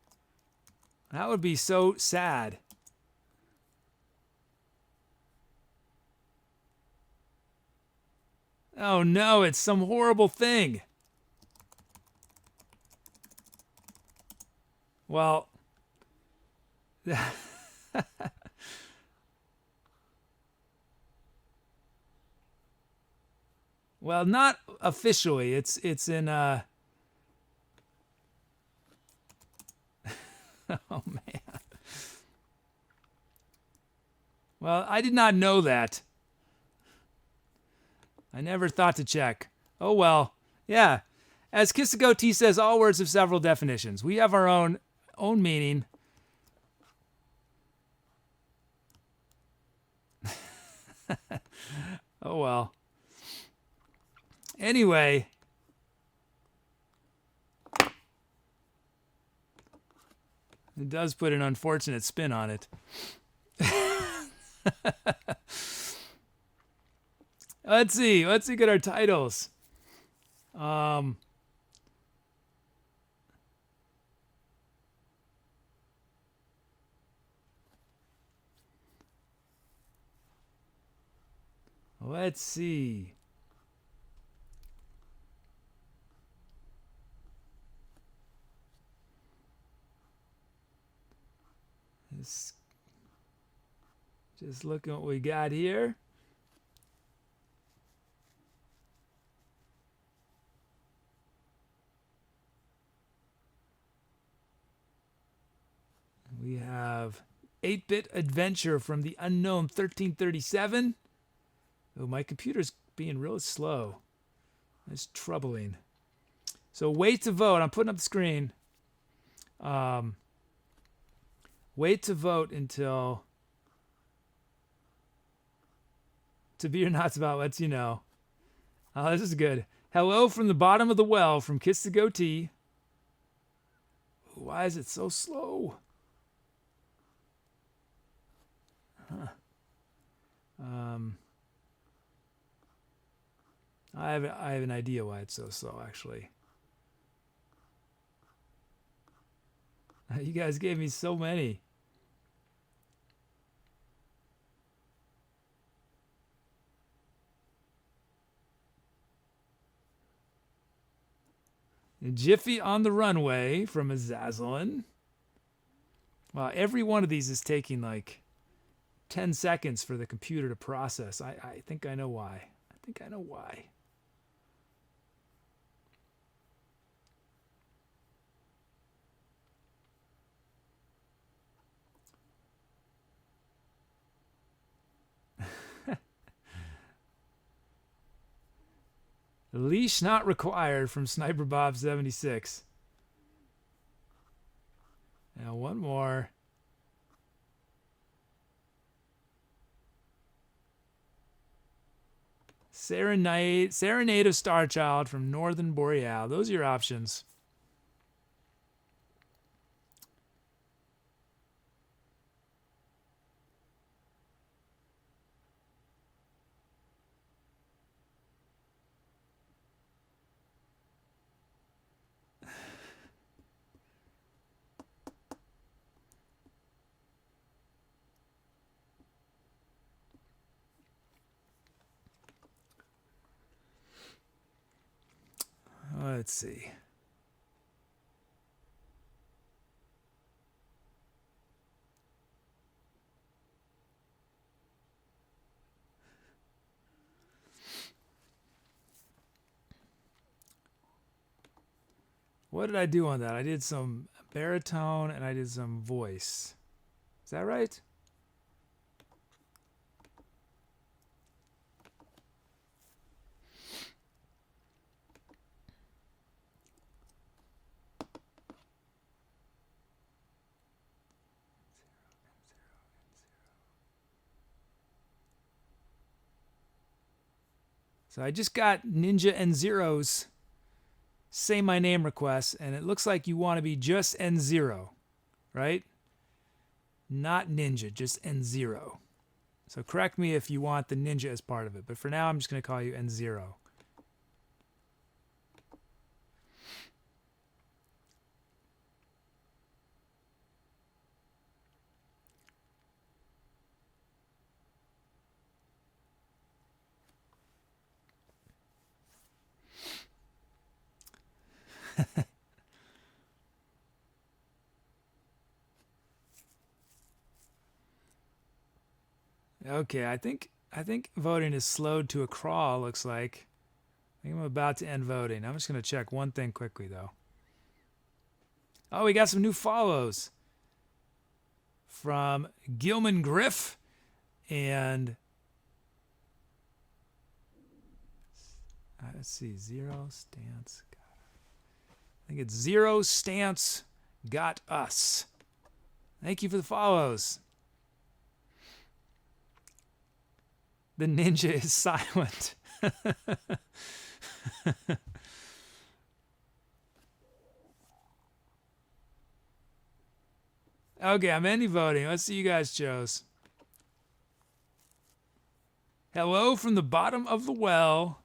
That would be so sad. Oh no, it's some horrible thing. Well, well, not officially. It's in oh man. Well, I did not know that. I never thought to check. Oh well. Yeah. As kisstheGOATee says, all words have several definitions. We have our own meaning. Oh well. Anyway. It does put an unfortunate spin on it. Let's see. Let's look at our titles. Let's see. Just look at what we got here. We have 8-Bit Adventure from the Unknown 1337. Oh, my computer's being real slow. That's troubling. So wait to vote. I'm putting up the screen. Wait to vote until To Be or Not About lets you know. Oh, this is good. Hello from the Bottom of the Well from kisstheGOATee. Why is it so slow? Huh. I have an idea why it's so slow, actually. You guys gave me so many. Jiffy on the Runway from Azzazelynn. Wow, every one of these is taking like 10 seconds for the computer to process. I think I know why. I think I know why. Leash Not Required from Sniper Bob 76. Now one more. Serenade of Starchild from Northern Boreal. Those are your options. Let's see. What did I do on that? I did some baritone and I did some voice. Is that right? So I just got Ninja and Zero's say my name requests, and it looks like you want to be just N0, right? Not Ninja, just N0. So correct me if you want the Ninja as part of it, but for now I'm just going to call you N0. Okay, I think voting is slowed to a crawl, looks like. I think I'm about to end voting. I'm just going to check one thing quickly, though. Oh, we got some new follows from Gilman Griff and let's see, Zero Stance. I think it's Zero Stance Got Us. Thank you for the follows. The Ninja is silent. Okay, I'm ending voting. Let's see you guys chose. Hello from the Bottom of the Well.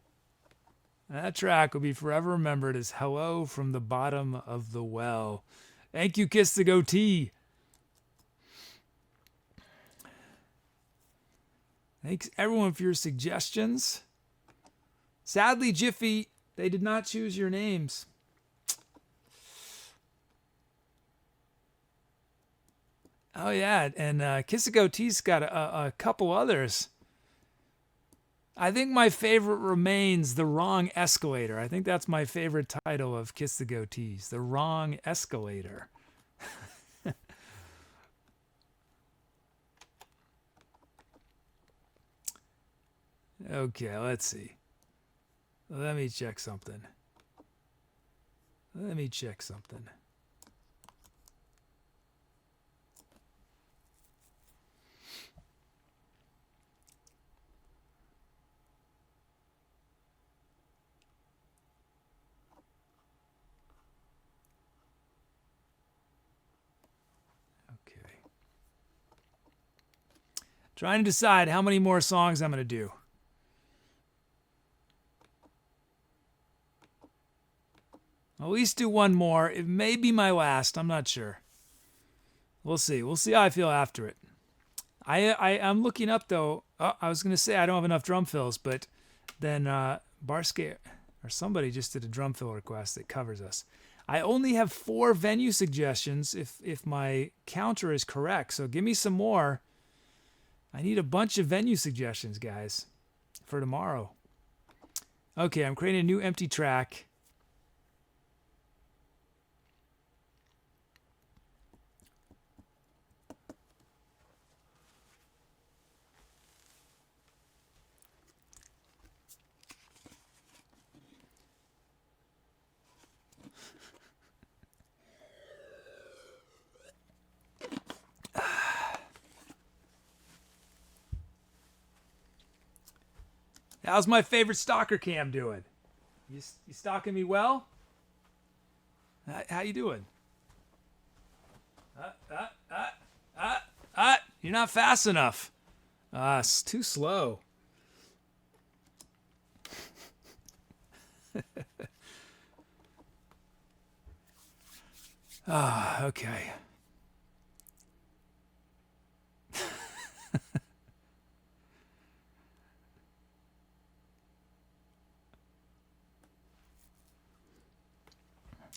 That track will be forever remembered as Hello from the Bottom of the Well. Thank you, kisstheGOATee. Thanks everyone for your suggestions. Sadly, Jiffy, they did not choose your names. Oh yeah, and kisstheGOATee's got a couple others. I think my favorite remains The Wrong Escalator. I think that's my favorite title of kisstheGOATee's, The Wrong Escalator. Okay, let's see. Let me check something. Okay. Trying to decide how many more songs I'm going to do. I'll at least do one more. It may be my last. I'm not sure. We'll see. We'll see how I feel after it. I'm looking up, though. Oh, I was going to say I don't have enough drum fills, but then Barske or somebody just did a drum fill request that covers us. I only have 4 venue suggestions if my counter is correct. So give me some more. I need a bunch of venue suggestions, guys, for tomorrow. Okay, I'm creating a new empty track. How's my favorite stalker cam doing? You stalking me well? How you doing? You're not fast enough. It's too slow. Okay.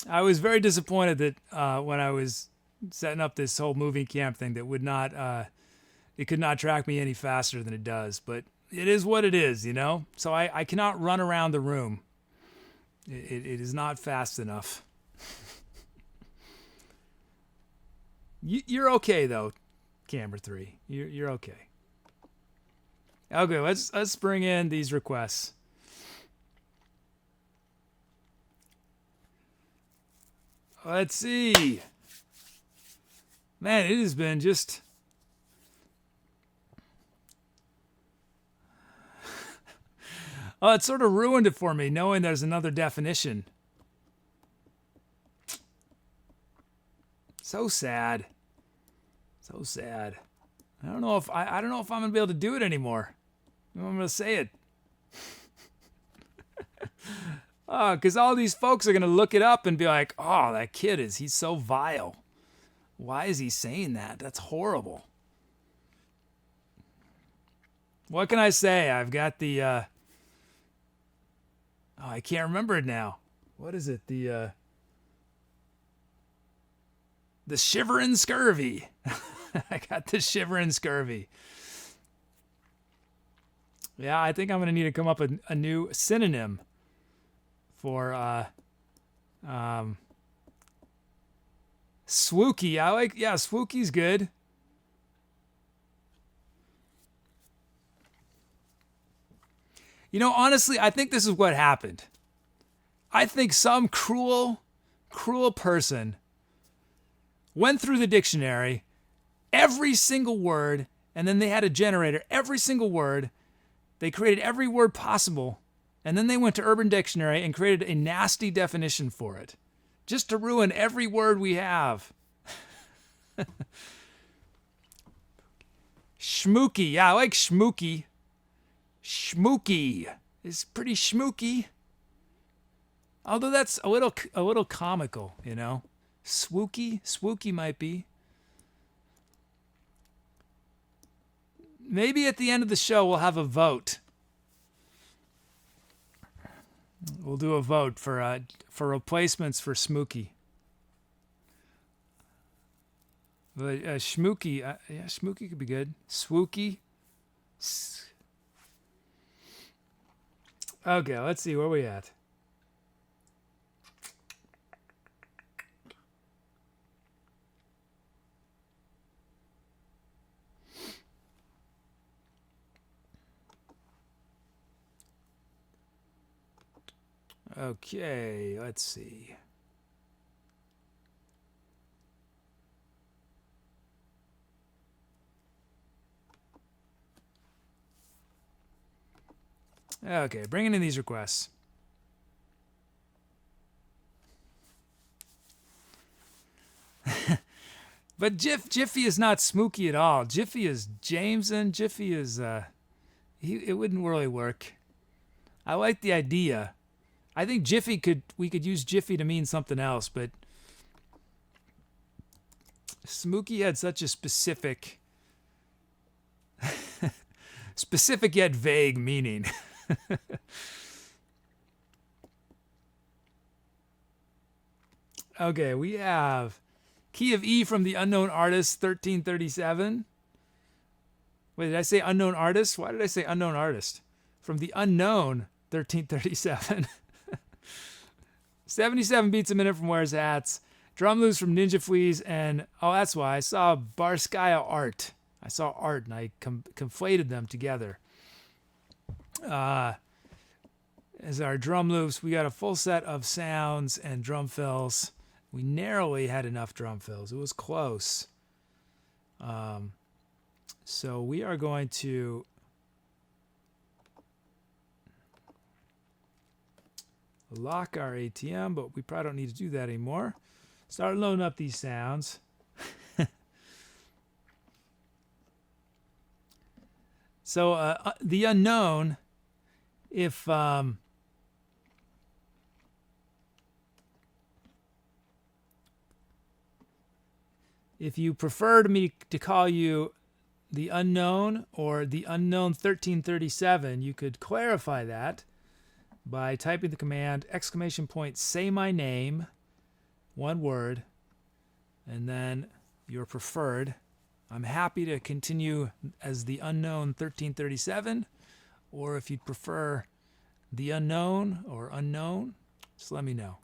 I was very disappointed that when I was setting up this whole moving camp thing that would not, it could not track me any faster than it does. But it is what it is, you know? So I cannot run around the room. It is not fast enough. You're okay though, Camera 3. You're okay. Okay, let's bring in these requests. Let's see. Man, it has been just... Oh, it sort of ruined it for me, knowing there's another definition. So sad. So sad. I don't know if I don't know if I'm gonna be able to do it anymore. I'm gonna say it. Oh, because all these folks are gonna look it up and be like, "Oh, that kid he's so vile. Why is he saying that? That's horrible." What can I say? I've got the. Oh, I can't remember it now. What is it? The shivering scurvy. I got the shivering scurvy. Yeah, I think I'm gonna need to come up with a new synonym for swooky. I like, yeah, swooky's good. You know, honestly, I think this is what happened. I think some cruel person went through the dictionary, every single word, and then they had a generator, every single word. They created every word possible, and then they went to Urban Dictionary and created a nasty definition for it, just to ruin every word we have. Schmooky. Yeah, I like schmooky. Schmooky is pretty schmooky. Although that's a little comical, you know. Swooky might be. Maybe at the end of the show we'll have a vote. We'll do a vote for replacements for Smooky. But Schmooky, yeah, Schmooky could be good. Swooky. Okay, let's see where we at. Okay, let's see. Okay, bringing in these requests. But Jiffy is not Smooky at all. Jiffy is Jameson. Jiffy is it wouldn't really work. I like the idea. I think we could use Jiffy to mean something else, but Smooky had such a specific yet vague meaning. Okay, we have Key of E from the Unknown Artist 1337. Wait, did I say Unknown Artist? Why did I say Unknown Artist? From the Unknown 1337. 77 beats a minute from Wears Hats. Drum loops from Ninja Fleas, and oh, that's why I saw Barskaya Art. I saw art and I conflated them together. As our drum loops, we got a full set of sounds and drum fills. We narrowly had enough drum fills. It was close. So we are going to lock our ATM, but we probably don't need to do that anymore. Start loading up these sounds. So the unknown, if you prefer me to call you the unknown or the unknown 1337, you could clarify that by typing the command ! Say my name one word, and then your preferred. I'm happy to continue as the unknown 1337, or if you'd prefer the unknown or unknown, just let me know.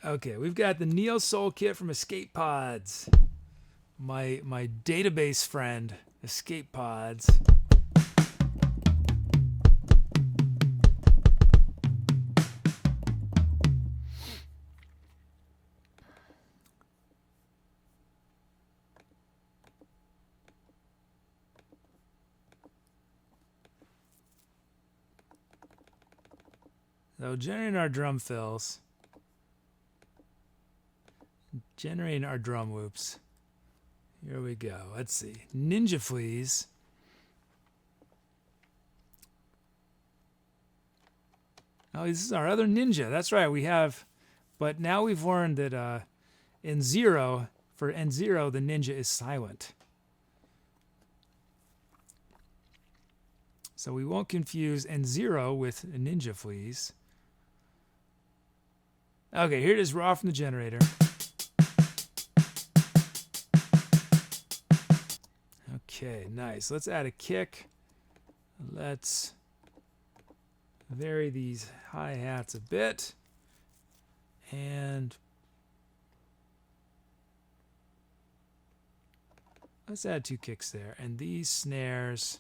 Okay, we've got the Neo Soul kit from Escape Pods. My database friend, Escape Pods. So generating our drum fills. Generating our drum loops. Here we go. Let's see. Ninja Fleas. Oh, this is our other ninja. That's right. We have, but now we've learned that for N0, the ninja is silent. So we won't confuse N0 with Ninja Fleas. Okay, here it is raw from the generator. Okay, nice. Let's add a kick. Let's vary these hi-hats a bit. And let's add 2 kicks there. And these snares,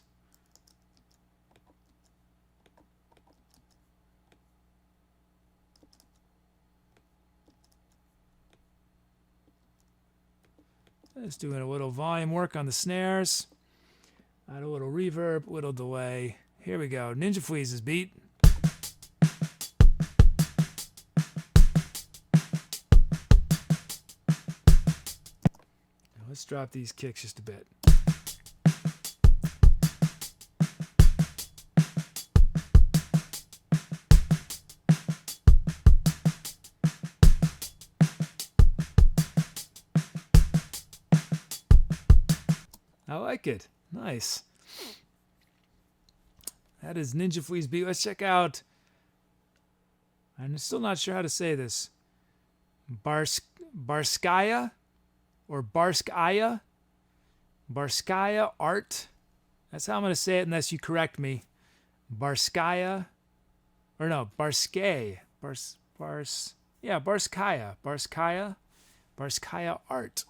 just doing a little volume work on the snares. Add a little reverb, little delay. Here we go. Ninja Fleas' beat. Now let's drop these kicks just a bit. I like it. Nice. That is Ninja Fleas beat. Let's check out, I'm still not sure how to say this, Barskaya or Barskaya? Barskaya Art. That's how I'm going to say it unless you correct me. Barskaya, or no, Barskay. Yeah, Barskaya. Barskaya Art.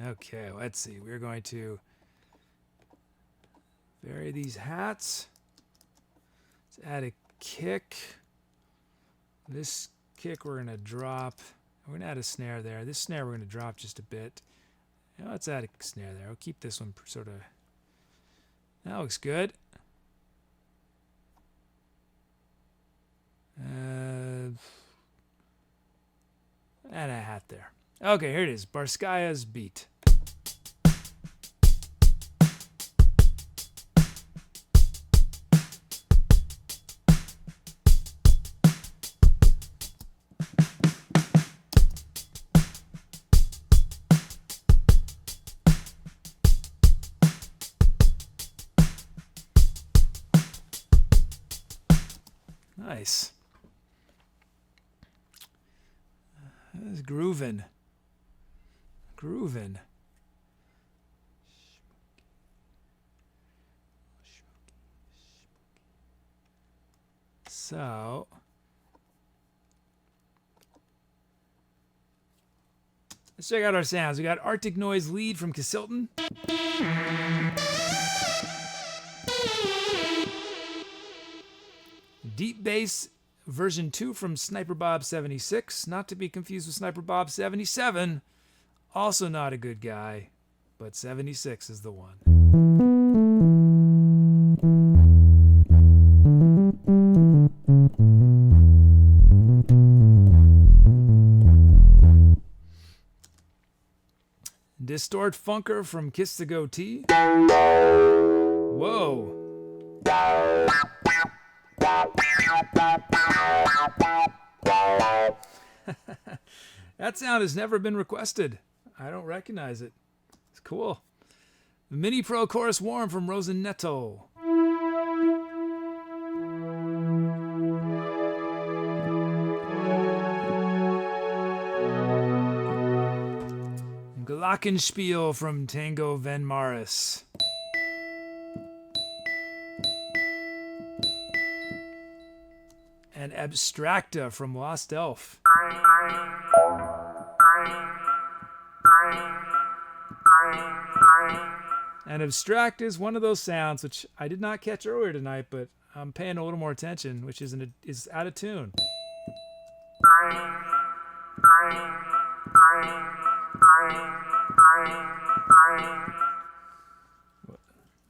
Okay, let's see. We're going to vary these hats. Let's add a kick. This kick we're going to drop. We're going to add a snare there. This snare we're going to drop just a bit. Now let's add a snare there. I'll keep this one sort of... That looks good. Add a hat there. Okay, here it is. Barskaya's beat. Nice. That's grooving. Grooving. So let's check out our sounds. We got Arctic Noise lead from Cassilton. Deep bass version 2 from Sniper Bob 76, not to be confused with Sniper Bob 77. Also not a good guy, but 76 is the one. Distort Funker from kisstheGOATee. Whoa. That sound has never been requested. I don't recognize it. It's cool. The Mini Pro Chorus Warm from Rosinetto. Glockenspiel from Tango Van Maris. And Abstracta from LostElf. And Abstract is one of those sounds which I did not catch earlier tonight, but I'm paying a little more attention, which is out of tune.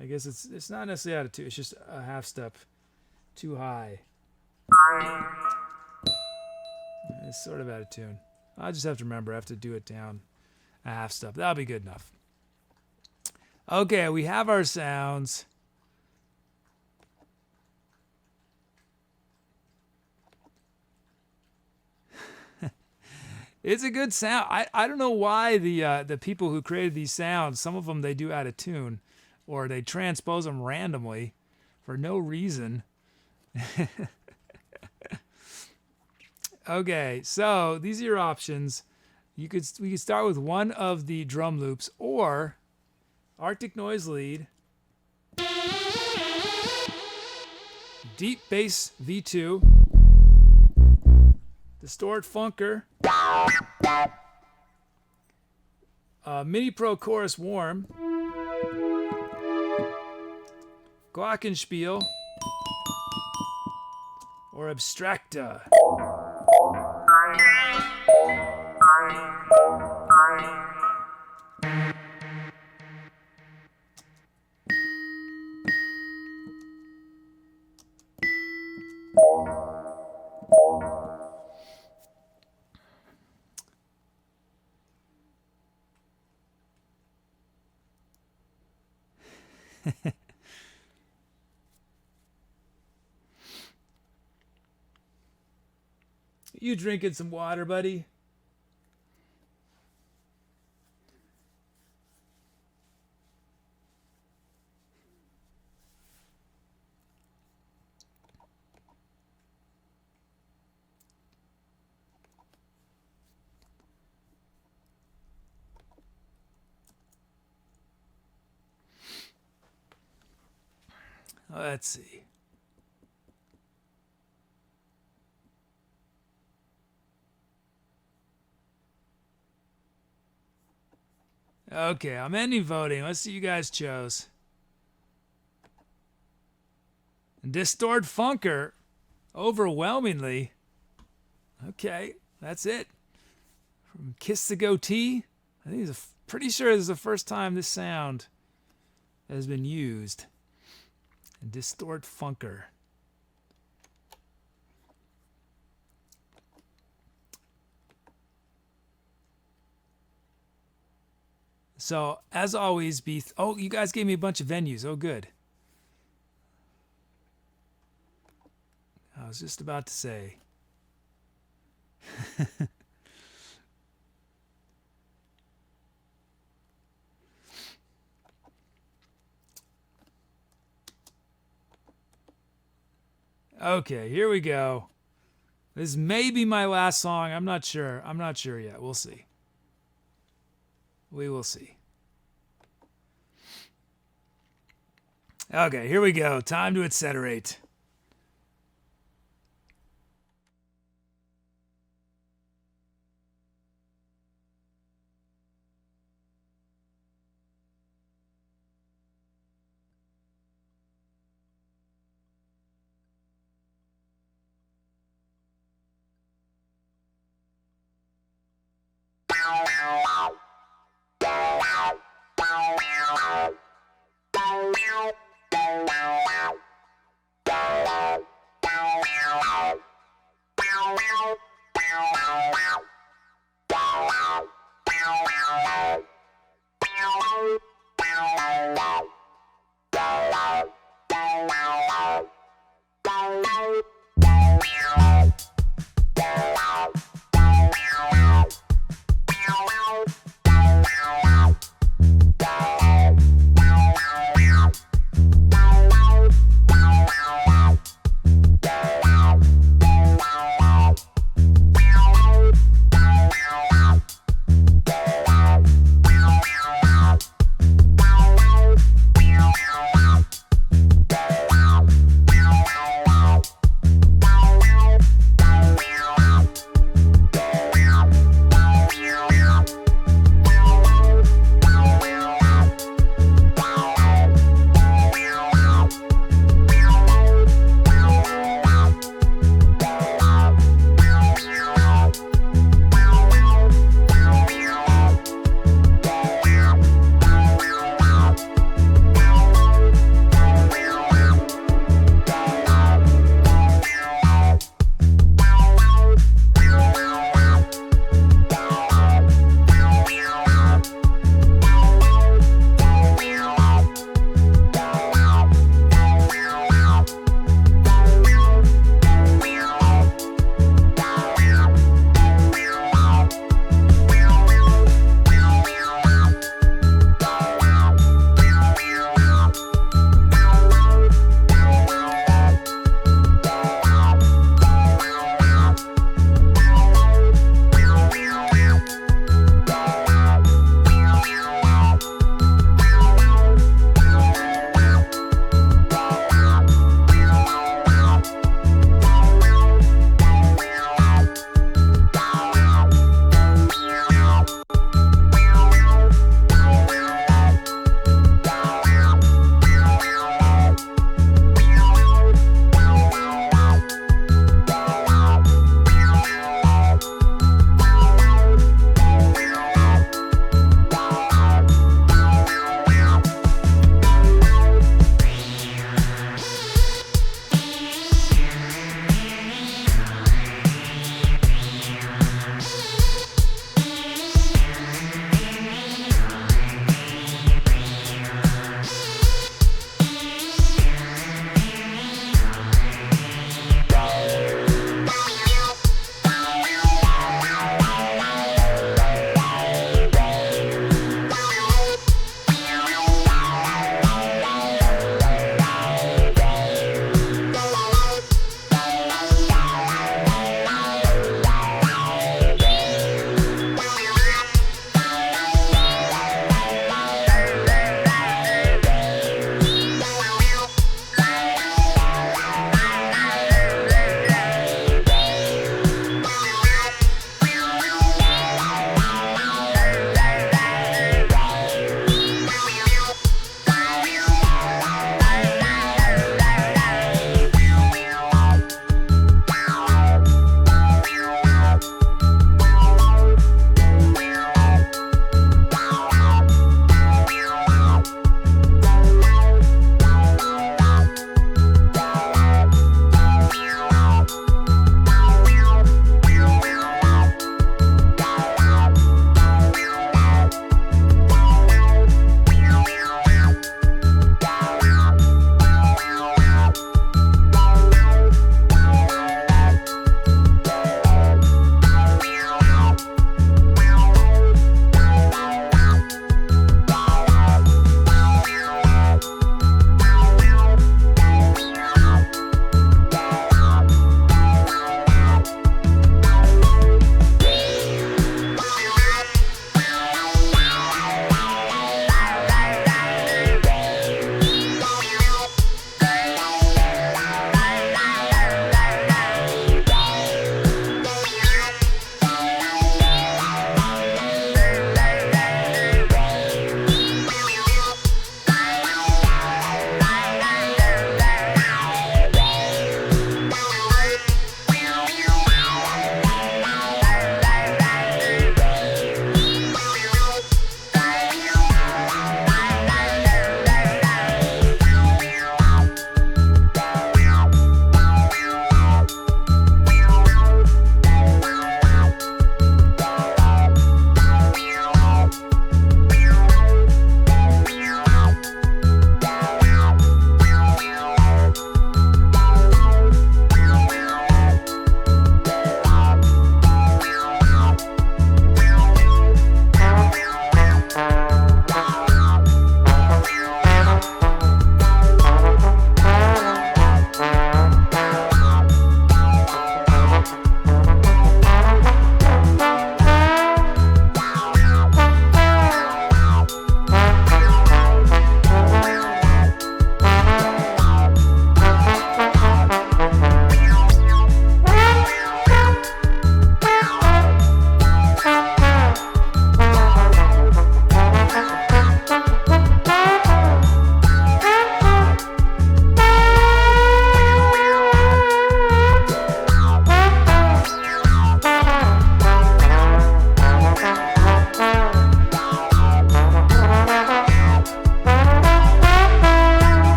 I guess it's not necessarily out of tune, it's just a half step too high. It's sort of out of tune. I just have to remember I have to do it down a half step. That'll be good enough. Okay, we have our sounds. It's a good sound. I don't know why the people who created these sounds, some of them they do out of tune, or they transpose them randomly for no reason. Okay, so these are your options. We could start with one of the drum loops or Arctic Noise lead, deep bass V2, distort funker, Mini Pro Chorus Warm, Glockenspiel, or Abstracta. You drinking some water, buddy? Let's see. Okay, I'm ending voting. Let's see what you guys chose. Distort Funker, overwhelmingly. Okay, that's it. From KisstheGOATee. I think pretty sure this is the first time this sound has been used. Distort Funker. So, as always, oh, you guys gave me a bunch of venues. Oh, good. I was just about to say. Okay, here we go. This may be my last song. I'm not sure. I'm not sure yet. We'll see. We will see. Okay, here we go. Time to etceterate.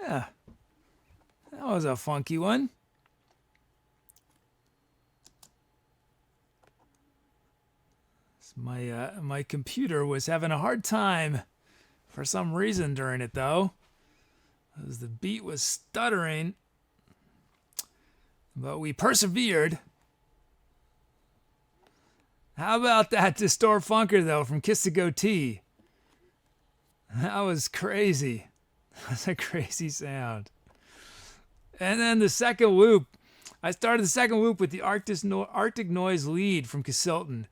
Yeah, that was a funky one. My computer was having a hard time for some reason during it, though, as the beat was stuttering. But we persevered. How about that Distort Funker, though, from kisstheGOATee? That was crazy. That's a crazy sound. And then the second loop. I started the second loop with the Arctic Noise lead from Cassilton.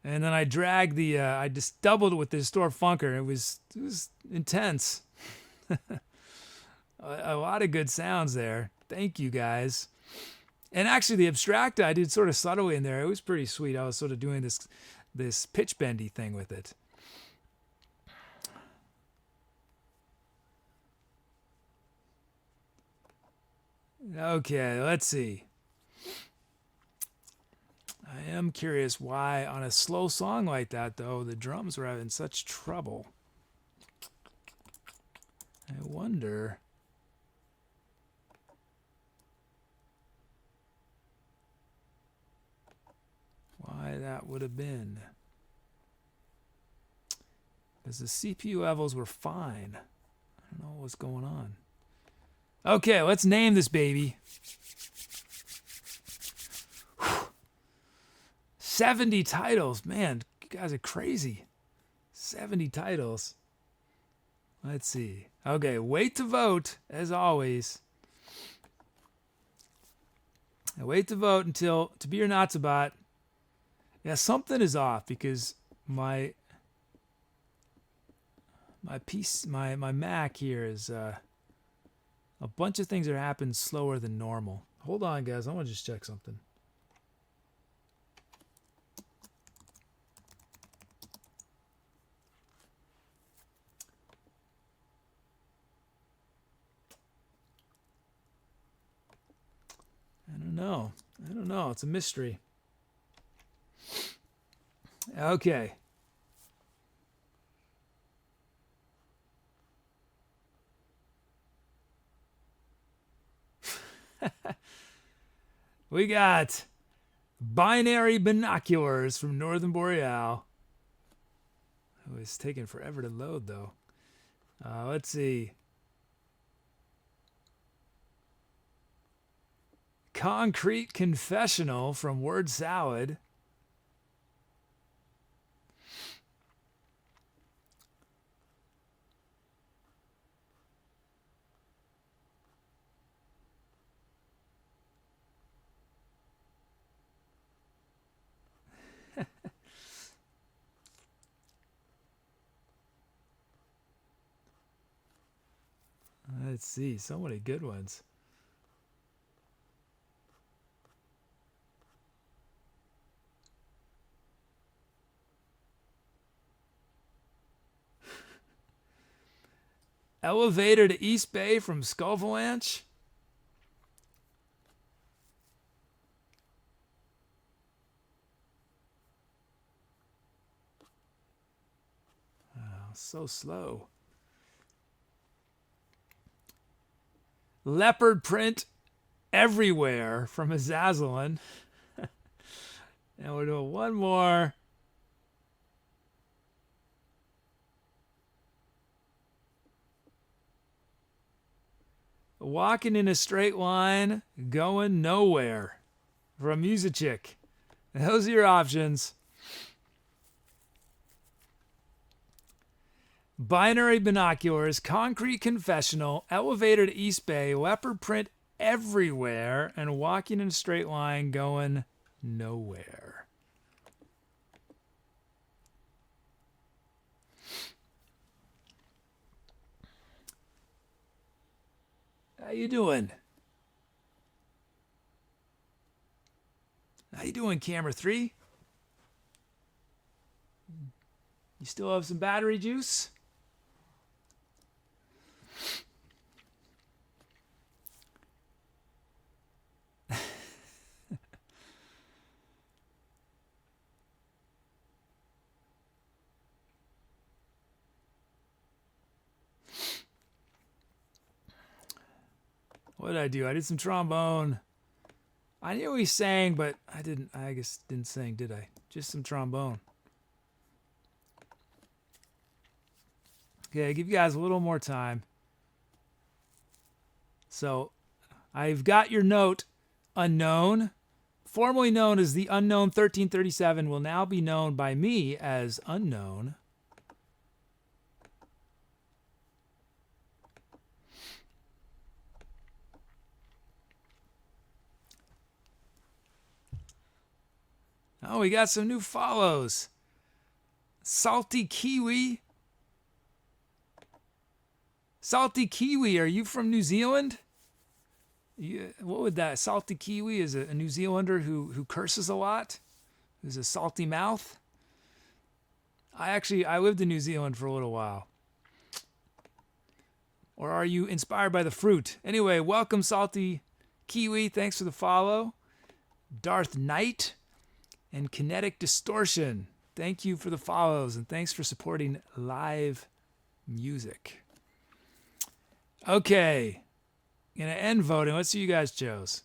And then I dragged I just doubled it with the Distort Funker. It was intense. A lot of good sounds there. Thank you, guys. And actually, the Abstracta I did sort of subtly in there. It was pretty sweet. I was sort of doing this pitch bendy thing with it. Okay, let's see. I am curious why on a slow song like that, though, the drums were having such trouble. I wonder. Why that would have been. Because the CPU levels were fine. I don't know what's going on. Okay, let's name this baby. 70 titles. Man, you guys are crazy. 70 titles. Let's see. Okay, wait to vote, as always. I wait to vote until To Be or Not to Bot. Yeah, something is off because my Mac here is a bunch of things are happening slower than normal. Hold on, guys. I want to just check something. I don't know. It's a mystery. Okay. We got Binary Binoculars from Northern Boreal. Oh, it's taking forever to load, though. Let's see. Concrete Confessional from Word Salad. Let's see, so many good ones. Elevator to East Bay from Skullvalanche. Oh, so slow. Leopard Print Everywhere from Azzazelynn. And we're doing one more. Walking in a Straight Line, Going Nowhere from Musichick. Those are your options. Binary Binoculars, Concrete Confessional, Elevator to East Bay, Leopard Print Everywhere, and Walking in a Straight Line, Going Nowhere. How you doing? How you doing, Camera 3? You still have some battery juice? What did I do? I did some trombone. I knew he sang, but I guess didn't sing, did I? Just some trombone. Okay, give you guys a little more time. So, I've got your note, Unknown. Formerly known as the Unknown 1337 will now be known by me as Unknown. Oh, we got some new follows. Salty Kiwi. Salty Kiwi, are you from New Zealand? What would that? Salty Kiwi is a New Zealander who curses a lot, who's a salty mouth. I lived in New Zealand for a little while. Or are you inspired by the fruit? Anyway, welcome Salty Kiwi. Thanks for the follow. Darth Knight and Kinetic Distortion. Thank you for the follows and thanks for supporting live music. Okay. Gonna end voting. Let's see who you guys chose.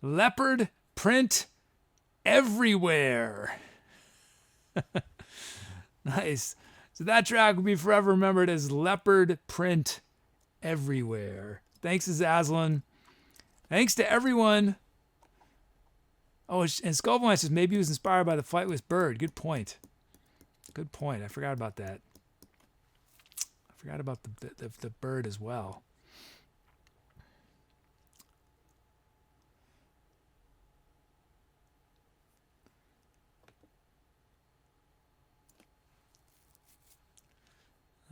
Leopard print everywhere. Nice. So that track will be forever remembered as Leopard print everywhere. Thanks, Azzazelynn. Thanks to everyone. Oh, and Skullbone says maybe he was inspired by the flightless bird. Good point. Good point. I forgot about that. Forgot about the bird as well.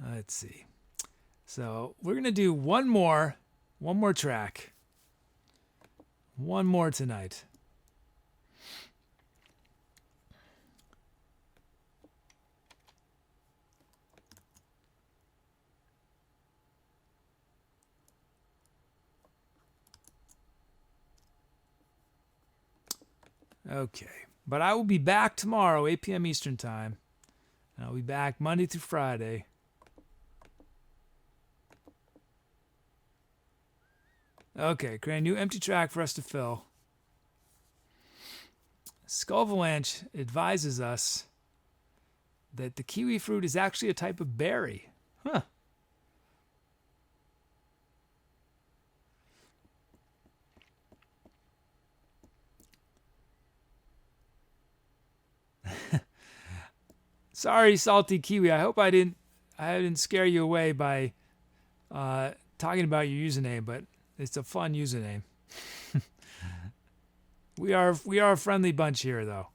Let's see. So we're gonna do one more track. One more tonight. Okay, but I will be back tomorrow, 8 p.m. Eastern Time. And I'll be back Monday through Friday. Okay, create a new empty track for us to fill. Skullvalanche advises us that the kiwi fruit is actually a type of berry. Huh. Sorry, Salty Kiwi. I hope I didn't scare you away by talking about your username, but it's a fun username. We are a friendly bunch here, though.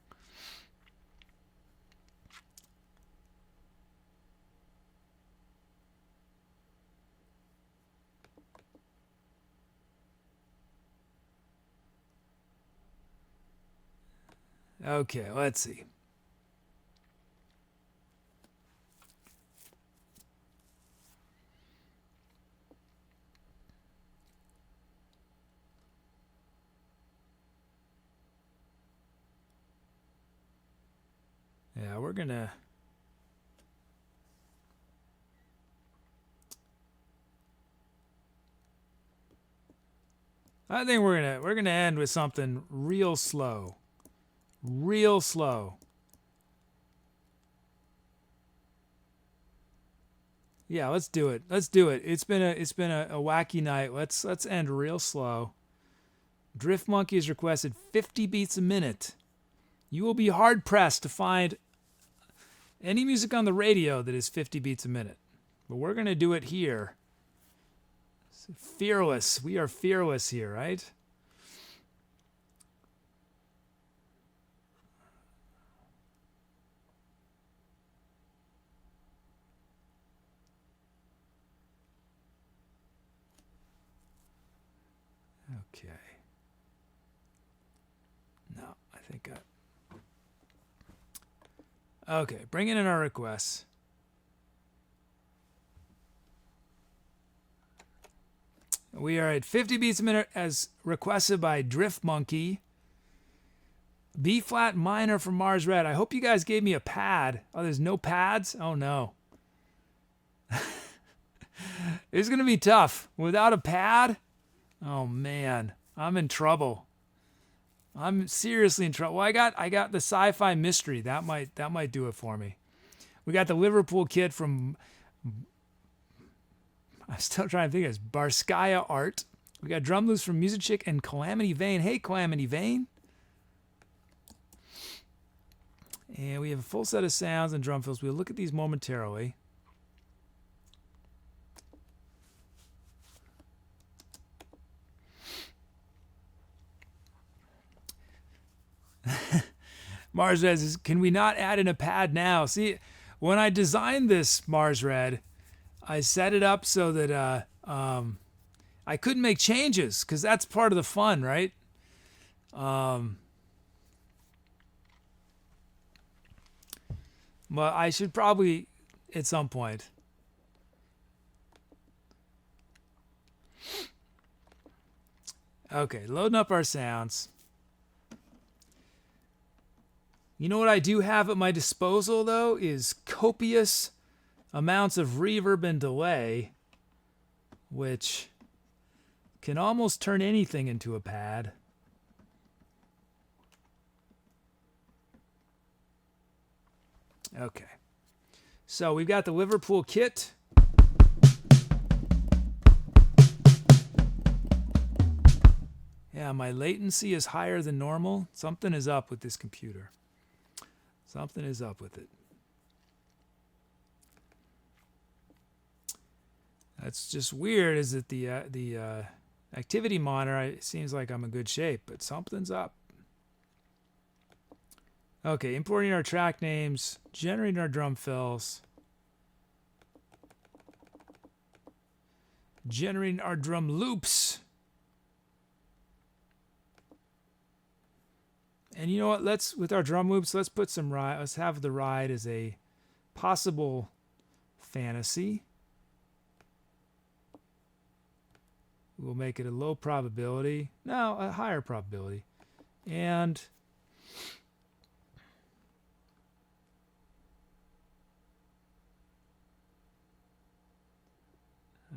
Okay, let's see. Yeah, we're gonna. I think we're gonna end with something real slow. Real slow. Yeah, let's do it. Let's do it. It's been a wacky night. Let's end real slow. Drift Monkey has requested 50 beats a minute. You will be hard pressed to find any music on the radio that is 50 beats a minute. But we're gonna do it here. Fearless. We are fearless here, right? Okay. No, I think okay, bringing in our requests. We are at 50 beats a minute as requested by Drift Monkey. B flat minor from MarzRedd. I hope you guys gave me a pad. Oh, there's no pads? Oh no. It's going to be tough. Without a pad, oh man, I'm in trouble. I'm seriously in trouble. Well, I got the sci-fi mystery. That might do it for me. We got the Liverpool kit from, I'm still trying to think of this, Barskaya Art. We got drum loops from Music Chick and Calamity Vane. Hey, Calamity Vane. And we have a full set of sounds and drum fills. We'll look at these momentarily. MarzRedd says, can we not add in a pad now? See, when I designed this MarzRedd, I set it up so that I couldn't make changes because that's part of the fun, right? But I should probably, at some point. Okay, loading up our sounds. You know what I do have at my disposal, though, is copious amounts of reverb and delay, which can almost turn anything into a pad. Okay. So we've got the Liverpool kit. Yeah, my latency is higher than normal. Something is up with this computer. Something is up with it. That's just weird, is that the activity monitor, it seems like I'm in good shape, but something's up. Okay, importing our track names, generating our drum fills, generating our drum loops. And you know what? With our drum loops, let's put some ride. Let's have the ride as a possible fantasy. We'll make it a low probability. No, a higher probability. And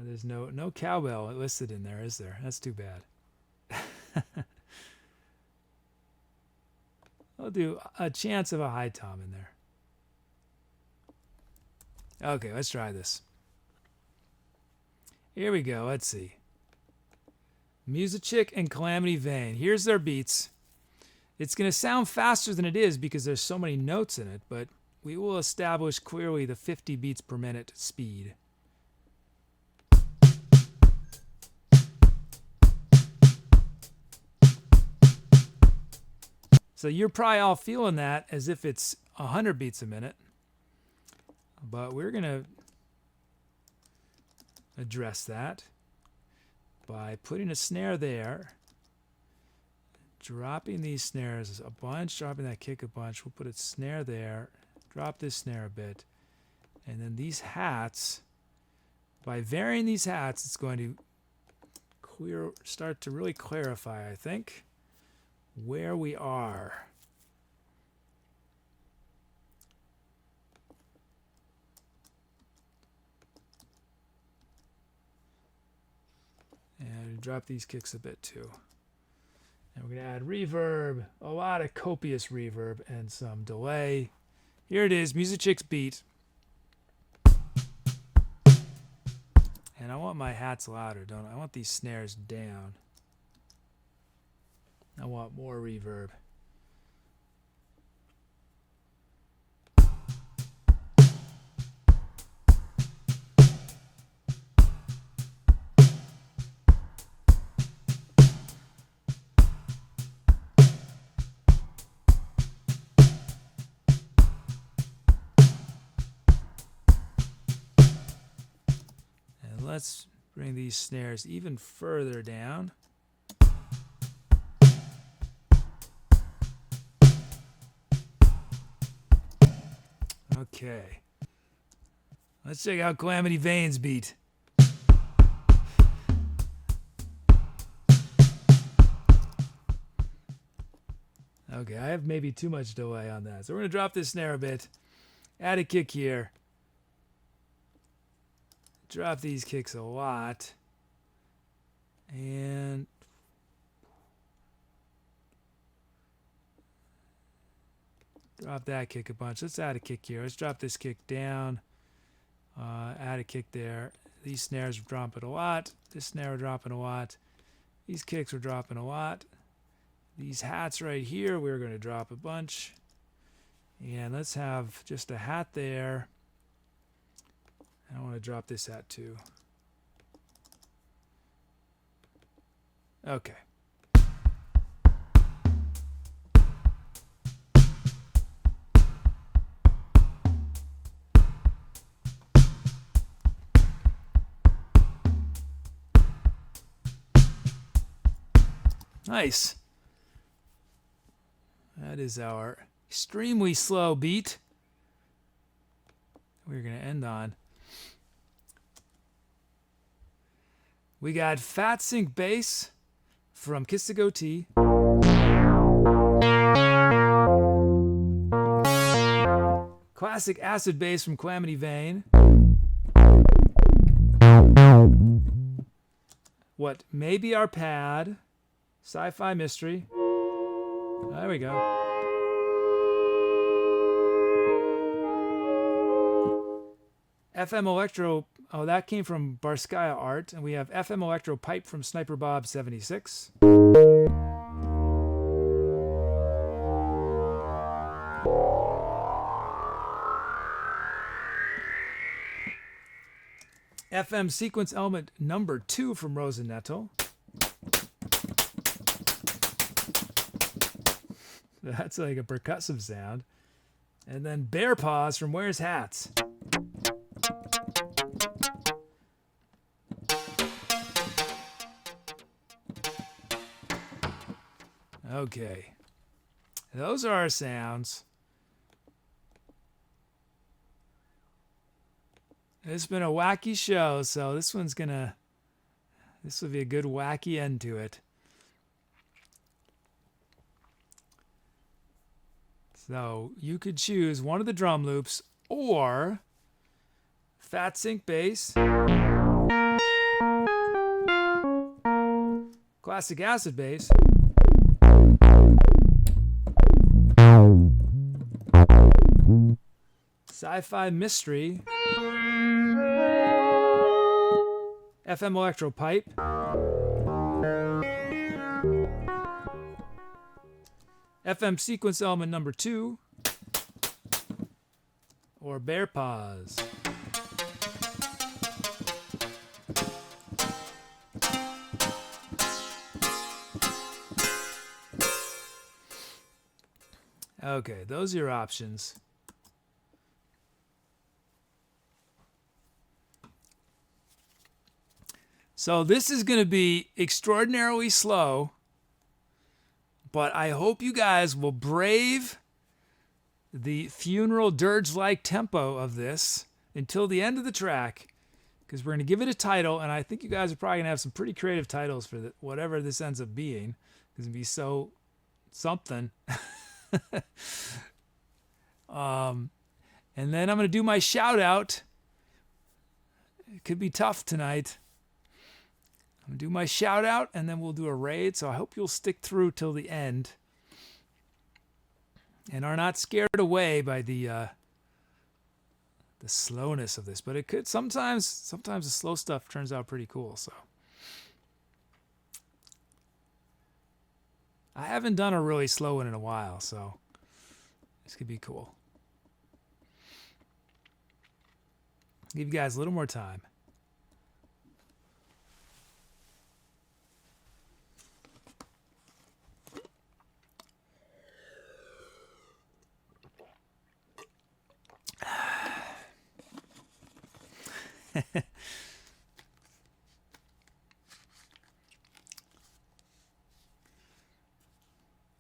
there's no cowbell listed in there, is there? That's too bad. I'll do a chance of a high tom in there. Okay, let's try this. Here we go. Let's see. Music Chick and Calamity Vane. Here's their beats. It's going to sound faster than it is because there's so many notes in it, but we will establish clearly the 50 beats per minute speed. So you're probably all feeling that as if it's 100 beats a minute. But we're going to address that by putting a snare there, dropping these snares a bunch, dropping that kick a bunch. We'll put a snare there, drop this snare a bit. And then these hats, by varying these hats, it's going to start to really clarify, I think, where we are. And drop these kicks a bit too. And we're going to add reverb, a lot of copious reverb and some delay. Here it is, Music Chick's beat. And I want my hats louder, don't I? I want these snares down. I want more reverb. And let's bring these snares even further down. Okay. Let's check out Calamity Vane's beat. Okay, I have maybe too much delay on that. So we're going to drop this snare a bit. Add a kick here. drop these kicks a lot. And drop that kick a bunch. Let's add a kick here. Let's drop this kick down. Add a kick there. These snares are dropping a lot. This snare are dropping a lot. These kicks are dropping a lot. These hats right here, we're going to drop a bunch. And let's have just a hat there. I want to drop this hat too. Okay. Nice. That is our extremely slow beat we're going to end on. We got Fat Sync Bass from kisstheGOATee. Classic Acid Bass from Calamity Vane. What May Be Our Pad. Sci-Fi Mystery. There we go. FM Electro, oh, that came from Barskaya Art. And we have FM Electro Pipe from Sniper Bob 76. FM Sequence Element number 2 from Rosenetto. That's like a percussive sound. And then Bear Paws from Where's Hats. Okay. Those are our sounds. It's been a wacky show, so this will be a good wacky end to it. So you could choose one of the drum loops or Fat Sync Bass, Classic Acid Bass, Sci-Fi Mystery, FM Electro Pipe, FM Sequence Element number 2, or Bear Paws. Okay, those are your options. So this is going to be extraordinarily slow, but I hope you guys will brave the funeral dirge-like tempo of this until the end of the track, because we're going to give it a title, and I think you guys are probably going to have some pretty creative titles for whatever this ends up being. It's going to be so something. And then I'm going to do my shout-out. It could be tough tonight. I'm going to do my shout-out, and then we'll do a raid, so I hope you'll stick through till the end and are not scared away by the slowness of this. But it could sometimes the slow stuff turns out pretty cool. So I haven't done a really slow one in a while, so this could be cool. Give you guys a little more time.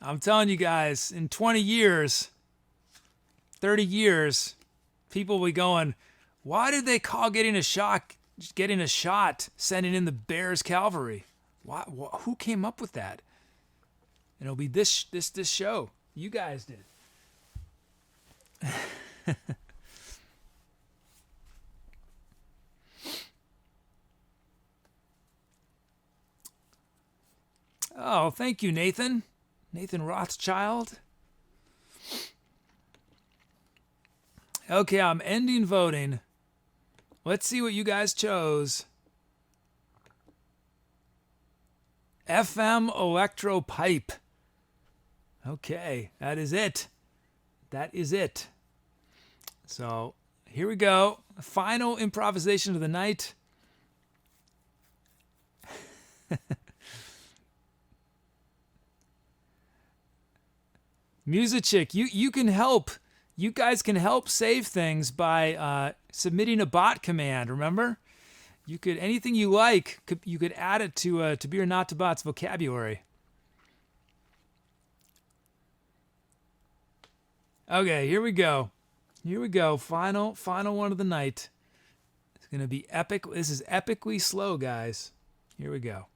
I'm telling you guys, in 20 years, 30 years, people will be going, why did they call getting a shot sending in the Bears Cavalry? Who came up with that? And it'll be this show. You guys did. Oh, thank you, Nathan. Nathan Rothschild. Okay, I'm ending voting. Let's see what you guys chose. FM Electro Pipe. Okay, that is it. That is it. So here we go. Final improvisation of the night. Musichick, you can help. You guys can help save things by submitting a bot command. Remember, you could anything you like. You could add it to be or not to bots vocabulary. Okay, here we go. Here we go. Final one of the night. It's gonna be epic. This is epically slow, guys. Here we go.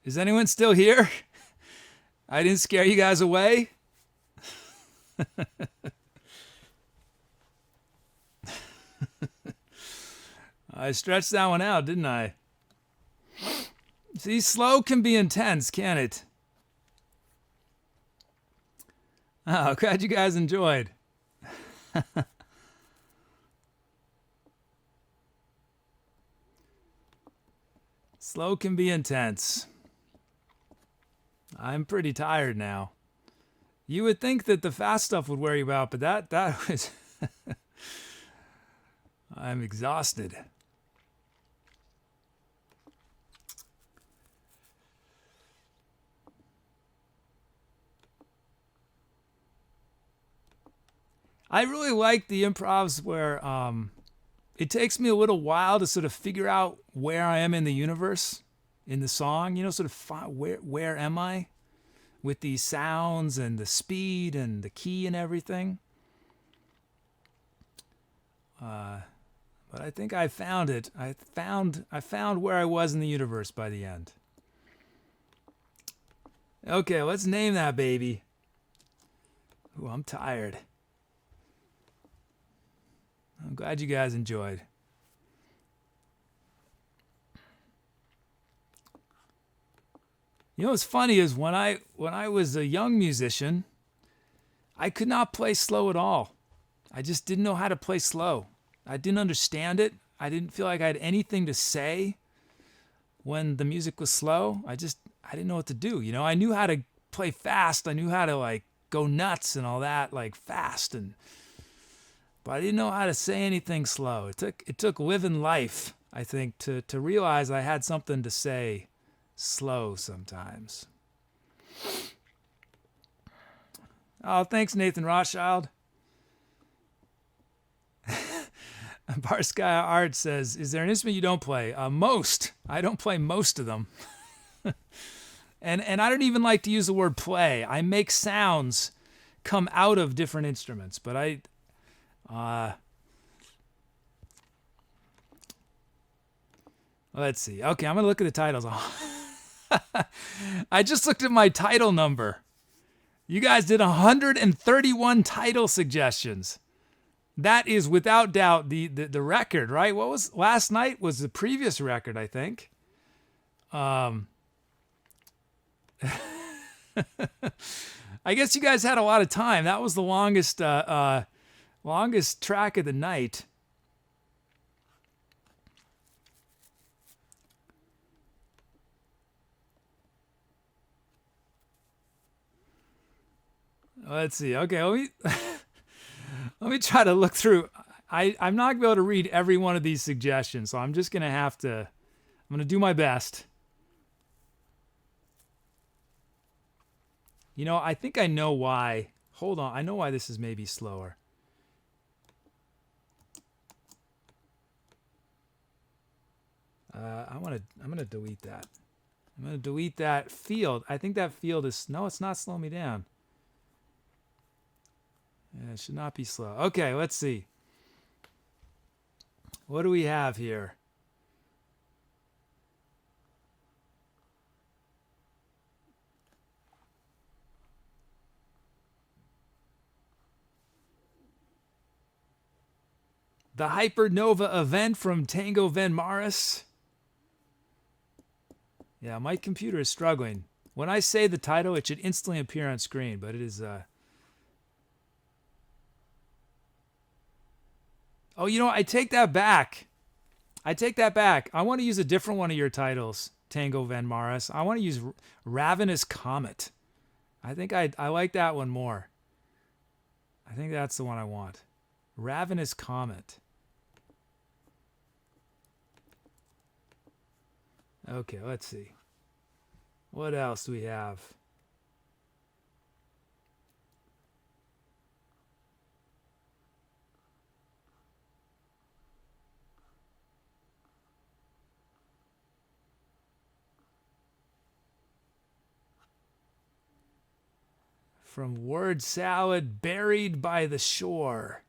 Is anyone still here? I didn't scare you guys away? I stretched that one out, didn't I? See, slow can be intense, can't it? Oh, glad you guys enjoyed. Slow can be intense. I'm pretty tired now. You would think that the fast stuff would wear you out, but that was... I'm exhausted. I really like the improvs where it takes me a little while to sort of figure out where I am in the universe, in the song, you know, sort of where am I with these sounds and the speed and the key and everything. But I think I found it. I found where I was in the universe by the end. Okay, let's name that baby. Ooh, I'm tired. I'm glad you guys enjoyed. You know what's funny is when I was a young musician, I could not play slow at all. I just didn't know how to play slow. I didn't understand it. I didn't feel like I had anything to say when the music was slow. I didn't know what to do. You know, I knew how to play fast. I knew how to like go nuts and all that, like fast, but I didn't know how to say anything slow. It took living life, I think, to realize I had something to say slow sometimes. Oh, thanks, Nathan Rothschild. Barskaya Art says, is there an instrument you don't play? Most. I don't play most of them. and I don't even like to use the word play. I make sounds come out of different instruments, but let's see. Okay, I'm going to look at the titles. I just looked at my title number. You guys did 131 title suggestions. That is without doubt the record, right? What was last night was the previous record, I think. I guess you guys had a lot of time. That was the longest track of the night. Let's see. Okay, let me try to look through. I'm not going to be able to read every one of these suggestions, so I'm just going to I'm going to do my best. You know, I think I know why. Hold on. I know why this is maybe slower. I'm going to delete that. I'm going to delete that field. I think that field is... No, it's not slowing me down. Yeah, it should not be slow. Okay, let's see. What do we have here? The Hypernova event from Tango Van Maris. Yeah, my computer is struggling. When I say the title, it should instantly appear on screen, but it is... Oh, you know, I take that back. I want to use a different one of your titles, Tango Van Maris. I want to use Ravenous Comet. I think I like that one more. I think that's the one I want. Ravenous Comet. Okay, let's see. What else do we have? From Word Salad, Buried by the Shore.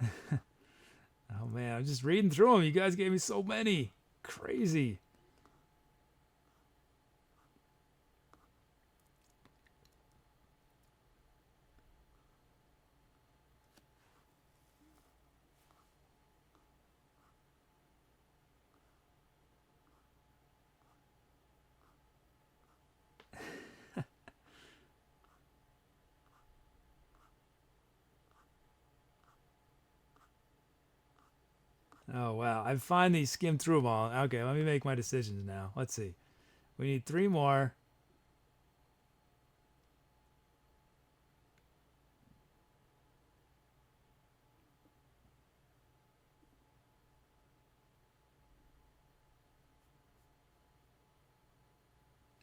Oh man, I'm just reading through them. You guys gave me so many. Crazy. Oh wow, I finally skimmed through them all. Okay, let me make my decisions now. Let's see. We need 3 more.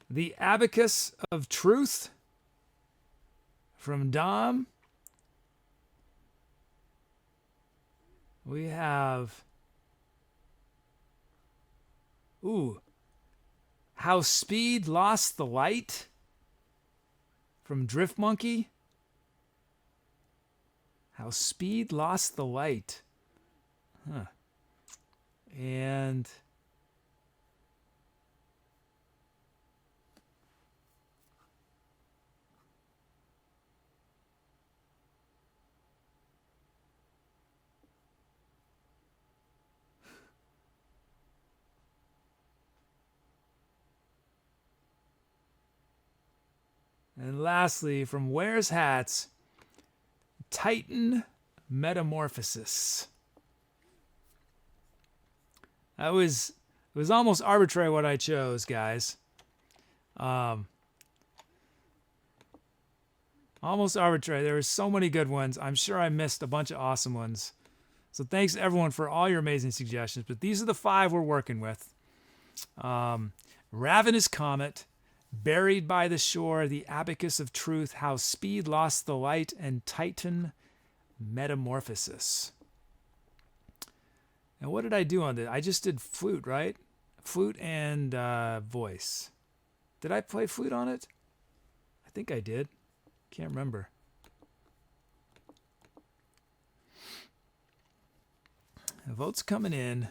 The Abacus of Truth from Dom. We have, How Speed Lost the Light from Drift Monkey. How Speed Lost the Light. Huh. And lastly, from Where's Hats, Titan Metamorphosis. It was almost arbitrary what I chose, guys. Almost arbitrary. There were so many good ones. I'm sure I missed a bunch of awesome ones. So thanks everyone for all your amazing suggestions. But these are the 5 we're working with. Ravenous Comet, Buried by the Shore, The Abacus of Truth, How Speed Lost the Light, and Titan Metamorphosis. And what did I do on this? I just did flute, right? Flute and voice. Did I play flute on it? I think I did. Can't remember. The votes coming in.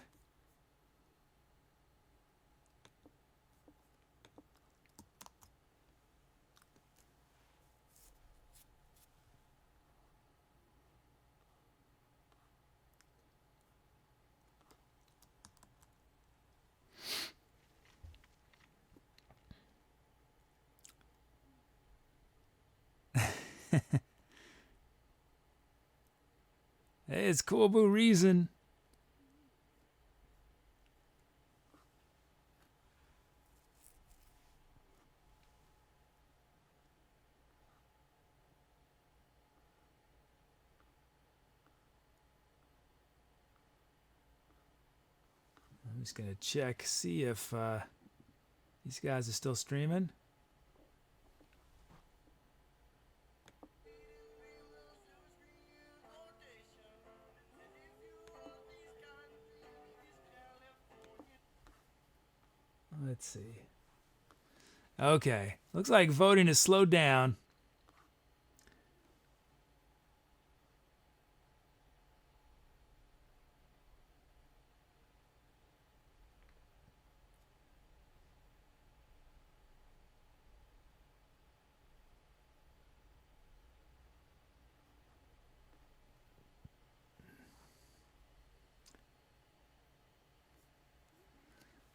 Hey, it's Cool Boo Reason. I'm just going to check, see if these guys are still streaming. Let's see. Okay. Looks like voting has slowed down.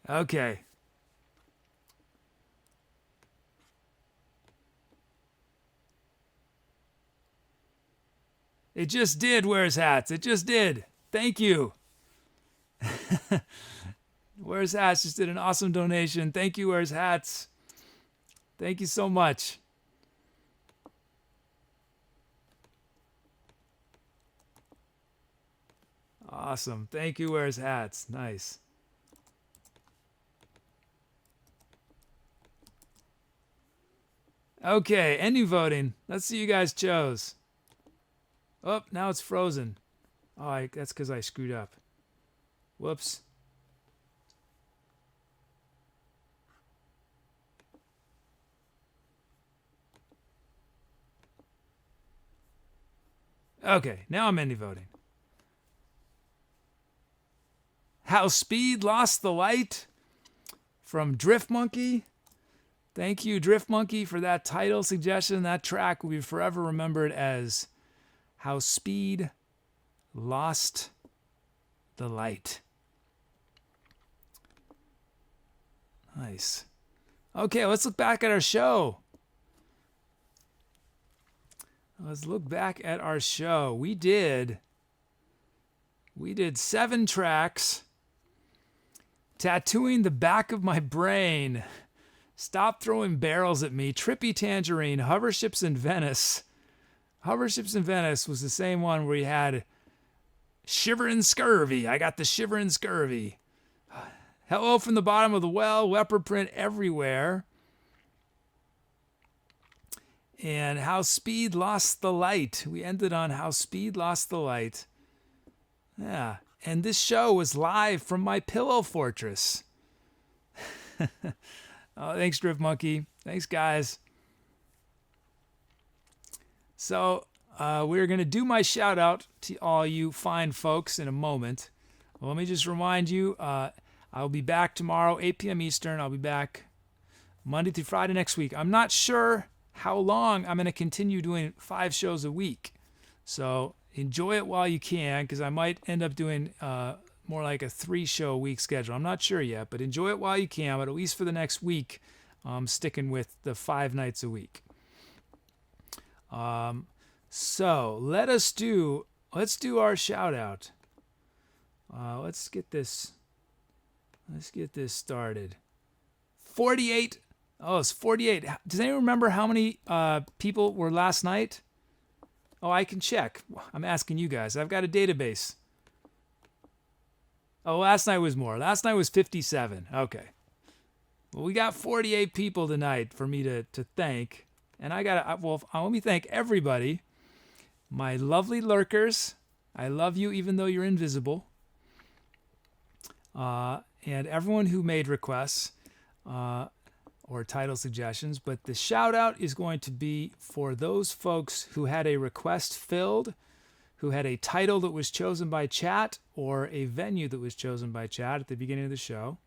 Okay. It just did, Where's Hats? It just did. Thank you. Where's Hats just did an awesome donation. Thank you, Where's Hats. Thank you so much. Awesome. Thank you, Where's Hats. Nice. Okay, ending voting. Let's see who you guys chose. Oh, now it's frozen. Oh, that's because I screwed up. Whoops. Okay, now I'm ending voting. How Speed Lost the Light from Drift Monkey. Thank you, Drift Monkey, for that title suggestion. That track will be forever remembered as How Speed Lost the Light. Nice. Okay, let's look back at our show. Let's look back at our show. We did 7 tracks. Tattooing the Back of My Brain. Stop Throwing Barrels at Me. Trippy Tangerine. Hoverships in Venice. Hoverships in Venice was the same one where we had Shivering Scurvy. I got the Shivering Scurvy. Hello from the Bottom of the Well. Leopard Print Everywhere. And How Speed Lost the Light. We ended on How Speed Lost the Light. Yeah. And this show was live from my pillow fortress. Oh, thanks, Drift Monkey. Thanks, guys. So we're going to do my shout out to all you fine folks in a moment. Well, let me just remind you, I'll be back tomorrow, 8 p.m. Eastern. I'll be back Monday through Friday next week. I'm not sure how long I'm going to continue doing 5 shows a week. So enjoy it while you can, because I might end up doing more like a 3-show week schedule. I'm not sure yet, but enjoy it while you can. But at least for the next week, I'm sticking with the 5 nights a week. So let's do our shout out. Let's get this started. 48. Oh, it's 48. Does anyone remember how many people were last night? Oh, I can check. I'm asking you guys. I've got a database. Oh, last night was more. Last night was 57. Okay. Well, we got 48 people tonight for me to thank. And let me thank everybody. My lovely lurkers. I love you even though you're invisible. And everyone who made requests or title suggestions. But the shout out is going to be for those folks who had a request filled, who had a title that was chosen by chat or a venue that was chosen by chat at the beginning of the show.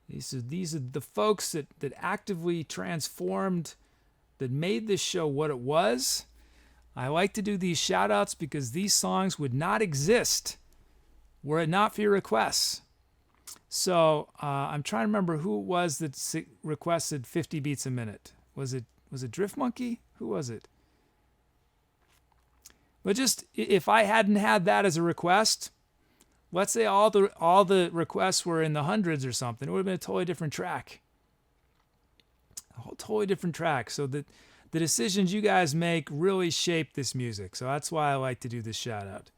These are the folks that actively transformed, that made this show what it was. I like to do these shout outs because these songs would not exist were it not for your requests. So I'm trying to remember who it was that requested 50 beats a minute. Was it Drift Monkey? Who was it? But just if I hadn't had that as a request, let's say all the requests were in the hundreds or something, it would have been a totally different track. A whole totally different track. So that the decisions you guys make really shape this music. So that's why I like to do this shout out.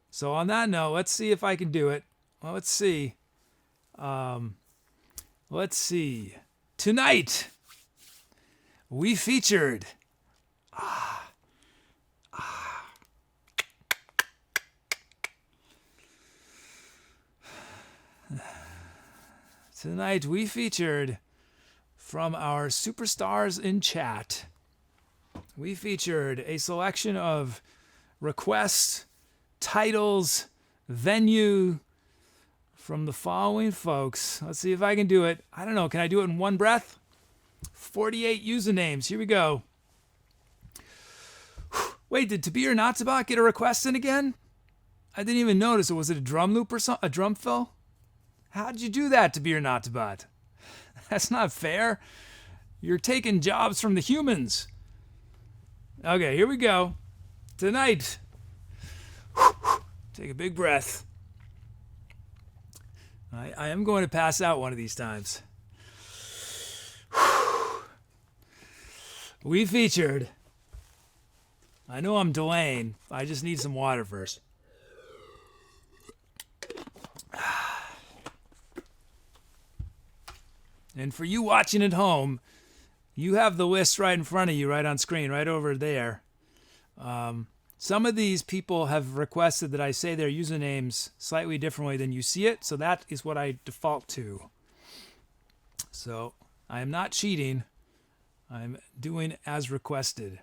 So on that note, let's see if I can do it. Well, let's see. Tonight, we featured... Tonight we featured, from our superstars in chat, we featured a selection of requests, titles, venue from the following folks. Let's see if I can do it. I don't know. Can I do it in one breath? 48 usernames. Here we go. Wait, did To Be or Not to Bot get a request in again? I didn't even notice it. Was it a drum loop or something? A drum fill? How'd you do that, To Be or Not to Bot? That's not fair. You're taking jobs from the humans. Okay, here we go. Tonight. Take a big breath. I am going to pass out one of these times. We featured... I know I'm delaying. I just need some water first. And for you watching at home, you have the list right in front of you, right on screen, right over there. Some of these people have requested that I say their usernames slightly differently than you see it, so that is what I default to. So I am not cheating. I'm doing as requested.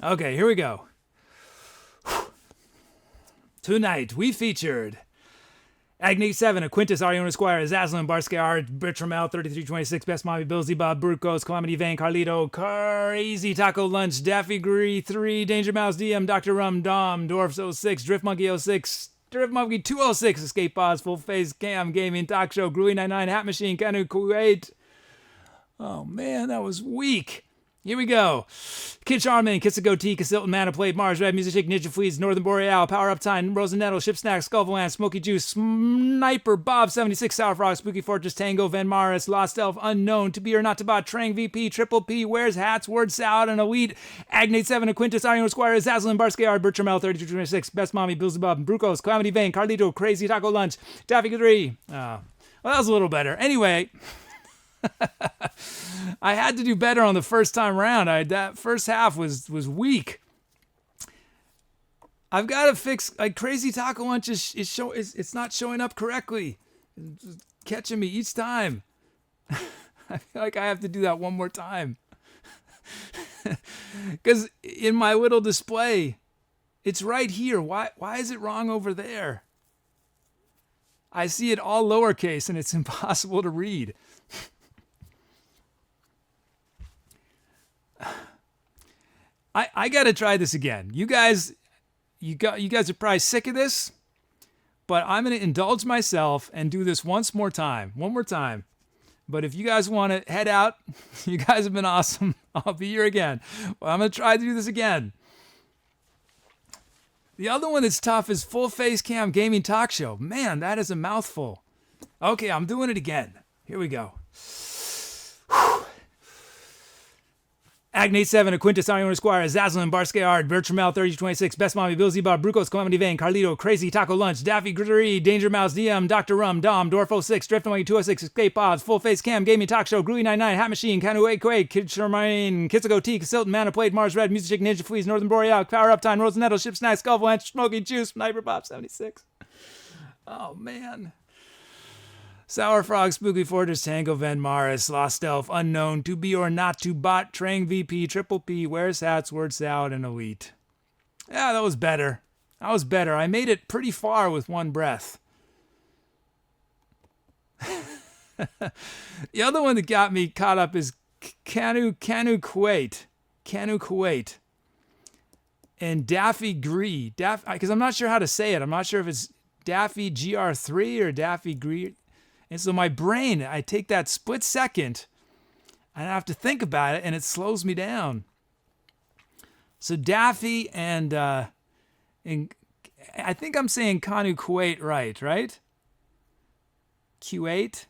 Okay, here we go. Tonight we featured Agnate 7, a Quintus, Ariana Squire, Azzazelynn, Barsky, Bertram L, 3326, Best Mommy, Billsy, Bob, Burkos, Calamity Vane, Carlito, Crazy Taco Lunch, Daffy Gree 3, Danger Mouse DM, Dr. Rum, Dom, Dwarfs 06, Drift Monkey 06, Drift Monkey 206, Escape Pods, Full Face Cam, Gaming, Talk Show, Gruey 99, Hat Machine, Kanu Kuwait. Oh man, that was weak. Here we go. Kid Charmin, kisstheGOATee, kisstheGOATee, Manofplate, MarzRedd, Music Shake, Ninja Fleas, Northern Boreal, Power Up Time, Rosenettle, Ship Snack, Skullfland, Smoky Juice, Sniper, Bob 76, Sour Frog, Spooky Fortress, Tango, Van Maris, Lost Elf, Unknown, To Be or Not to Bot, Trang VP, Triple P, Wears Hats, Word Salad, and Elite, Agnate 7, Quintus, Ariana Squire, Azzazelynn, Barsky, Bertram L, 3226, Best Mommy, Billsy Bob, Brucos, Calamity Vane, Carlito, Crazy Taco Lunch, Daffy 3. Well, that was a little better. Anyway. I had to do better on the first time around. That first half was weak. I've got to fix, like, Crazy Taco Lunch it's not showing up correctly. It's catching me each time. I feel like I have to do that one more time. Because in my little display, it's right here. Why is it wrong over there? I see it all lowercase and it's impossible to read. I gotta try this again. You guys are probably sick of this, but I'm gonna indulge myself and do this one more time. But if you guys want to head out, you guys have been awesome. I'll be here again. Well, I'm gonna try to do this again. The other one that's tough is Full Face Cam Gaming Talk Show. Man, that is a mouthful. Okay, I'm doing it again. Here we go. Agnate 7, a Quintus, Ariana Squire, Azzazelynn, Barsky, Bertram L, 3026, Best Mommy, Billsy Bob, Brucos, Calamity Vane, Carlito, Crazy Taco Lunch, Daffy Grittery, Danger Mouse DM, Dr. Rum, Dom, Dwarf 06, Drift Monkey 206, Escape Pods, Full Face Cam, Gaming Talk Show, Gruey 99, Hat Machine, Kanu Quake, Kid Charmin, kisstheGOATee, kisstheGOATee, ManoPlate, MarzRedd, Music Shake, Ninja Fleas, Northern Boreal, Power Up Time, Rosenettle, Ship Snack, Skullfland, Smoky Juice, Sniper Bob 76. Oh man. Sour Frog, Spooky Fortress, Tango, Van Maris, Lost Elf, Unknown, To Be or Not to Bot, Trang VP, Triple P, Wears Hats, Word Salad, and Elite. Yeah, that was better. I made it pretty far with one breath. The other one that got me caught up is Kanu Kuwait. And Daffy Gree. Because I'm not sure how to say it. I'm not sure if it's Daffy GR3 or Daffy Gree. And so my brain, I take that split second and I have to think about it and it slows me down. So Daffy and I think I'm saying Kanu Kuwait right? Kuwait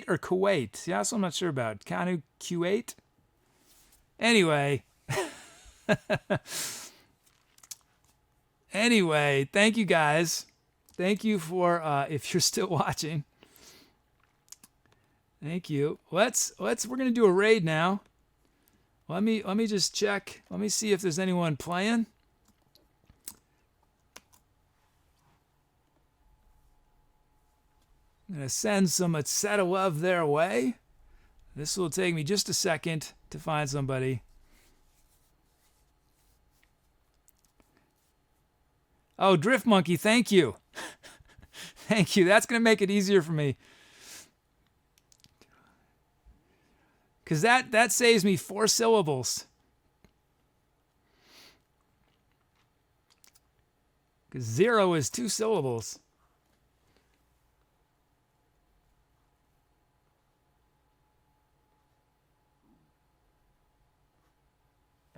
or Kuwait? Yeah, that's what I'm not sure about. Kanu Kuwait? Anyway. Anyway, thank you guys. Thank you for if you're still watching. Thank you. We're gonna do a raid now. Let me just check. Let me see if there's anyone playing. I'm gonna send some Etcetera love their way. This will take me just a second to find somebody. Oh, Drift Monkey, thank you. Thank you. That's going to make it easier for me. Because that saves me 4 syllables. Because 0 is 2 syllables.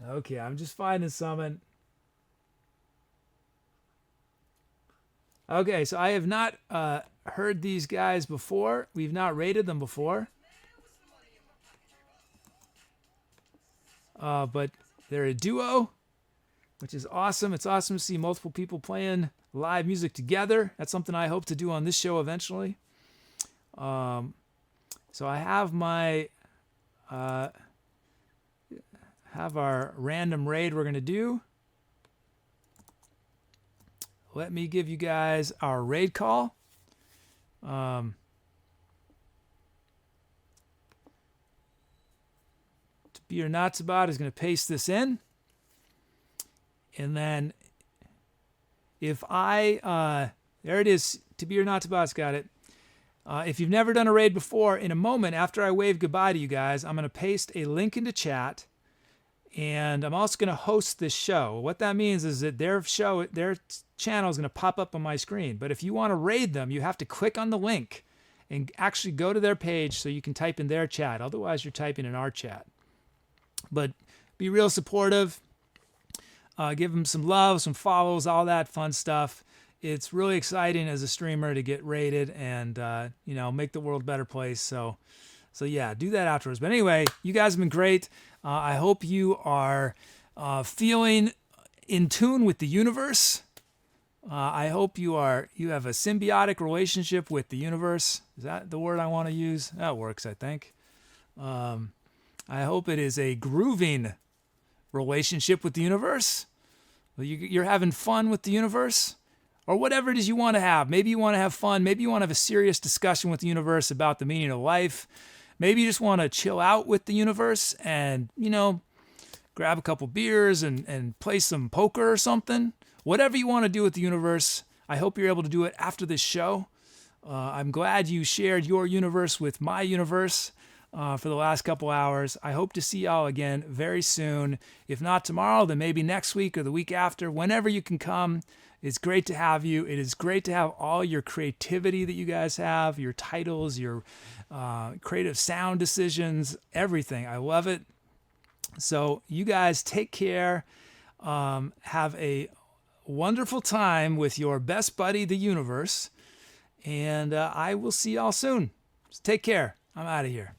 Okay, I'm just finding someone. Okay, so I have not heard these guys before. We've not rated them before. But they're a duo, which is awesome. It's awesome to see multiple people playing live music together. That's something I hope to do on this show eventually. So I have my have our random raid we're going to do. Let me give you guys our raid call. To Be or Not to Bot is going to paste this in. And then If there it is, to be or not to boss, got it. If you've never done a raid before, in a moment after I wave goodbye to you guys, I'm going to paste a link into chat, and I'm also going to host this show. What that means is that their channel is going to pop up on my screen. But if you want to raid them, you have to click on the link and actually go to their page so you can type in their chat. Otherwise, you're typing in our chat. But be real supportive. Give them some love, some follows, all that fun stuff. It's really exciting as a streamer to get rated and make the world a better place. So yeah, do that afterwards. But anyway, you guys have been great. I hope you are feeling in tune with the universe. I hope you have a symbiotic relationship with the universe. Is that the word I want to use? That works, I think. I hope it is a grooving relationship with the universe. You're having fun with the universe, or whatever it is you want to have. Maybe you want to have fun. Maybe you want to have a serious discussion with the universe about the meaning of life. Maybe you just want to chill out with the universe and, grab a couple beers and play some poker or something. Whatever you want to do with the universe, I hope you're able to do it after this show. I'm glad you shared your universe with my universe for the last couple hours. I hope to see y'all again very soon. If not tomorrow, then maybe next week or the week after, whenever you can come. It's great to have you. It is great to have all your creativity that you guys have, your titles, your creative sound decisions, everything. I love it. So you guys take care. Have a wonderful time with your best buddy, the universe. And I will see y'all soon. Just take care. I'm out of here.